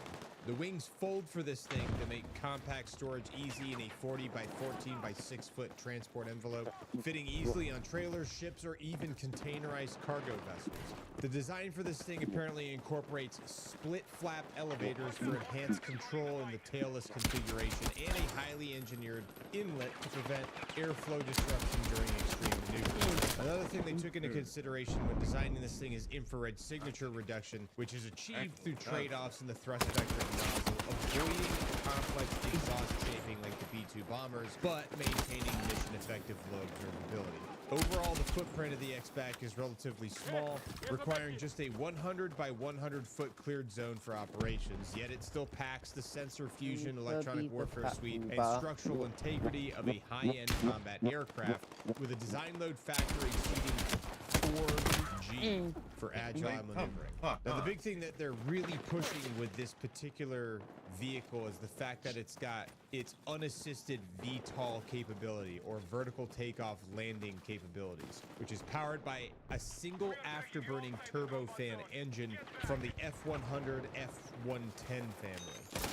The wings fold for this thing to make compact storage easy in a 40 by 14 by 6 foot transport envelope, fitting easily on trailers, ships, or even containerized cargo vessels. The design for this thing apparently incorporates split flap elevators for enhanced control in the tailless configuration and a highly engineered inlet to prevent airflow disruption during extreme maneuvers. Another thing they took into consideration when designing this thing is infrared signature reduction, which is achieved through trade-offs in the thrust vector nozzle, avoiding complex exhaust shaping like the B-2 bombers, but maintaining mission-effective low observability. Overall, the footprint of the X-Back is relatively small, requiring just a 100 by 100 foot cleared zone for operations, yet it still packs the sensor fusion, electronic warfare suite, and structural integrity of a high-end combat aircraft with a design load factor exceeding 4G for agile maneuvering. Now, the big thing that they're really pushing with this particular vehicle is the fact that it's got its unassisted VTOL capability, or vertical takeoff landing capabilities, which is powered by a single afterburning turbofan engine from the F100 F110 family, which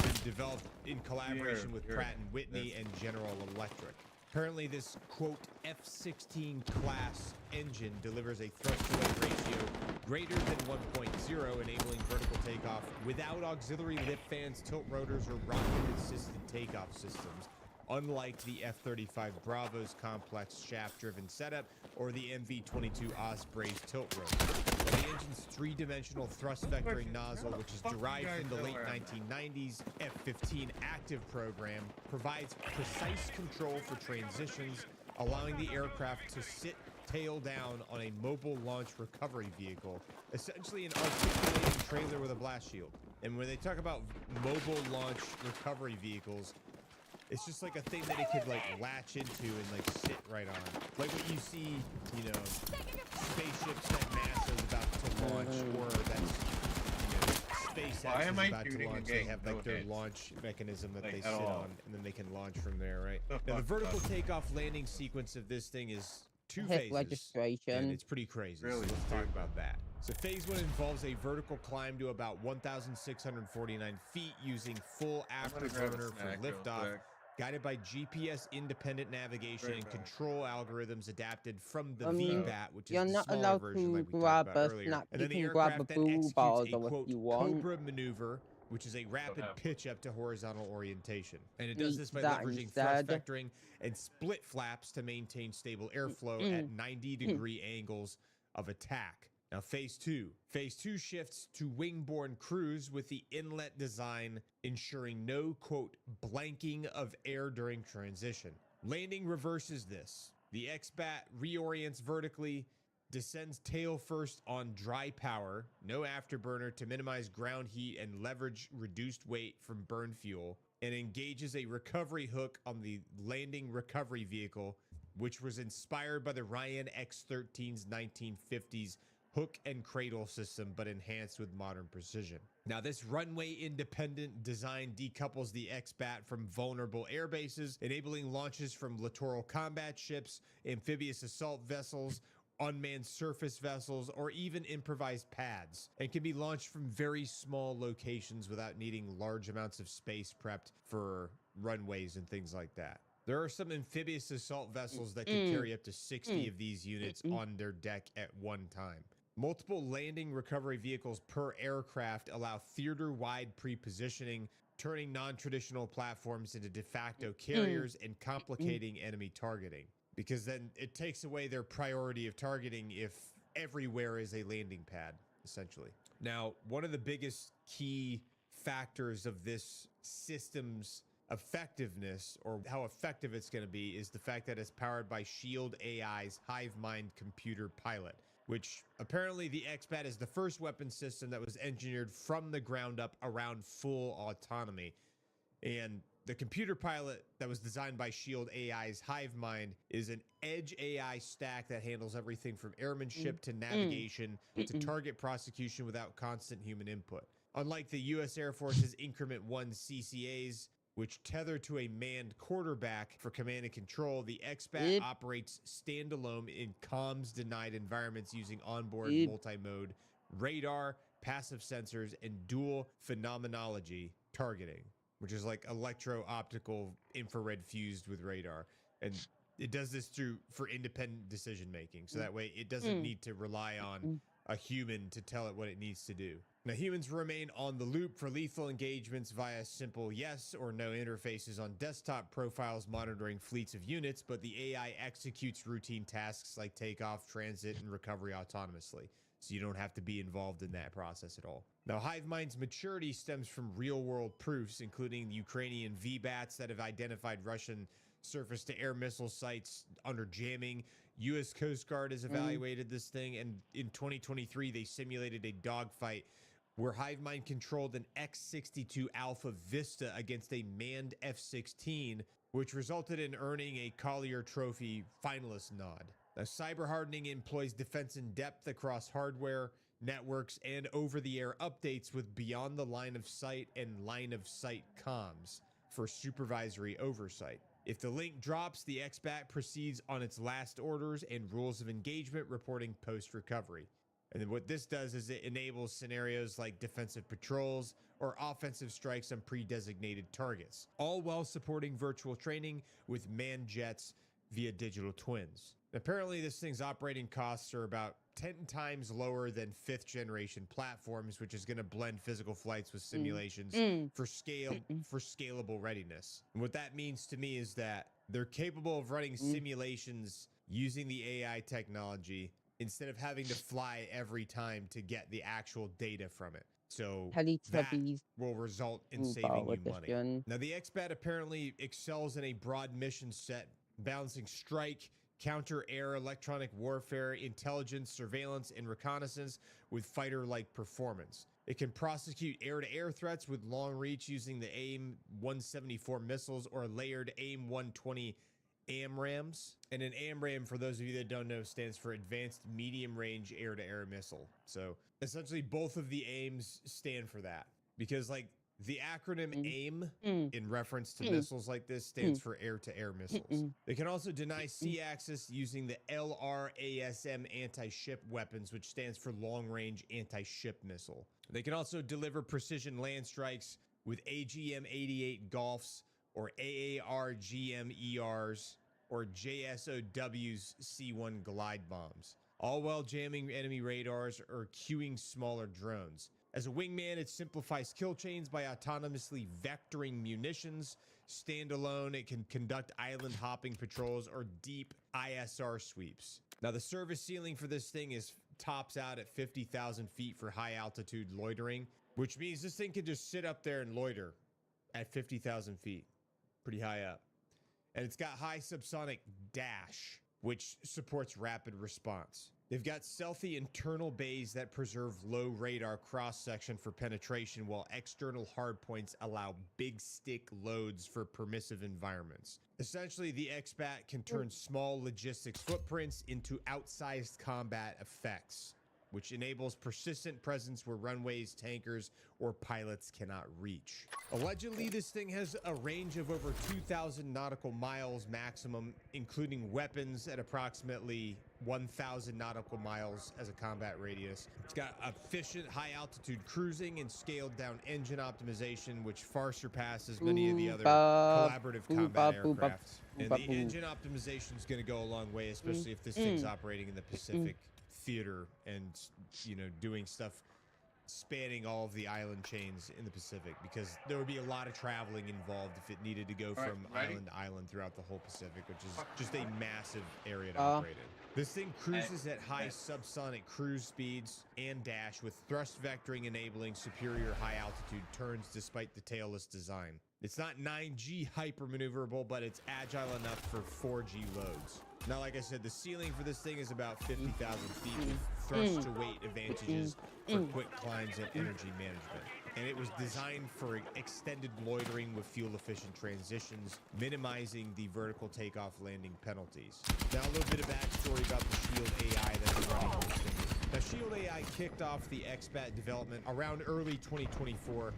has been developed in collaboration with Pratt & Whitney and General Electric. Currently, this, quote, F-16 class engine delivers a thrust-to-weight ratio greater than 1.0, enabling vertical takeoff without auxiliary lift fans, tilt rotors, or rocket-assisted takeoff systems, unlike the F-35 Bravo's complex shaft-driven setup or the MV-22 Osprey's tilt rotor. The engine's three-dimensional thrust vectoring nozzle, which is derived from the late 1990s F-15 active program, provides precise control for transitions, allowing the aircraft to sit tail down on a mobile launch recovery vehicle, essentially an articulating trailer with a blast shield. And when they talk about mobile launch recovery vehicles, it's just like a thing that it could like latch into and like sit right on. Like what you see, you know, spaceships that NASA's about to launch, or that's, you know, SpaceX is about to launch. They have like their launch mechanism that they sit on, and then they can launch from there, right? Now the vertical takeoff landing sequence of this thing is 2 phases, and it's pretty crazy. So let's talk about that. So phase 1 involves a vertical climb to about 1,649 feet using full afterburner for liftoff, guided by GPS independent navigation and control algorithms adapted from the VBAT, which is the smaller version like we talked about earlier. And then the aircraft then executes a, quote, Cobra maneuver, which is a rapid pitch up to horizontal orientation. And it does this by leveraging thrust vectoring and split flaps to maintain stable airflow at 90-degree angles of attack. Now, phase 2. Phase 2 shifts to wing-borne cruise with the inlet design ensuring no, quote, blanking of air during transition. Landing reverses this. The X-Bat reorients vertically, descends tail first on dry power, no afterburner to minimize ground heat and leverage reduced weight from burn fuel, and engages a recovery hook on the landing recovery vehicle, which was inspired by the Ryan X-13's 1950s hook and cradle system, but enhanced with modern precision. Now, this runway-independent design decouples the X-Bat from vulnerable air bases, enabling launches from littoral combat ships, amphibious assault vessels, unmanned surface vessels, or even improvised pads, and can be launched from very small locations without needing large amounts of space prepped for runways and things like that. There are some amphibious assault vessels that can carry up to 60 of these units on their deck at one time. Multiple landing recovery vehicles per aircraft allow theater-wide pre-positioning, turning non-traditional platforms into de facto carriers and complicating enemy targeting. Because then it takes away their priority of targeting if everywhere is a landing pad, essentially. Now, one of the biggest key factors of this system's effectiveness, or how effective it's going to be, is the fact that it's powered by Shield AI's HiveMind computer pilot, which apparently the X-Bat is the first weapon system that was engineered from the ground up around full autonomy. And the computer pilot that was designed by Shield AI's HiveMind is an edge AI stack that handles everything from airmanship to navigation to target prosecution without constant human input. Unlike the U.S. Air Force's Increment 1 CCAs, which tether to a manned quarterback for command and control, the X-Bat operates standalone in comms-denied environments using onboard multi-mode radar, passive sensors, and dual phenomenology targeting, which is like electro-optical infrared fused with radar. And it does this for independent decision-making, so that way it doesn't need to rely on a human to tell it what it needs to do. Now, humans remain on the loop for lethal engagements via simple yes or no interfaces on desktop profiles monitoring fleets of units, but the AI executes routine tasks like takeoff, transit, and recovery autonomously. so you don't have to be involved in that process at all. Now, HiveMind's maturity stems from real-world proofs, including Ukrainian VBATs that have identified Russian surface-to-air missile sites under jamming. U.S. Coast Guard has evaluated this thing, and in 2023, they simulated a dogfight where HiveMind controlled an X-62 Alpha Vista against a manned F-16, which resulted in earning a Collier Trophy finalist nod. Now, cyber hardening employs defense in depth across hardware, networks, and over-the-air updates with beyond the line of sight and line of sight comms for supervisory oversight. If the link drops, the XBAT proceeds on its last orders and rules of engagement, reporting post-recovery. And then what this does is it enables scenarios like defensive patrols or offensive strikes on pre-designated targets, all while supporting virtual training with manned jets via digital twins. Apparently, this thing's operating costs are about 10 times lower than 5th generation platforms, which is going to blend physical flights with simulations for scalable readiness. And what that means to me is that they're capable of running simulations using the AI technology instead of having to fly every time to get the actual data from it. So that will result in saving you money. Now, the XBAT apparently excels in a broad mission set, balancing strike, counter-air electronic warfare, intelligence, surveillance, and reconnaissance with fighter-like performance. It can prosecute air-to-air threats with long reach using the AIM-174 missiles or layered AIM-120 AMRAAMs. And an AMRAAM, for those of you that don't know, stands for Advanced Medium Range Air-to-Air Missile. So essentially both of the AIMs stand for that, because like the acronym AIM in reference to missiles like this stands for air-to-air missiles. They can also deny sea access using the LRASM anti-ship weapons, which stands for long-range anti-ship missile. They can also deliver precision land strikes with AGM-88 Golfs or AAR-GM-ERs or JSOW's C-1 glide bombs, all while jamming enemy radars or queuing smaller drones. As a wingman, it simplifies kill chains by autonomously vectoring munitions. Standalone, it can conduct island hopping patrols or deep ISR sweeps. Now, the service ceiling for this thing tops out at 50,000 feet for high altitude loitering, which means this thing can just sit up there and loiter at 50,000 feet, pretty high up. And it's got high subsonic dash, which supports rapid response. They've got stealthy internal bays that preserve low radar cross-section for penetration, while external hardpoints allow big stick loads for permissive environments. Essentially, the XBAT can turn small logistics footprints into outsized combat effects, which enables persistent presence where runways, tankers, or pilots cannot reach. Allegedly, this thing has a range of over 2,000 nautical miles maximum, including weapons at approximately 1,000 nautical miles as a combat radius. It's got efficient high-altitude cruising and scaled-down engine optimization, which far surpasses many of the other collaborative combat aircrafts. And the engine optimization is going to go a long way, especially if this thing's operating in the Pacific theater and, you know, doing stuff spanning all of the island chains in the Pacific, because there would be a lot of traveling involved if it needed to go from island to island throughout the whole Pacific, which is just a massive area to operate in. This thing cruises at high subsonic cruise speeds and dash, with thrust vectoring enabling superior high altitude turns despite the tailless design. It's not 9G hyper maneuverable, but it's agile enough for 4G loads. Now, like I said, the ceiling for this thing is about 50,000 feet with thrust to weight advantages for quick climbs and energy management. And it was designed for extended loitering with fuel-efficient transitions, minimizing the vertical takeoff landing penalties. Now, a little bit of backstory about the Shield AI that's running this thing. Now, Shield AI kicked off the XBAT development around early 2024,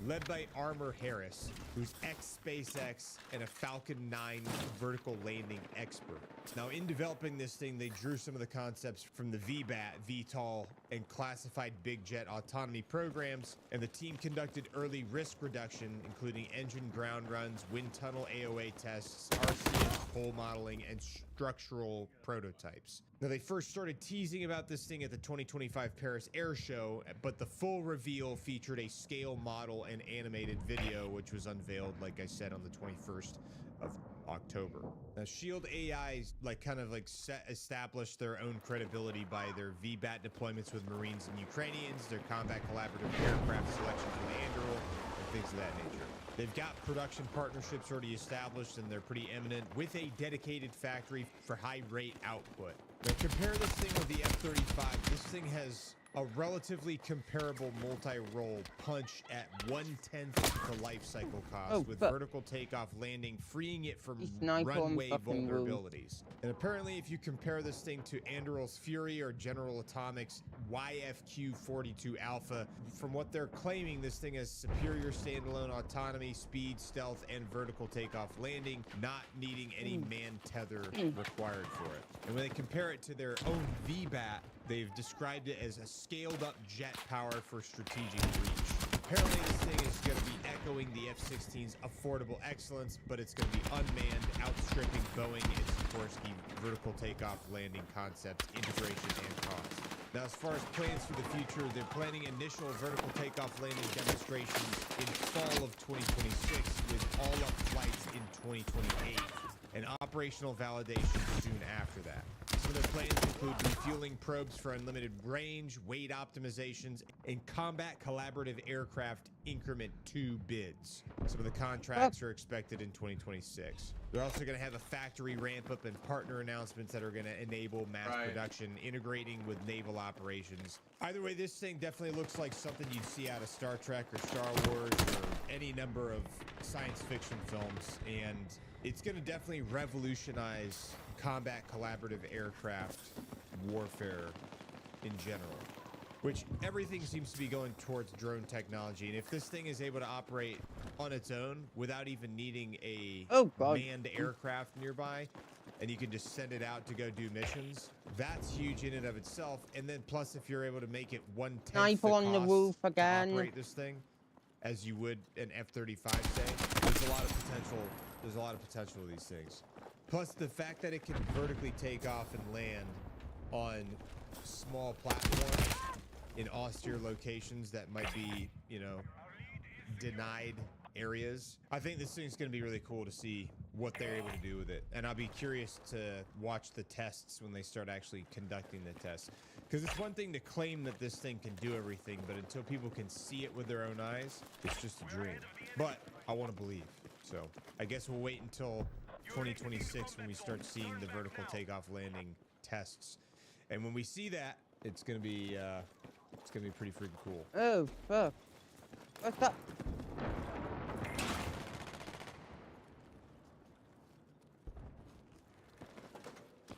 led by Armor Harris, who's ex-SpaceX and a Falcon 9 vertical landing expert. Now, in developing this thing, they drew some of the concepts from the VBAT, VTOL, and classified big jet autonomy programs, and the team conducted early risk reduction, including engine ground runs, wind tunnel AOA tests, RCS hull modeling, and structural prototypes. Now, they first started teasing about this thing at the 2025 Paris Air Show, but the full reveal featured a scale model and animated video, which was unveiled, like I said, on the 21st of October. Now, Shield AI established their own credibility by their VBAT deployments with Marines and Ukrainians, their combat collaborative aircraft selections with Anduril, and things of that nature. They've got production partnerships already established, and they're pretty eminent, with a dedicated factory for high rate output. Now, compare this thing with the F-35. This thing has a relatively comparable multi-role punch at 1/10 the life cycle cost, with vertical takeoff landing, freeing it from runway vulnerabilities. And apparently, if you compare this thing to Anduril's Fury or General Atomics YFQ-42 Alpha, from what they're claiming, this thing has superior standalone autonomy, speed, stealth, and vertical takeoff landing, not needing any man tether required for it. And when they compare it to their own VBAT, they've described it as a scaled-up jet power for strategic reach. Apparently, this thing is going to be echoing the F-16's affordable excellence, but it's going to be unmanned, outstripping Boeing and Sikorsky vertical takeoff landing concepts, integration, and cost. Now, as far as plans for the future, they're planning initial vertical takeoff landing demonstrations in fall of 2026, with all-up flights in 2028, and operational validation soon after that. Some of their plans include refueling probes for unlimited range, weight optimizations, and combat collaborative aircraft increment 2 bids. Some of the contracts are expected in 2026. They're also going to have a factory ramp up and partner announcements that are going to enable mass production, integrating with naval operations. Either way, this thing definitely looks like something you'd see out of Star Trek or Star Wars or any number of science fiction films, and it's going to definitely revolutionize combat collaborative aircraft warfare in general, which everything seems to be going towards drone technology. And if this thing is able to operate on its own without even needing a manned aircraft nearby, and you can just send it out to go do missions, that's huge in and of itself. And then plus, if you're able to make it 1/10 the on the roof cost to again. operate this thing, as you would an F-35, say, there's a lot of potential. There's a lot of potential with these things. Plus, the fact that it can vertically take off and land on small platforms in austere locations that might be, you know, denied areas. I think this thing's going to be really cool to see what they're able to do with it. And I'll be curious to watch the tests when they start actually conducting the tests. Because it's one thing to claim that this thing can do everything, but until people can see it with their own eyes, it's just a dream. But I want to believe. So I guess we'll wait until 2026 when we start seeing the vertical takeoff landing tests. And when we see that, it's gonna be pretty freaking cool. Oh fuck. What's up?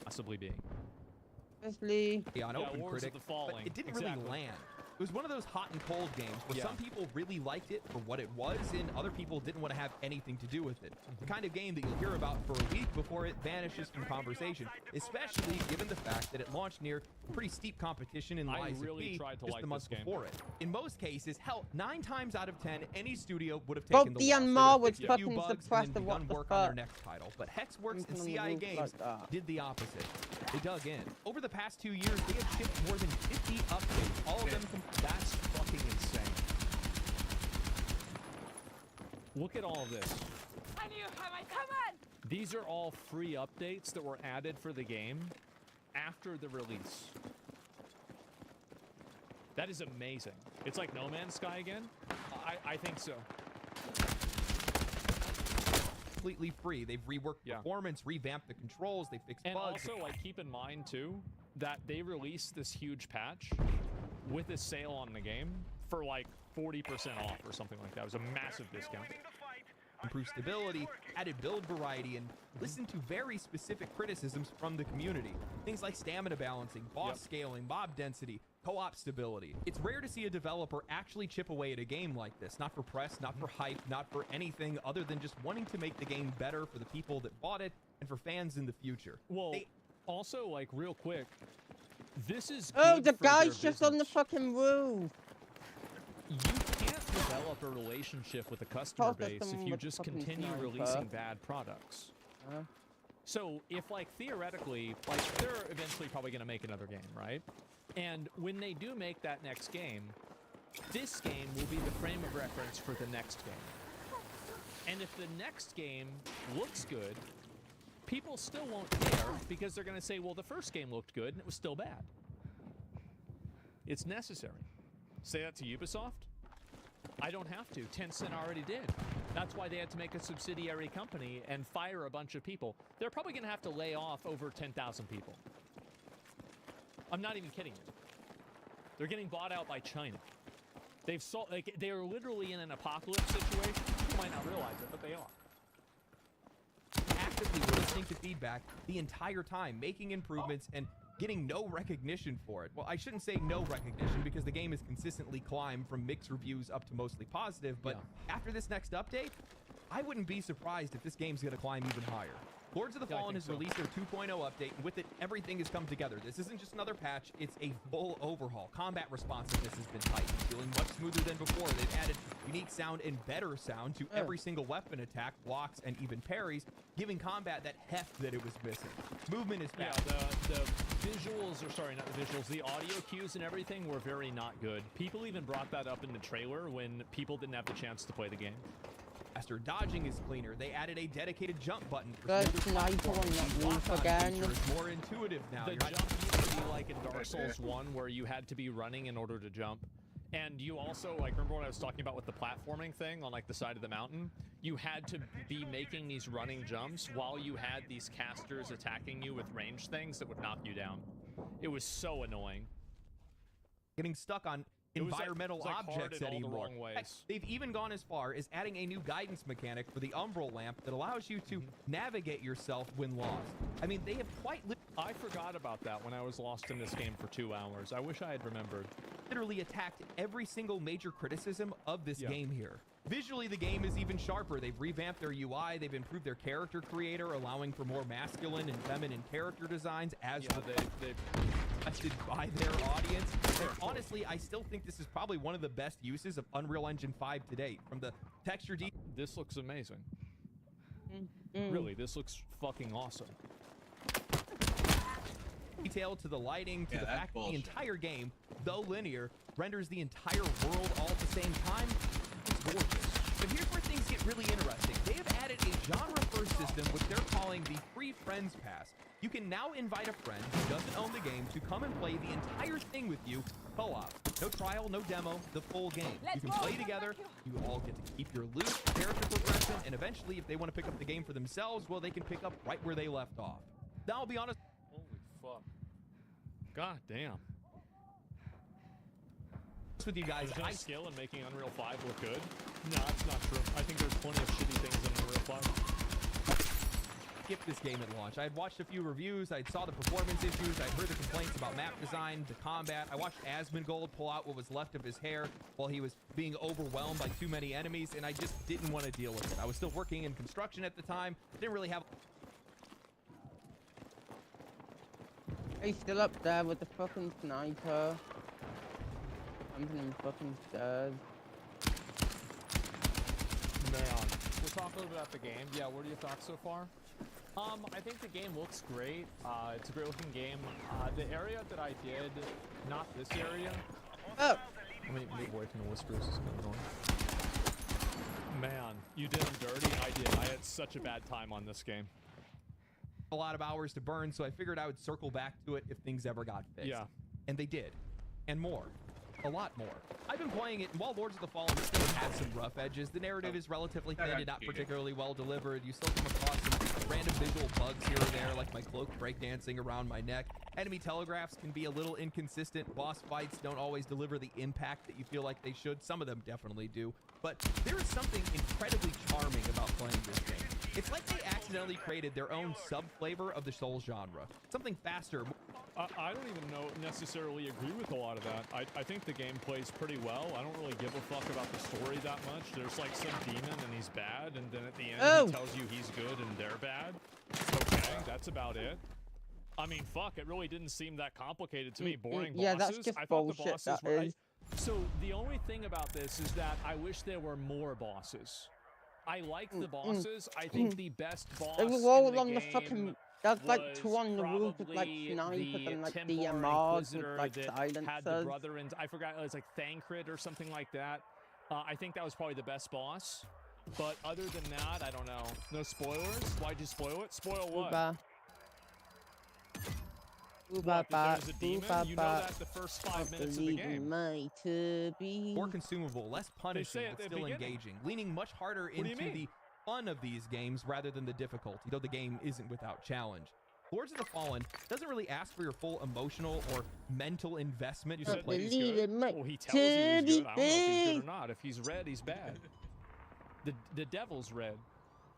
Possibly being. Yeah, an open critic, but it didn't really land. It was one of those hot and cold games where some people really liked it for what it was, and other people didn't want to have anything to do with it. The kind of game that you'll hear about for a week before it vanishes from conversation, especially given the fact that it launched near pretty steep competition in Lies of P just the month before it. In most cases, hell, 9 times out of 10, any studio would have taken the loss. Myanmar was They would have fixed a few fucking bugs and suppressed then of what begun the work on their fuck. next title. But Hexworks and Something CI looks Games like that. did the opposite. They dug in. Over the past 2 years, they have shipped more than 50 updates. All of them, that's fucking insane. Look at all of this. I knew how I come on! These are all free updates that were added for the game after the release. That is amazing. It's like No Man's Sky again? I think so. Completely free. They've reworked performance, revamped the controls, they fixed And bugs. also, like, keep in mind too that they released this huge patch with a sale on the game for like 40% off or something like that. It was a massive discount. Improved stability, added build variety, and listened to very specific criticisms from the community. Things like stamina balancing, boss scaling, mob density, co-op stability. It's rare to see a developer actually chip away at a game like this, not for press, not for hype, not for anything other than just wanting to make the game better for the people that bought it and for fans in the future. Well, also, like, real quick, this is Oh, good the for their guy's just on the business. fucking roof. You can't develop a relationship with a customer Process base them if you with just fucking continue sniper. releasing bad products. So if, like, theoretically, like, they're eventually probably going to make another game, right? And when they do make that next game, this game will be the frame of reference for the next game. And if the next game looks good, people still won't care because they're going to say, well, the first game looked good and it was still bad. It's necessary. Say that to Ubisoft? I don't have to. Tencent already did. That's why they had to make a subsidiary company and fire a bunch of people. They're probably going to have to lay off over 10,000 people. I'm not even kidding you. They're getting bought out by China. They've sold, like, they are literally in an apocalypse situation. You might not realize it, but they are. Actively listening to feedback the entire time, making improvements, and getting no recognition for it. Well, I shouldn't say no recognition because the game has consistently climbed from mixed reviews up to mostly positive, but after this next update, I wouldn't be surprised if this game's going to climb even higher. Lords of the Fallen has released their 2.0 update, and with it, everything has come together. This isn't just another patch, it's a full overhaul. Combat responsiveness has been tightened, feeling much smoother than before. They've added unique sound and better sound to every single weapon attack, blocks, and even parries, giving combat that heft that it was missing. Movement is back. Yeah, the visuals, or sorry, not the visuals, the audio cues and everything were very not good. People even brought that up in the trailer when people didn't have the chance to play the game. Faster dodging is cleaner. They added a dedicated jump button for Good sniper on that roof again. It's more intuitive now. The jump used to be like in Dark Souls 1 where you had to be running in order to jump. And you also, like, remember what I was talking about with the platforming thing on, like, the side of the mountain? You had to be making these running jumps while you had these casters attacking you with range things that would knock you down. It was so annoying. Getting stuck on environmental like objects hard in all the anymore. wrong ways. Heck, they've even gone as far as adding a new guidance mechanic for the umbral lamp that allows you to navigate yourself when lost. I mean, they have quite I forgot about that when I was lost in this game for 2 hours. I wish I had remembered. Literally attacked every single major criticism of this game here. Visually, the game is even sharper. They've revamped their UI, they've improved their character creator, allowing for more masculine and feminine character designs as they've requested by their audience. And honestly, I still think this is probably one of the best uses of Unreal Engine 5 to date. From the texture This looks amazing. Really, this looks fucking awesome. Detail to the lighting, to the fact that the entire game, though linear, renders the entire world all at the same time. It's gorgeous. But here's where things get really interesting. They have added a genre-first system, which they're calling the Free Friends Pass. You can now invite a friend who doesn't own the game to come and play the entire thing with you co-op. No trial, no demo, the full game. You can play together, you all get to keep your loot, character progression, and eventually, if they want to pick up the game for themselves, well, they can pick up right where they left off. Now, I'll be honest. Holy fuck. God damn. With you guys, there's no skill in making Unreal 5 look good. No, that's not true. I think there's plenty of shitty things in Unreal 5. Skipped this game at launch. I had watched a few reviews. I saw the performance issues. I'd heard the complaints about map design, the combat. I watched Asmongold pull out what was left of his hair while he was being overwhelmed by too many enemies, and I just didn't want to deal with it. I was still working in construction at the time. Didn't really have. He's still up there with the fucking sniper. Something in fucking stairs. Man, we'll talk a little bit about the game. Yeah, what are your thoughts so far? I think the game looks great. It's a great looking game. The area that I did, not this area. Oh! Let me move away from the whispers. It's kind of annoying. Man, you did them dirty. I did. I had such a bad time on this game. A lot of hours to burn, so I figured I would circle back to it if things ever got fixed. Yeah. And they did. And more. A lot more. I've been playing it, and while Lords of the Fallen still has some rough edges, the narrative is relatively thin and not particularly well delivered. You still come across some random visual bugs here or there, like my cloak breakdancing around my neck. Enemy telegraphs can be a little inconsistent. Boss fights don't always deliver the impact that you feel like they should. Some of them definitely do. But there is something incredibly charming about playing this game. It's like they accidentally created their own sub-flavor of the Souls genre. Something faster. I don't even necessarily agree with a lot of that. I think the game plays pretty well. I don't really give a fuck about the story that much. There's like some demon and he's bad, and then at the end he tells you he's good and they're bad. Okay, that's about it. I mean, fuck, it really didn't seem that complicated to me. Boring bosses. Yeah, that's just bullshit, that is. So the only thing about this is that I wish there were more bosses. I like the bosses. I think the best boss They were all in the on the game fucking. There's like two on the roof with like snipers and like DMRs with like silencers. Had the brother and I forgot, it was like Thancred or something like that. I think that was probably the best boss. But other than that, I don't know. No spoilers? Why'd you spoil it? Spoil what? What, that there's a demon? You know that the first 5 minutes of the game. More consumable, less punishing, but still engaging, leaning much harder into the fun of these games rather than the difficulty, though the game isn't without challenge. Lords of the Fallen doesn't really ask for your full emotional or mental investment. You said he's good? Well, he tells you he's good. I don't know if he's good or not. If he's red, he's bad. The devil's red.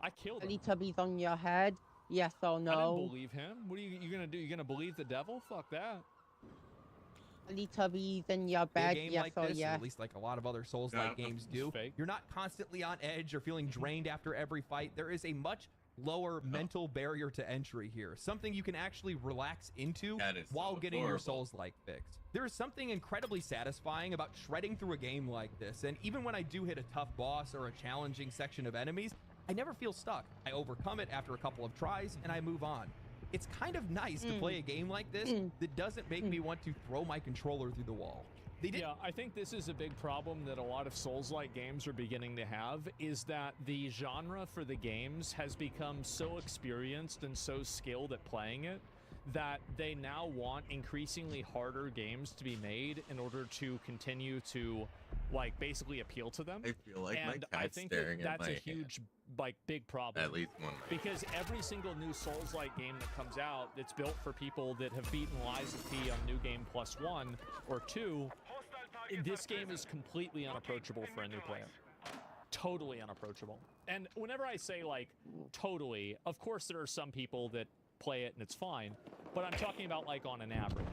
I killed him. Teletubbies on your head? Yes or no? I didn't believe him. What are you gonna do? You gonna believe the devil? Fuck that. Teletubbies in your bed? A game Yes like or this, or yes? at least like a lot of other Souls-like games do, you're not constantly on edge or feeling drained after every fight. There is a much lower mental barrier to entry here, something you can actually relax into while getting your Souls-like fix. There is something incredibly satisfying about shredding through a game like this, and even when I do hit a tough boss or a challenging section of enemies, I never feel stuck. I overcome it after a couple of tries and I move on. It's kind of nice to play a game like this that doesn't make me want to throw my controller through the wall. Yeah, I think this is a big problem that a lot of Souls-like games are beginning to have, is that the genre for the games has become so experienced and so skilled at playing it that they now want increasingly harder games to be made in order to continue to, like, basically appeal to them. I feel like my and cat's I think staring that's at my a huge, like, big problem. At least one. Because every single new Souls-like game that comes out that's built for people that have beaten Lies of P on New Game Plus 1 or 2, this game is completely unapproachable for a new player. Totally unapproachable. And whenever I say, like, totally, of course there are some people that play it and it's fine, but I'm talking about, like, on an average.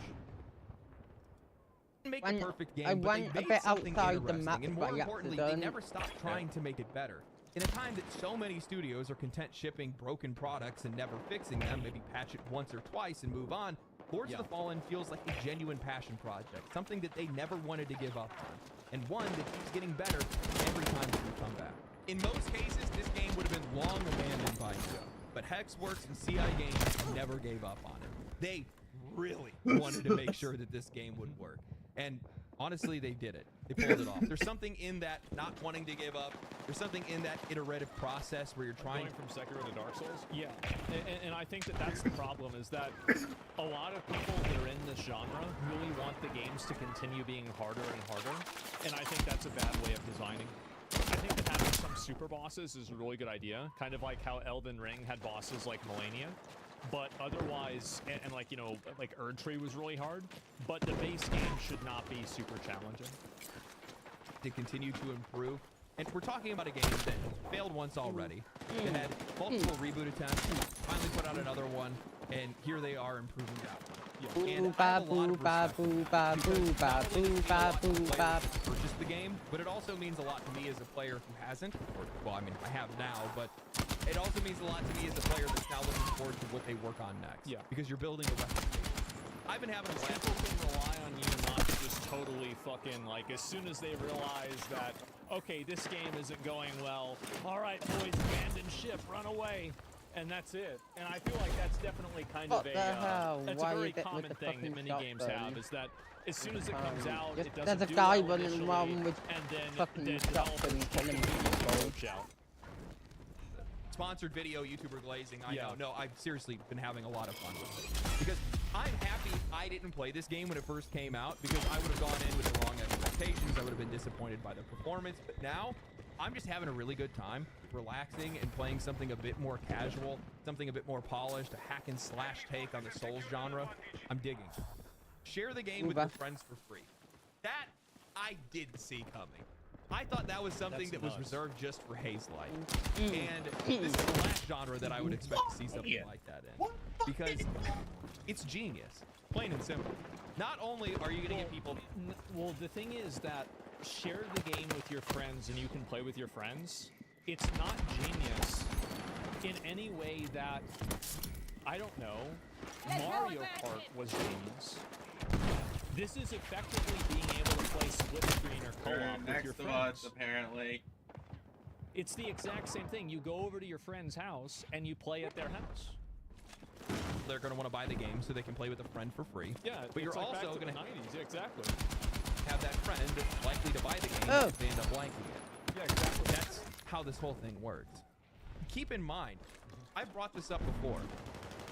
Make a perfect game, but they made something interesting, and more importantly, they never stopped trying to make it better. In a time that so many studios are content shipping broken products and never fixing them, maybe patch it once or twice and move on, Lords of the Fallen feels like a genuine passion project, something that they never wanted to give up on, and one that keeps getting better every time that we come back. In most cases, this game would have been long abandoned by now, but Hexworks and CI Games never gave up on it. They really wanted to make sure that this game would work, and honestly, they did it. They pulled it off. There's something in that not wanting to give up. There's something in that iterative process where you're trying from Sekiro to Dark Souls. Yeah, and I think that that's the problem, is that a lot of people that are in this genre really want the games to continue being harder and harder, and I think that's a bad way of designing. I think that having some super bosses is a really good idea, kind of like how Elden Ring had bosses like Melania. But otherwise, and like, you know, like Erdtree was really hard, but the base game should not be super challenging. To continue to improve. And we're talking about a game that failed once already. It had multiple reboot attempts, finally put out another one, and here they are improving that one. And I have a lot of respect for purchase the game, but it also means a lot to me as a player who hasn't, or, well, I mean, I have now, but it also means a lot to me as a player that's now looking forward to what they work on next. Yeah. Because you're building a reputation. I've been having a blast. People can rely on you not to just totally fucking, like, as soon as they realize that, okay, this game isn't going well, all right, boys, abandon ship, run away. And that's it. And I feel like that's definitely kind of a that's a very common thing that many games have, is that as soon as it comes out, it doesn't there's a do guy well running initially, around with and then fucking shotgun killing people. Sponsored video, YouTuber glazing. I know. No, I've seriously been having a lot of fun with it. Because I'm happy I didn't play this game when it first came out, because I would have gone in with the wrong expectations. I would have been disappointed by the performance. But now, I'm just having a really good time, relaxing and playing something a bit more casual, something a bit more polished, a hack and slash take on the Souls genre. I'm digging. Share the game with your friends for free. That I didn't see coming. I thought that was something that was reserved just for Hazelight. And this is the last genre that I would expect to see something like that in. Because it's genius, plain and simple. Not only are you going to get people... Well, the thing is that share the game with your friends and you can play with your friends. It's not genius in any way that, I don't know, Mario Kart was genius. This is effectively being able to play split screen or co-op with your friends. Apparently. It's the exact same thing. You go over to your friend's house and you play at their house. They're going to want to buy the game so they can play with a friend for free. Yeah, but you're like also going to 90s. Yeah, exactly. have that friend that's likely to buy the game if they end up liking it. Yeah, exactly. That's how this whole thing works. Keep in mind, I've brought this up before.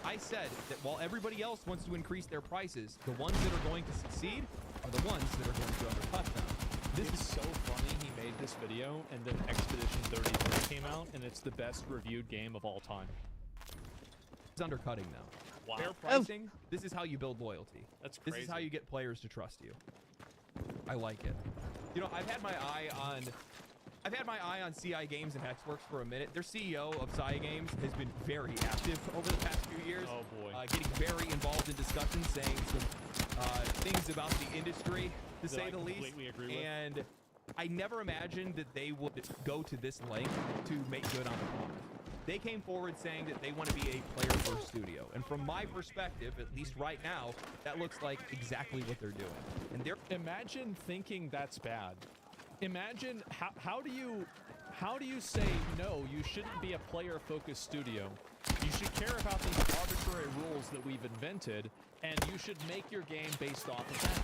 I said that while everybody else wants to increase their prices, the ones that are going to succeed are the ones that are going to undercut them. This is so funny. He made this video, and then Expedition 33 came out, and it's the best reviewed game of all time. It's undercutting them. Wow. Fair pricing. This is how you build loyalty. That's This crazy. is how you get players to trust you. I like it. You know, I've had my eye on CI Games and Hexworks for a minute. Their CEO of CI Games has been very active over the past few years. Oh boy. Getting very involved in discussions, saying some things about the industry, to say the least. Completely agree with. And I never imagined that they would go to this length to make good on the promise. They came forward saying that they want to be a player-first studio. And from my perspective, at least right now, that looks like exactly what they're doing. And they're Imagine thinking that's bad. Imagine how do you say no, you shouldn't be a player-focused studio. You should care about these arbitrary rules that we've invented, and you should make your game based off of that.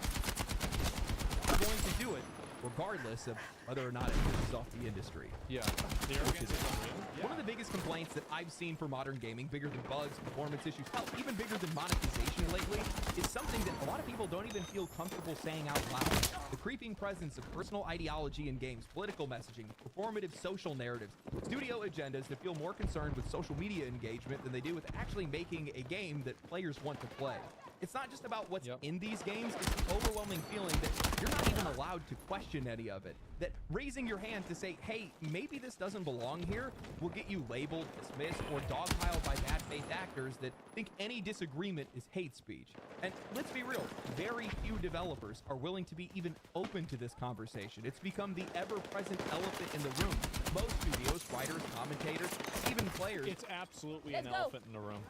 They're going to do it regardless of whether or not it pisses off the industry. Yeah, the arrogance is unreal. Yeah. One of the biggest complaints that I've seen for modern gaming, bigger than bugs, performance issues, hell, even bigger than monetization lately, is something that a lot of people don't even feel comfortable saying out loud. The creeping presence of personal ideology in games, political messaging, performative social narratives, studio agendas that feel more concerned with social media engagement than they do with actually making a game that players want to play. It's not just about what's in these games, it's the overwhelming feeling that you're not even allowed to question any of it. That raising your hand to say, hey, maybe this doesn't belong here, will get you labeled, dismissed, or dogpiled by bad faith actors that think any disagreement is hate speech. And let's be real, very few developers are willing to be even open to this conversation. It's become the ever-present elephant in the room. Most studios, writers, commentators, even players. It's absolutely an elephant in the room.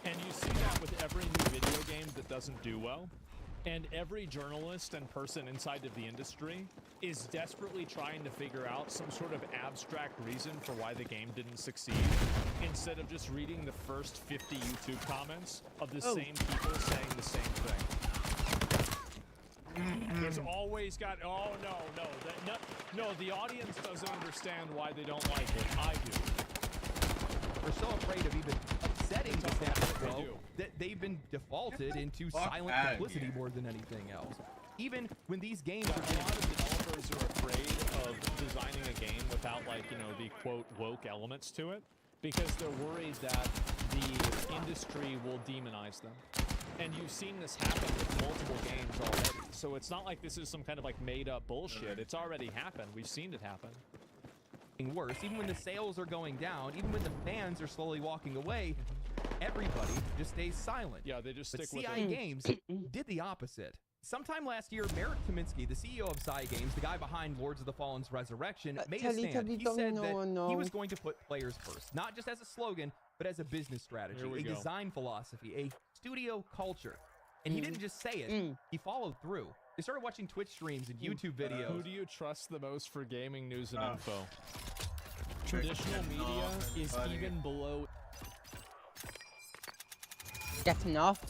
And you see that with every new video game that doesn't do well. And every journalist and person inside of the industry is desperately trying to figure out some sort of abstract reason for why the game didn't succeed, instead of just reading the first 50 YouTube comments of the same people saying the same thing. There's always got, oh no, the audience doesn't understand why they don't like it. I do. We're so afraid of even upsetting the status quo that they've been defaulted into silent complicity more than anything else. Even when these games a lot of developers are afraid of designing a game without, like, you know, the quote woke elements to it, because they're worried that the industry will demonize them. And you've seen this happen with multiple games already. So it's not like this is some kind of like made up bullshit. It's already happened. We've seen it happen. Worse, even when the sales are going down, even when the fans are slowly walking away, everybody just stays silent. Yeah, they just stick with CI it. Games did the opposite. Sometime last year, Merrick Kaminsky, the CEO of CI Games, the guy behind Lords of the Fallen's Resurrection, made a stand. He said that he was going to put players first, not just as a slogan, but as a business strategy, a design philosophy, a studio culture. And he didn't just say it, he followed through. They started watching Twitch streams and YouTube videos. Who do you trust the most for gaming news and info? Traditional media is even below. That's enough.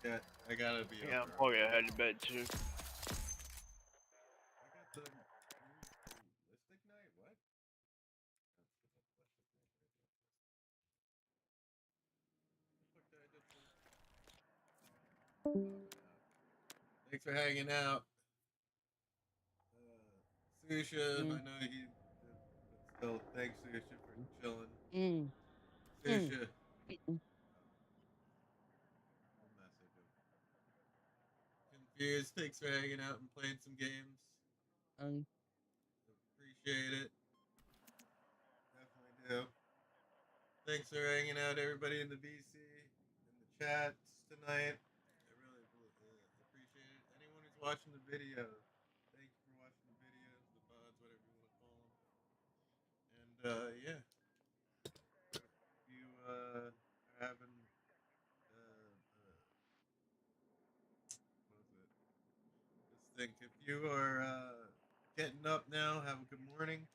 Yeah, I gotta be. Yeah, I'm probably head to bed too. Thanks for hanging out. Susha, I know he still thanks Susha for chilling. Susha. Confused, thanks for hanging out and playing some games. Appreciate it. Definitely do. Thanks for hanging out, everybody in the VC, in the chats tonight. I really appreciate it. Anyone who's watching the video, thank you for watching the videos, the VODs, whatever you want to call them. And yeah, if you are having if you are getting up now, have a good morning.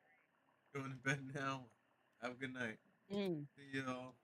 If you're going to bed now, have a good night. See y'all.